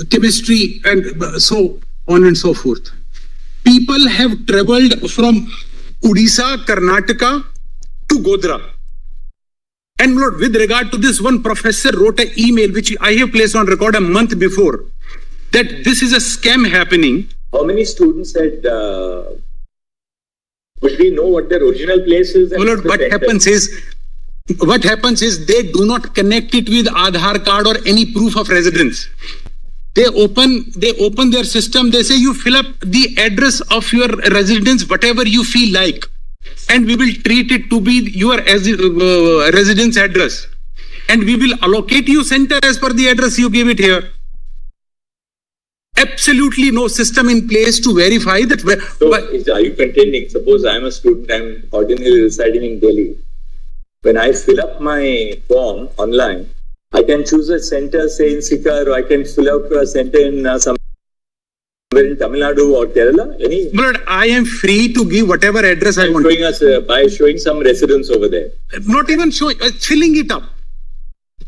chemistry and so on and so forth. People have traveled from Odisha, Karnataka to Godhra. And Lord, with regard to this, one professor wrote an email which I have placed on record a month before that this is a scam happening. How many students had But we know what their original place is. My lord, what happens is they do not connect it with Aadhaar card or any proof of residence. They open their system. They say you fill up the address of your residence, whatever you feel like, and we will treat it to be your residence address, and we will allocate you center as per the address you give it here. Absolutely no system in place to verify that. So, are you contending? Suppose I am a student. I am ordinarily residing in Delhi. When I fill up my form online, I can choose a center, say in Sikar, or I can fill up a center in somewhere in Tamil Nadu or Kerala. But I am free to give whatever address I want. By showing some residence over there. Not even showing, filling it up.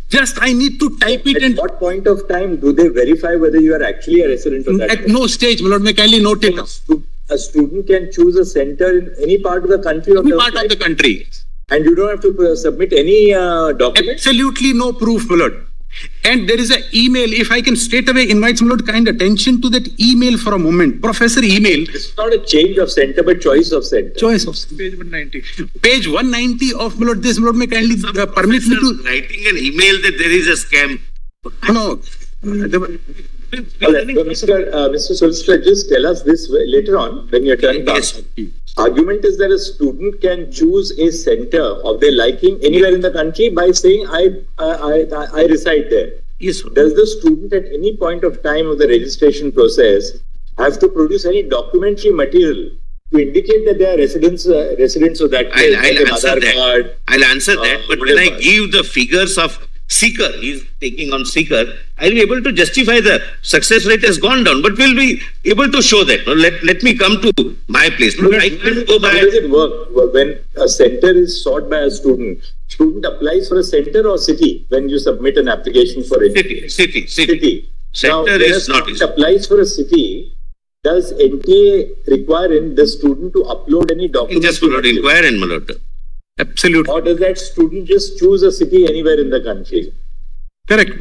Just I need to type it. At what point of time do they verify whether you are actually a resident of that? At no stage, my lord, may kindly note it. A student can choose a center in any part of the country. Any part of the country. And you don't have to submit any document? Absolutely no proof, my lord. And there is an email. If I can straight away invite some kind attention to that email for a moment. Professor email. It's not a change of center, but choice of center. Choice of center. Page 190. Page 190 of my lord, this my lord may kindly permit me to writing an email that there is a scam. No. Mr. Solicitor, just tell us this later on when your turn comes. Argument is that a student can choose a center of their liking anywhere in the country by saying I reside there. Yes. Does the student at any point of time of the registration process have to produce any documentary material to indicate that they are residents of that place? I'll answer that. I'll answer that. But when I give the figures of seeker, he's taking on seeker, I'll be able to justify the success rate has gone down, but we'll be able to show that. Let me come to my place. I can't go by. How does it work when a center is sought by a student? Student applies for a center or city when you submit an application for it? City. Now, when a student applies for a city, does NTA require the student to upload any document? Just will not inquire in Malota. Absolutely. Or does that student just choose a city anywhere in the country? Correct.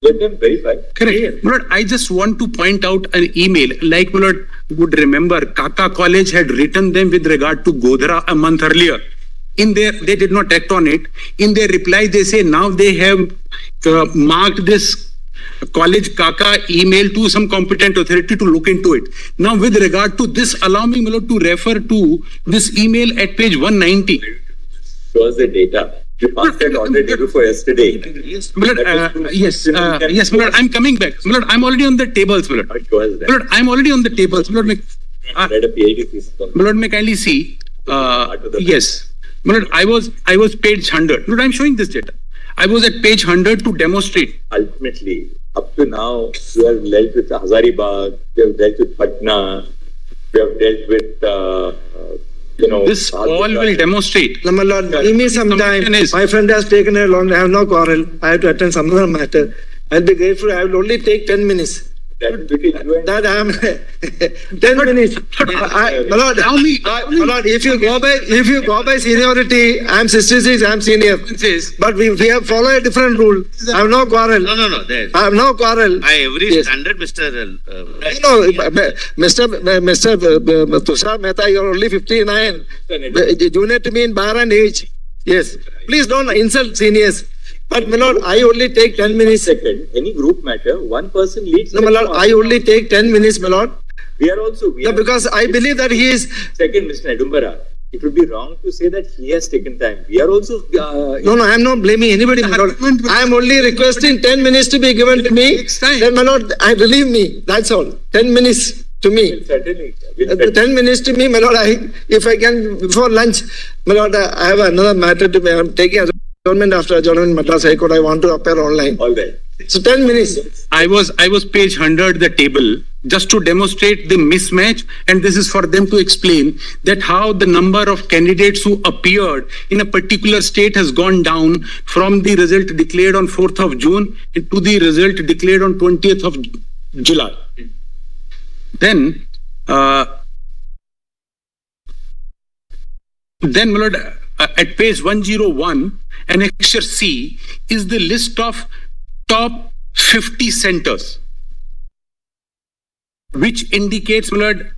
Let them verify. Correct. Lord, I just want to point out an email. Like Lord would remember, Kaka College had written them with regard to Godhra a month earlier. They did not act on it. In their reply, they say now they have marked this college Kaka email to some competent authority to look into it. Now, with regard to this, allow me, my lord, to refer to this email at page 190. Shows the data. You passed it already before yesterday. Yes, my lord, I'm coming back. My lord, I'm already on the tables, my lord. My lord, I'm already on the tables. My lord, my lord, may kindly see. Yes. My lord, I was page 100. My lord, I'm showing this data. I was at page 100 to demonstrate. Ultimately, up to now, we have dealt with Hazaribagh, we have dealt with Patna, we have dealt with, this all will demonstrate. No, my lord, give me some time. My friend has taken a long, I have no quarrel. I have to attend some other matter. I'll be grateful. I will only take 10 minutes. That I am 10 minutes. My lord, if you go by seniority, I am 66, I am senior. But we have followed a different rule. I have no quarrel. No. I have no quarrel. By every standard, Mr. Mr. Tushar Mehta, you are only 59. Junior to me in bar and age. Yes. Please don't insult seniors. But my lord, I only take 10 minutes. Second, any group matter, one person leads. No, my lord, I only take 10 minutes, my lord. We are also. Because I believe that he is. Second, Mr. Nedumbara, it would be wrong to say that he has taken time. We are also. No, I am not blaming anybody, my lord. I am only requesting 10 minutes to be given to me. Then, my lord, relieve me. That's all. 10 minutes to me. Certainly. 10 minutes to me, my lord. If I can, before lunch, my lord, I have another matter to be. I am taking adjournment after adjournment, Madras High Court. I want to appear online. All right. So 10 minutes. I was page 100 the table just to demonstrate the mismatch, and this is for them to explain that how the number of candidates who appeared in a particular state has gone down from the result declared on 4th of June to the result declared on 20th of July. Then, my lord, at page 101, Annexure C is the list of top 50 centers, which indicates, my lord,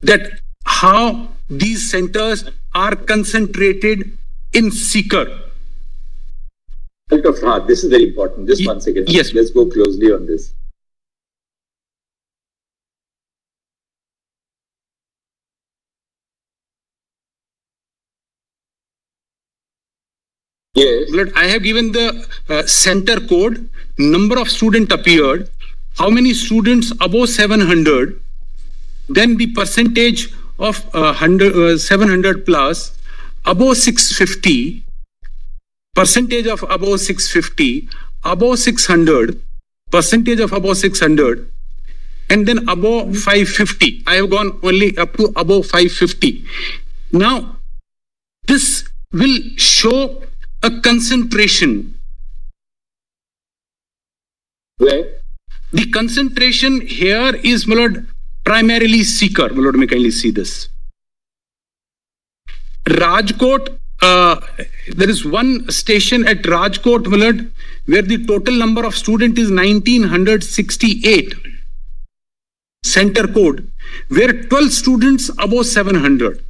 that how these centers are concentrated in seeker. This is very important. Just 1 second. Yes. Let's go closely on this. Yes. But I have given the center code, number of student appeared, how many students above 700, then the percentage of 700 plus, above 650, percentage of above 650, above 600, percentage of above 600, and then above 550. I have gone only up to above 550. Now, this will show a concentration. Where? The concentration here is, my lord, primarily seeker. My lord, may kindly see this. Rajkot, there is one station at Rajkot, my lord, where the total number of students is 1968. Center code, where 12 students above 700.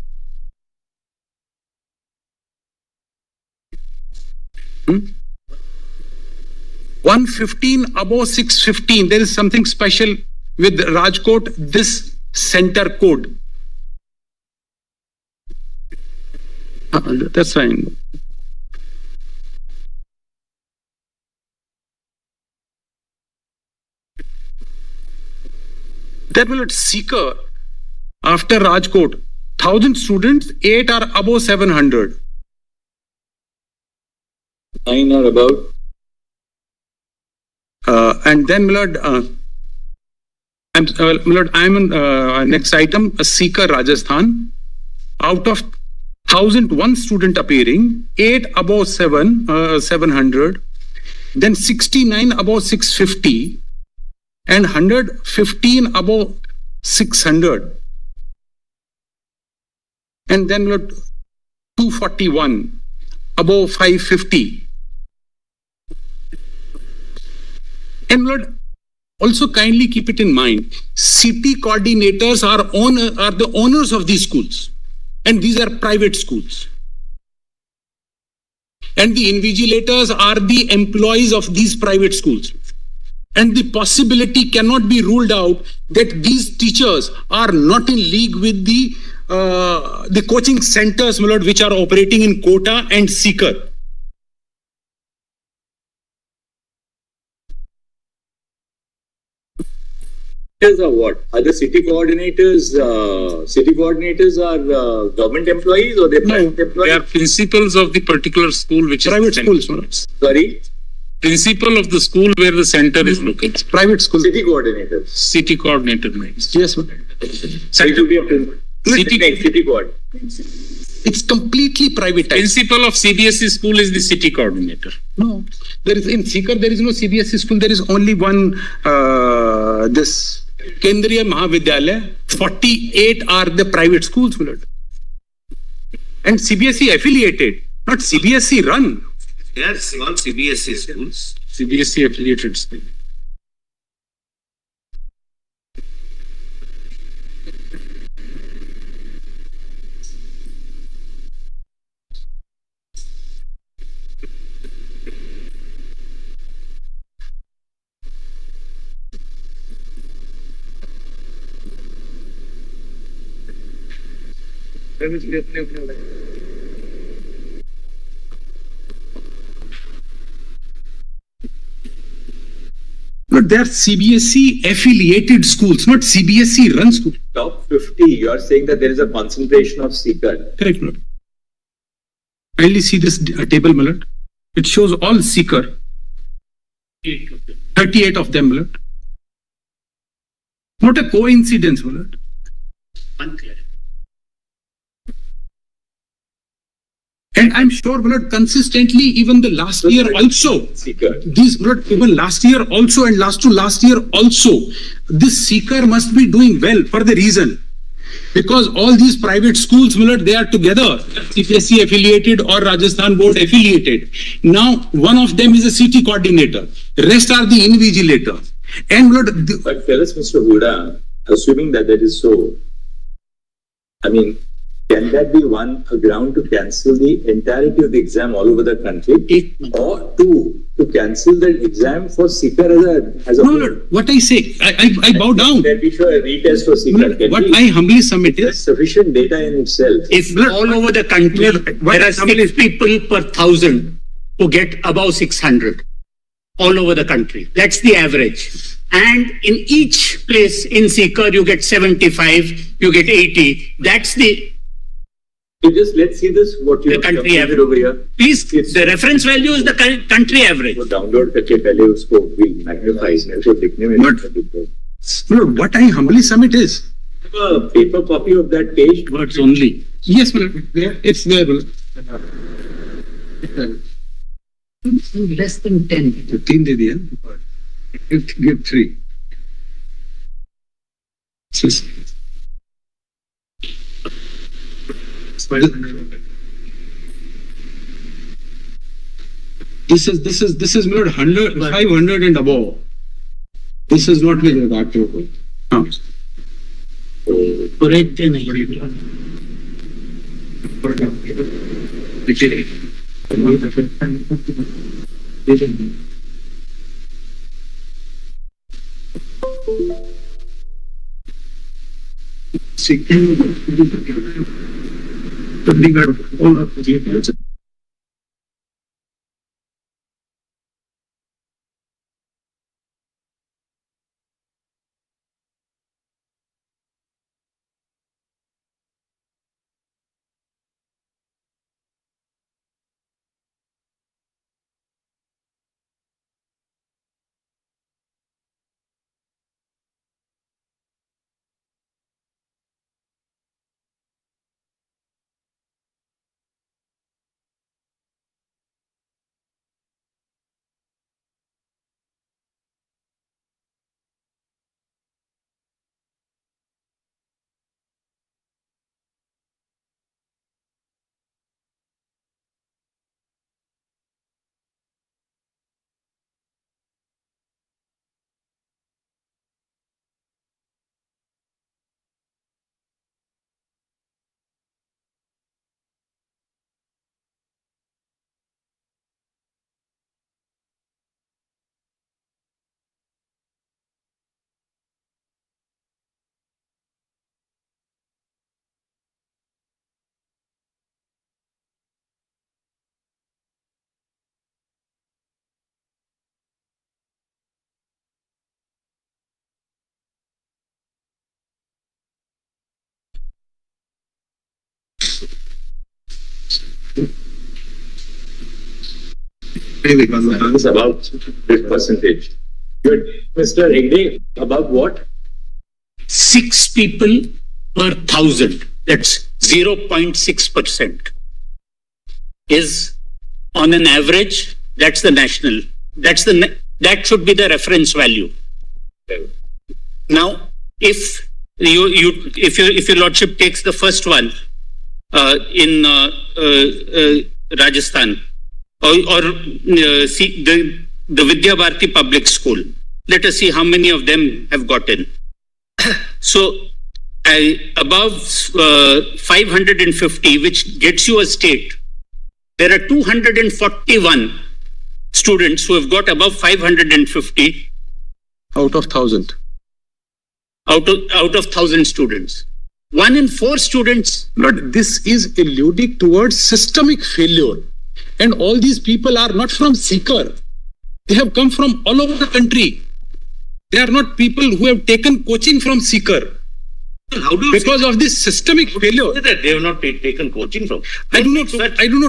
115 above 615. There is something special with Rajkot, this center code. That's fine. That will at seeker after Rajkot, 1000 students, 8 are above 700. 9 are above. And then, Lord, I'm on next item, a seeker Rajasthan. Out of 1001 student appearing, 8 above 700, then 69 above 650, and 115 above 600. And then, Lord, 241 above 550. And Lord, also kindly keep it in mind, city coordinators are the owners of these schools, and these are private schools. And the invigilators are the employees of these private schools. And the possibility cannot be ruled out that these teachers are not in league with the coaching centers, my lord, which are operating in Kota and Sikar. Are what? Are the city coordinators? City coordinators are government employees or they're private employees? They are principals of the particular school, which private is schools. Sorry? Principal of the school where the center is located. Private school. City coordinators. City coordinator names. Yes, ma'am. It will be a city coordinator. It's completely privatized. Principal of CBSE school is the city coordinator. No, there is in Sikar there is no CBSE school. There is only one. This Kendriya Mahavidyalaya. 48 are the private schools, Lord. And CBSE affiliated, not CBSE run. They are small CBSE schools. CBSE affiliated school. But they are CBSE affiliated schools, not CBSE run schools. Top 50, you are saying that there is a concentration of seeker. Correct, Lord. Kindly see this table, my lord. It shows all seeker. 38 of them, my lord. Not a coincidence, my lord. And I'm sure, my lord, consistently, even the last year also, these, my lord, even last year also and last year also, this seeker must be doing well for the reason. Because all these private schools, my lord, they are together, CPSE affiliated or Rajasthan board affiliated. Now, one of them is a city coordinator. Rest are the invigilators. And my lord, but fellas, Mr. Huda, assuming that that is so, I mean, can that be one, a ground to cancel the entirety of the exam all over the country? Or two, to cancel the exam for seeker as a No, Lord, what I say, I bow down. That we show a retest for seeker. What I humbly submit is sufficient data in itself. If all over the country, there are 6 people per 1,000 who get above 600. All over the country. That's the average. And in each place in seeker, you get 75, you get 80. That's the let's see this, what you the country average over here. Please, the reference value is the country average. So download करके पहले उसको भी magnify इसमें उसको दिखने में. Lord, what I humbly submit is a paper copy of that page. Words only. Yes, Lord, it's there. Less than 10. 15 दे दिया. Give 3. This is Lord 100, 500 and above. This is not with regard to. Correct नहीं. It's about this percentage. Good. Mr. Hegde, about what? 6 people per 1,000. That's 0.6%. Is on an average. That's the national. That should be the reference value. Now, if your lordship takes the first one in Rajasthan, or see the Vidya Bharati public school, let us see how many of them have gotten. So above 550, which gets you a state, there are 241 students who have got above 550 out of 1,000. Out of 1,000 students. 1 in 4 students. But this is alluding towards systemic failure. And all these people are not from Seeker. They have come from all over the country. They are not people who have taken coaching from Seeker. How do you because of this systemic failure that they have not taken coaching from? I do not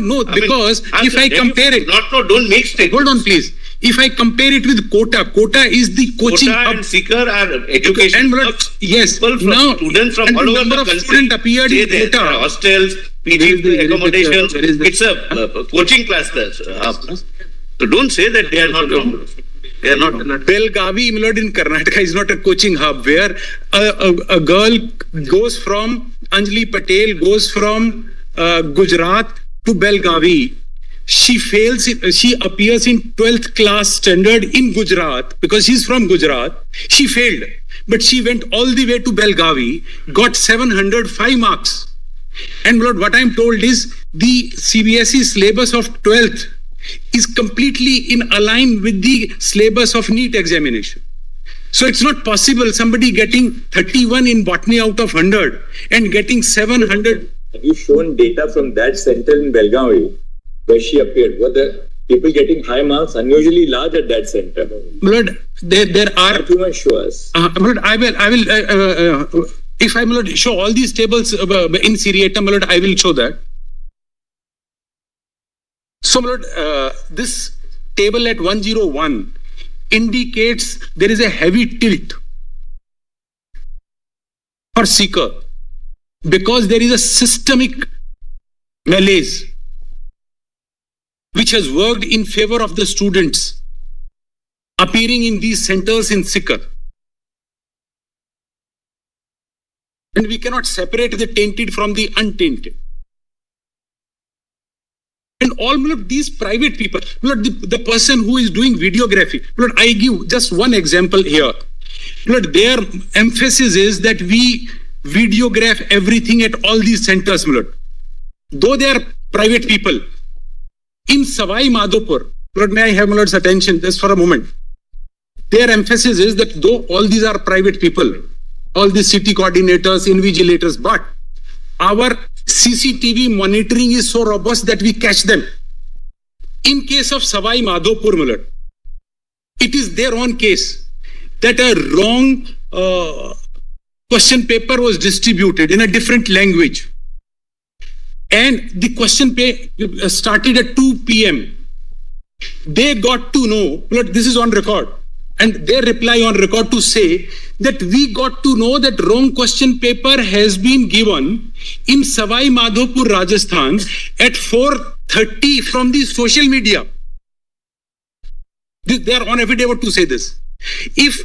know because if I compare it, don't make statements. Hold on, please. If I compare it with Quota is the coaching hub. And Seeker are education. Yes. Now students from all over the country. Students appeared in Quota. Hostels, PG accommodations. It's a coaching class there. So don't say that they are not. They are not. Belgavi in Karnataka is not a coaching hub where a girl goes from Anjali Patel goes from Gujarat to Belgavi. She fails. She appears in 12th class standard in Gujarat because she's from Gujarat. She failed. but she went all the way to Belgavi, got 705 marks. And my lord, what I'm told is the CBSE syllabus of 12th is completely in align with the syllabus of NEET examination. So it's not possible somebody getting 31 in botany out of 100 and getting 700. Have you shown data from that center in Belgavi where she appeared? Were the people getting high marks unusually large at that center? My lord, there are. Not too much show us. My lord, I will. If I will show all these tables in seriatim, my lord, I will show that. So, my lord, this table at 101 indicates there is a heavy tilt for seeker because there is a systemic malaise which has worked in favor of the students appearing in these centers in seeker. And we cannot separate the tainted from the untainted. And all of these private people, the person who is doing videography, I give just one example here. Their emphasis is that we videograph everything at all these centers. Though they are private people, in Savai Madhopur, may I have my lord's attention just for a moment? Their emphasis is that though all these are private people, all the city coordinators, invigilators, but our CCTV monitoring is so robust that we catch them. In case of Savai Madhopur, Mulad, it is their own case that a wrong question paper was distributed in a different language. And the question paper started at 2 p.m. They got to know, Mulad, this is on record, and their reply on record to say that we got to know that wrong question paper has been given in Savai Madhopur, Rajasthan at 4:30 from the social media. They are on affidavit to say this. If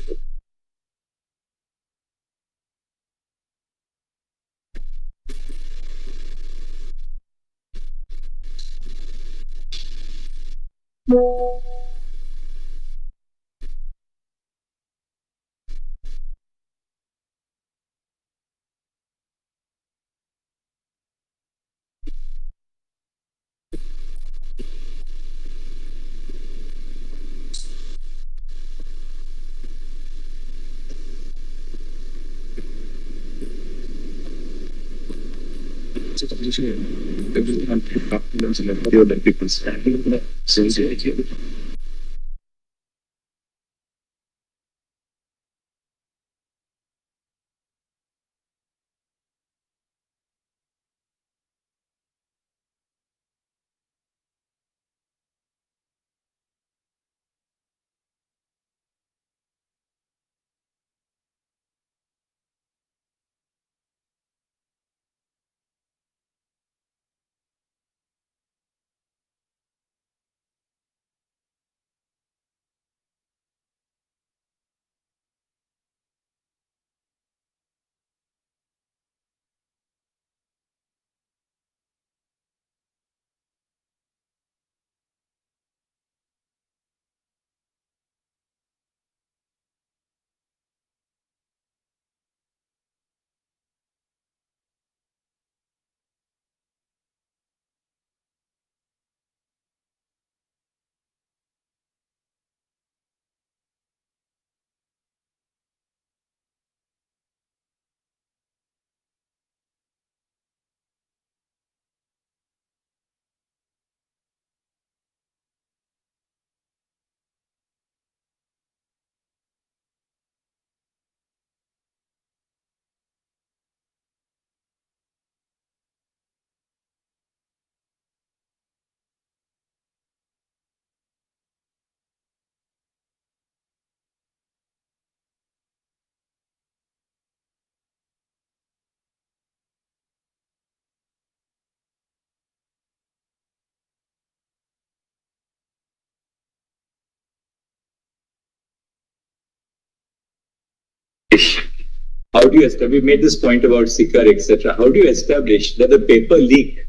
how do you establish, we made this point about Sikar, etc. How do you establish that the paper leak,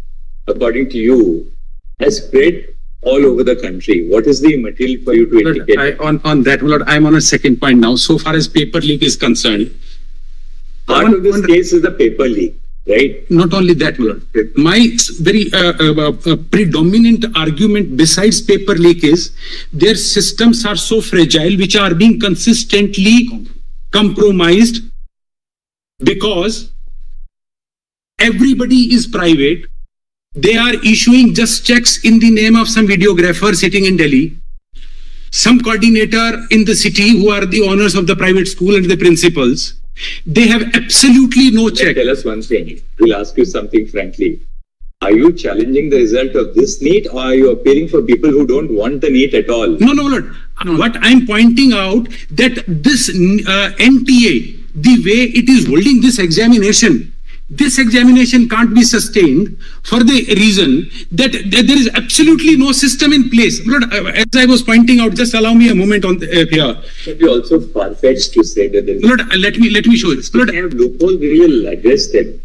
according to you, has spread all over the country. What is the material for you to indicate? On that, my lord, I'm on a second point now. So far as paper leak is concerned, part of this case is the paper leak, right? Not only that, my lord. My very predominant argument besides paper leak is their systems are so fragile, which are being consistently compromised because everybody is private. They are issuing just checks in the name of some videographer sitting in Delhi, some coordinator in the city who are the owners of the private school and the principals. They have absolutely no check. Tell us one thing. We'll ask you something frankly. Are you challenging the result of this NEET, or are you appealing for people who don't want the NEET at all? No, Lord. What I'm pointing out that this NTA, the way it is holding this examination can't be sustained for the reason that there is absolutely no system in place. Lord, as I was pointing out, just allow me a moment on here. It is also far-fetched to say that there is... Lord, let me show you. Lord, have loopholes, we will address them.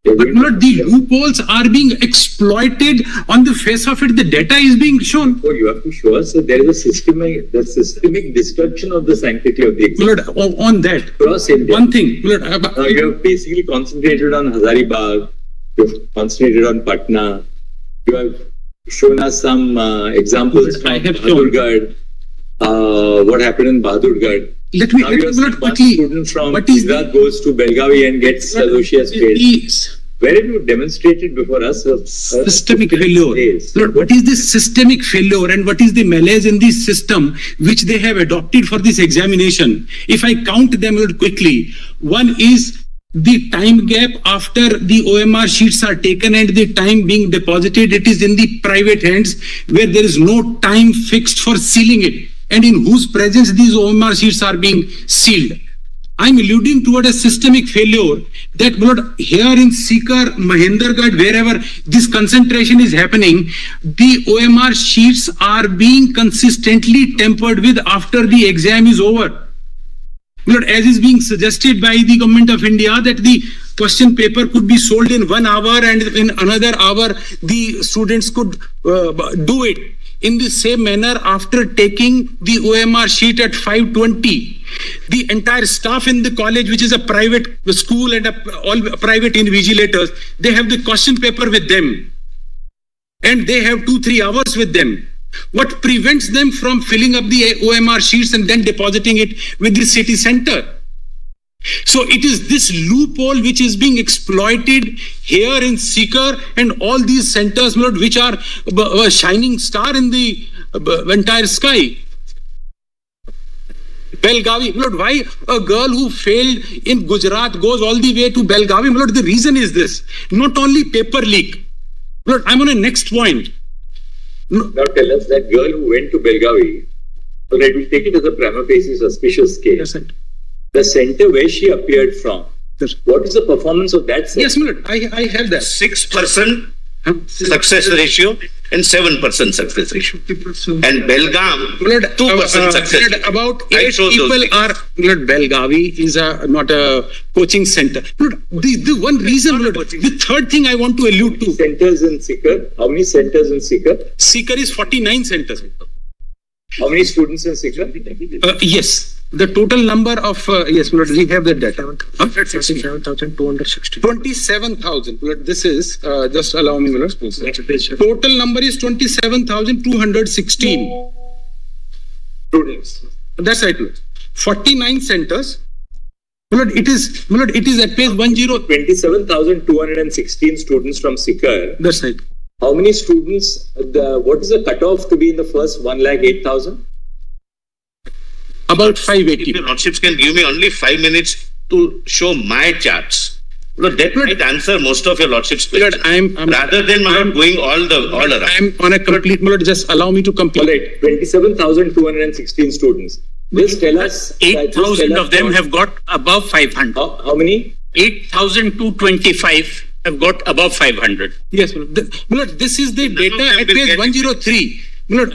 But Lord, the loopholes are being exploited on the face of it. The data is being shown. Oh, you have to show us that there is a systemic destruction of the sanctity of the exam. Lord, on that, one thing. Lord, you have basically concentrated on Hazaribagh, you have concentrated on Patna, you have shown us some examples from Bahadurgarh, what happened in Bahadurgarh. Let me quickly. Student from Gujarat goes to Belgavi and gets associate's grade. Where have you demonstrated before us a systemic failure? Lord, what is this systemic failure and what is the malaise in this system which they have adopted for this examination? If I count them quickly, one is the time gap after the OMR sheets are taken and the time being deposited. It is in the private hands where there is no time fixed for sealing it, and in whose presence these OMR sheets are being sealed. I'm alluding toward a systemic failure that, Lord, here in Sikar, Mahendragarh, wherever this concentration is happening, the OMR sheets are being consistently tampered with after the exam is over. Lord, as is being suggested by the Government of India that the question paper could be sold in 1 hour and in another hour the students could do it. In the same manner, after taking the OMR sheet at 5:20, the entire staff in the college, which is a private school and all private invigilators, they have the question paper with them. And they have 2-3 hours with them. What prevents them from filling up the OMR sheets and then depositing it with the city center? So it is this loophole which is being exploited here in Sikar and all these centers, Lord, which are a shining star in the entire sky. Belgavi, Lord, why a girl who failed in Gujarat goes all the way to Belgavi? Lord, the reason is this. Not only paper leak. Lord, I'm on a next point. Now tell us that girl who went to Belgavi, all right, we'll take it as a prima facie suspicious case. Yes, sir. The center where she appeared from, what is the performance of that center? Yes, Lord, I have that. 6% success ratio and 7% success ratio. And Belgaum, 2% success ratio. About 8 people are, Lord, Belgavi is not a coaching center. Lord, the one reason, Lord, the third thing I want to allude to. Centers in Sikar? How many centers in Sikar? Sikar is 49 centers. How many students in Sikar? Yes. The total number of, yes, Lord, we have the data. 27,260. 27,000. Lord, this is, just allow me, Lord. Total number is 27,216 students. That's right, Lord. 49 centers. Lord, it is at page 27,216 students from Sikar. That's right. How many students, what is the cutoff to be in the first 108,000? About 580. If your lordships can give me only 5 minutes to show my charts, Lord, that might answer most of your lordships' questions. Rather than going all around. I'm on a complete, Lord, just allow me to complete. 27,216 students. Just tell us. 8,000 of them have got above 500. How many? 8,225 have got above 500. Yes, Lord, this is the data at page 103. Lord,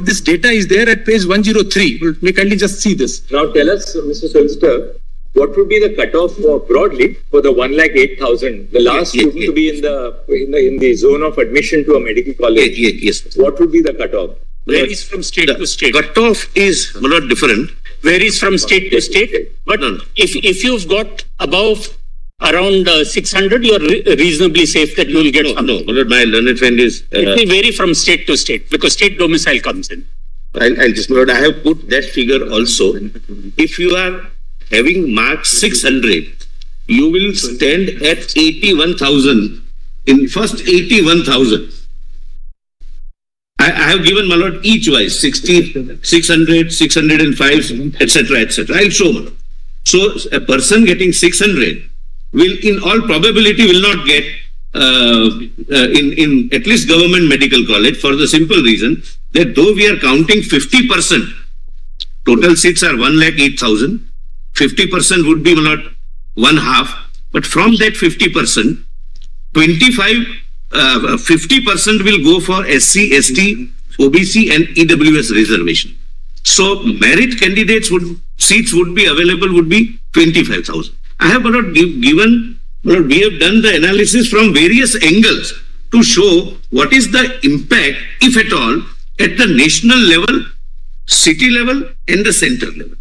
this data is there at page 103. Lord, may kindly just see this. Now tell us, Mr. Solicitor, what would be the cutoff for broadly for the 108,000, the last student to be in the zone of admission to a medical college? Yes. What would be the cutoff? Varies from state to state. Cutoff is not different. Varies from state to state. But if you've got above around 600, you're reasonably safe that you will get something. No, my learned friend is... It will vary from state to state because state domicile comes in. I'll just, I have put that figure also. If you are having marked 600, you will stand at 81,000 in first 81,000. I have given my lord each wise 60, 600, 605, etc. I'll show you. So a person getting 600 will in all probability will not get in at least government medical college for the simple reason that though we are counting 50%, total seats are 108,000, 50% would be not one half, but from that 50%, 50% will go for SC, ST, OBC and EWS reservation. So merit candidates seats would be available would be 25,000. I have given, we have done the analysis from various angles to show what is the impact, if at all, at the national level, city level and the center level.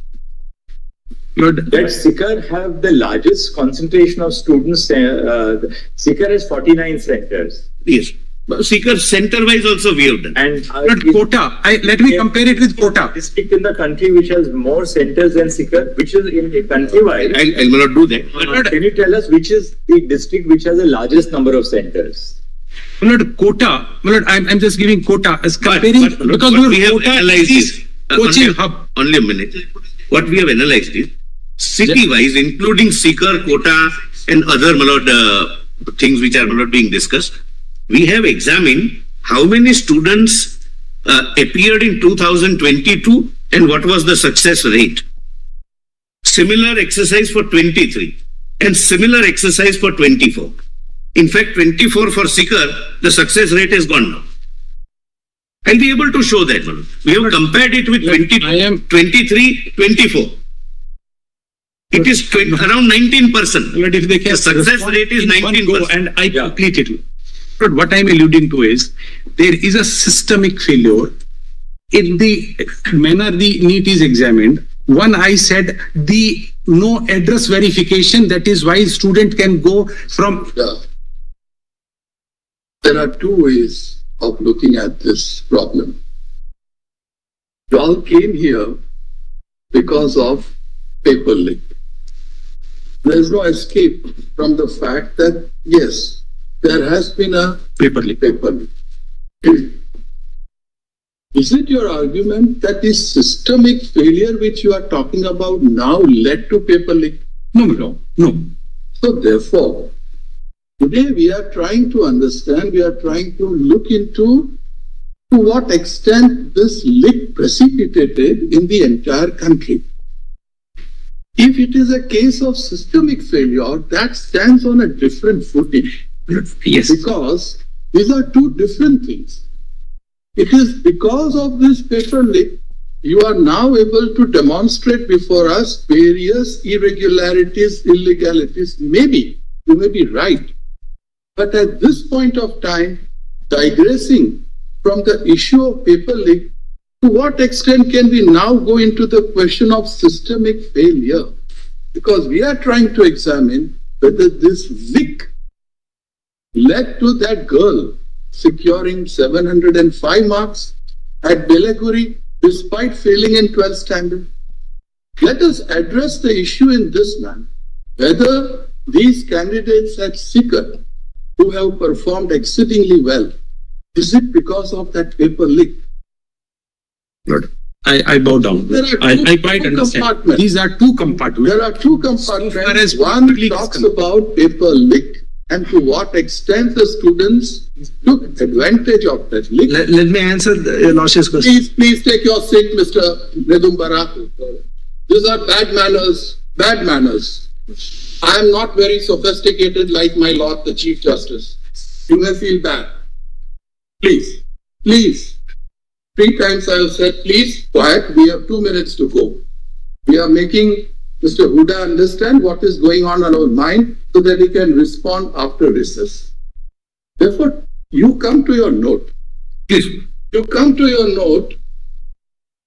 Does Sikar have the largest concentration of students? Sikar has 49 centers. Yes. Sikar center-wise also we have done. And Kota, let me compare it with Kota. District in the country which has more centers than Sikar, which is in the country-wide. I'll not do that. Can you tell us which is the district which has the largest number of centers? Kota, I'm just giving Kota as comparing because we have analyzed is coaching hub. Only a minute. What we have analyzed is city-wise, including Sikar, Kota, and other things which are not being discussed. We have examined how many students appeared in 2022 and what was the success rate. Similar exercise for 23 and similar exercise for 24. In fact, 24 for Sikar, the success rate has gone down. I'll be able to show that. We have compared it with 23, 24. It is around 19%. But if they can, the success rate is 19%. And I complete it. But what I'm alluding to is there is a systemic failure in the manner the NEET is examined. One, I said the no address verification, that is why student can go from... There are two ways of looking at this problem. You all came here because of paper leak. There is no escape from the fact that, yes, there has been a paper leak. Is it your argument that this systemic failure which you are talking about now led to paper leak? No. So therefore, today we are trying to understand, we are trying to look into to what extent this leak precipitated in the entire country. If it is a case of systemic failure, that stands on a different footing. Yes. Because these are two different things. It is because of this paper leak, you are now able to demonstrate before us various irregularities, illegalities. Maybe, you may be right. But at this point of time, digressing from the issue of paper leak, to what extent can we now go into the question of systemic failure? Because we are trying to examine whether this leak led to that girl securing 705 marks at Belaguri despite failing in 12th standard. Let us address the issue in this manner, whether these candidates at Sikar who have performed exceedingly well, is it because of that paper leak? Good. I bow down. I quite understand. These are two compartments. There are two compartments. One talks about paper leak and to what extent the students took advantage of that leak. Let me answer your Lordship's question. Please take your seat, Mr. Nedumbara. These are bad manners. Bad manners. I am not very sophisticated like my Lord the Chief Justice. You may feel bad. Please. 3 times I have said, please, quiet, we have 2 minutes to go. We are making Mr. Huda understand what is going on our mind so that he can respond after recess. Therefore, you come to your note. Please. You come to your note,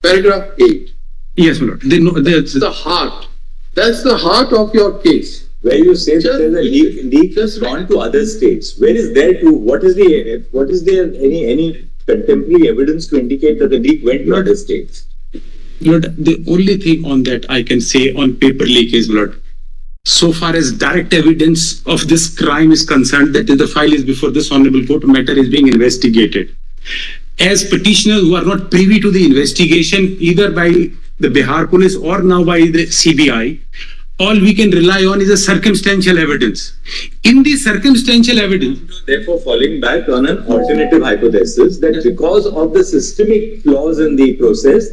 paragraph 8. Yes, my lord. That's the heart. That's the heart of your case. Where you say that there's a leak has gone to other states. Where is there to, what is there any contemporary evidence to indicate that the leak went to other states? Lord, the only thing on that I can say on paper leak is, Lord, so far as direct evidence of this crime is concerned, that the file is before this honorable court, matter is being investigated. As petitioners who are not privy to the investigation, either by the Bihar police or now by the CBI, all we can rely on is a circumstantial evidence. In the circumstantial evidence, therefore falling back on an alternative hypothesis that because of the systemic flaws in the process,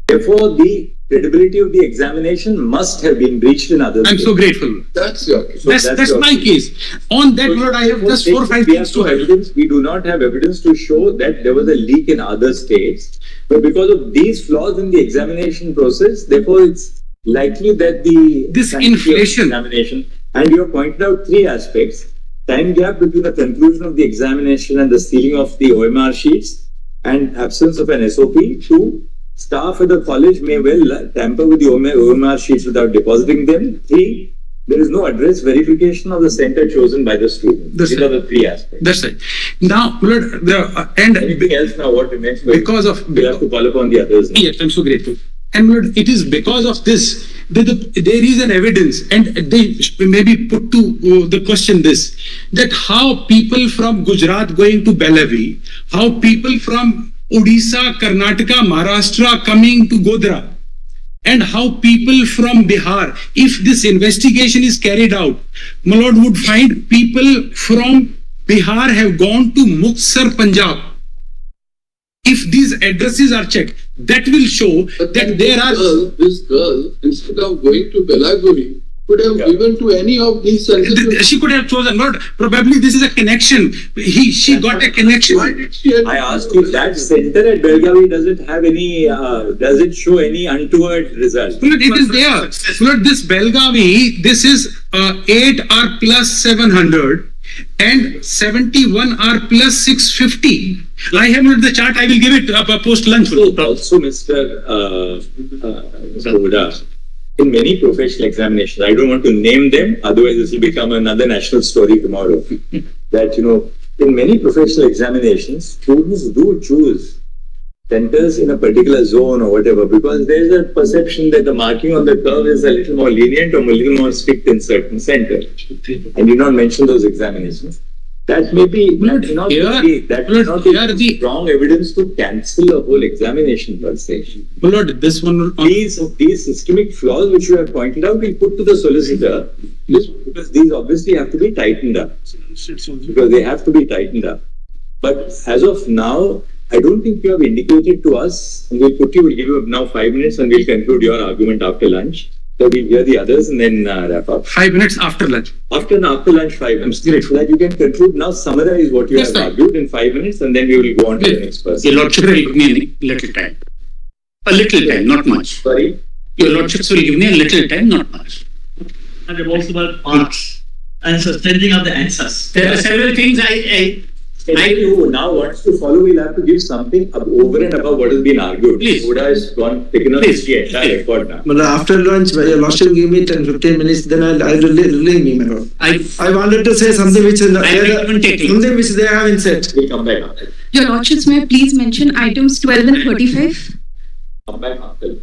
therefore the credibility of the examination must have been breached in others. I'm so grateful. That's your case. That's my case. On that, Lord, I have just 4 or 5 things to evidence. We do not have evidence to show that there was a leak in other states. But because of these flaws in the examination process, therefore it's likely that this inflation examination, and you have pointed out 3 aspects: time gap between the conclusion of the examination and the sealing of the OMR sheets, and absence of an SOP. 2, staff at the college may well tamper with the OMR sheets without depositing them. 3, there is no address verification of the center chosen by the student. These are the 3 aspects. That's right. Now, Lord, anything else now what remains? Because of, we'll have to call upon the others now. Yes, I'm so grateful. And Lord, it is because of this that there is an evidence, and they maybe put to the question this, that how people from Gujarat going to Bellary, how people from Odisha, Karnataka, Maharashtra coming to Godhra, and how people from Bihar, if this investigation is carried out, my lord, would find people from Bihar have gone to Muktsar, Punjab. If these addresses are checked, that will show that there are... This girl, instead of going to Belaguri, could have given to any of these centers. She could have chosen, Lord, probably this is a connection. She got a connection. I asked you, that center at Belgavi, does it show any untoward results? Lord, it is there. Lord, this Belgavi, this is 8R plus 700 and 71R plus 650. I have not the chart, I will give it up post lunch. Also, Mr. Huda, in many professional examinations, I don't want to name them, otherwise this will become another national story tomorrow, that, in many professional examinations, students do choose centers in a particular zone or whatever, because there is a perception that the marking on the curve is a little more lenient or a little more strict in certain centers. And you not mention those examinations. That may be not the strong evidence to cancel a whole examination per se. Well, Lord, this one... These systemic flaws which you have pointed out, we put to the solicitor, because these obviously have to be tightened up. Because they have to be tightened up. But as of now, I don't think you have indicated to us, and we'll give you now 5 minutes and we'll conclude your argument after lunch. So we'll hear the others and then wrap up. 5 minutes after lunch. After lunch, 5 minutes. Great. So that you can conclude now, summarize what you have argued in 5 minutes, and then we will go on to the next person. Your Lordship will give me a little time. A little time, not much. Sorry? Your Lordships will give me a little time, not much. And reversible marks and sustaining of the answers. There are several things Anybody who now wants to follow will have to give something over and above what has been argued. Please. Buddha has taken on the entire record now. But after lunch, your Lordship give me 10-15 minutes, then I'll relay me, my Lord. I wanted to say something which they haven't said. We'll come back. Your Lordships, may I please mention items 12 and 35? Come back after.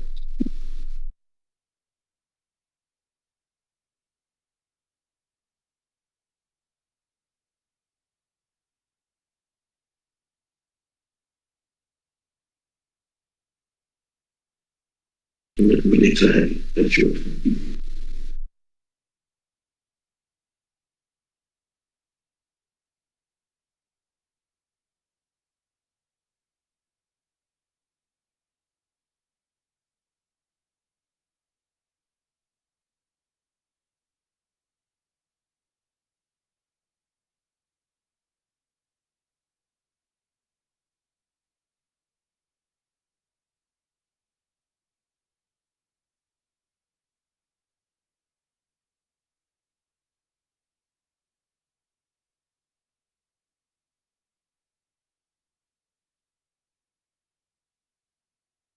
Manisha-ur, that's your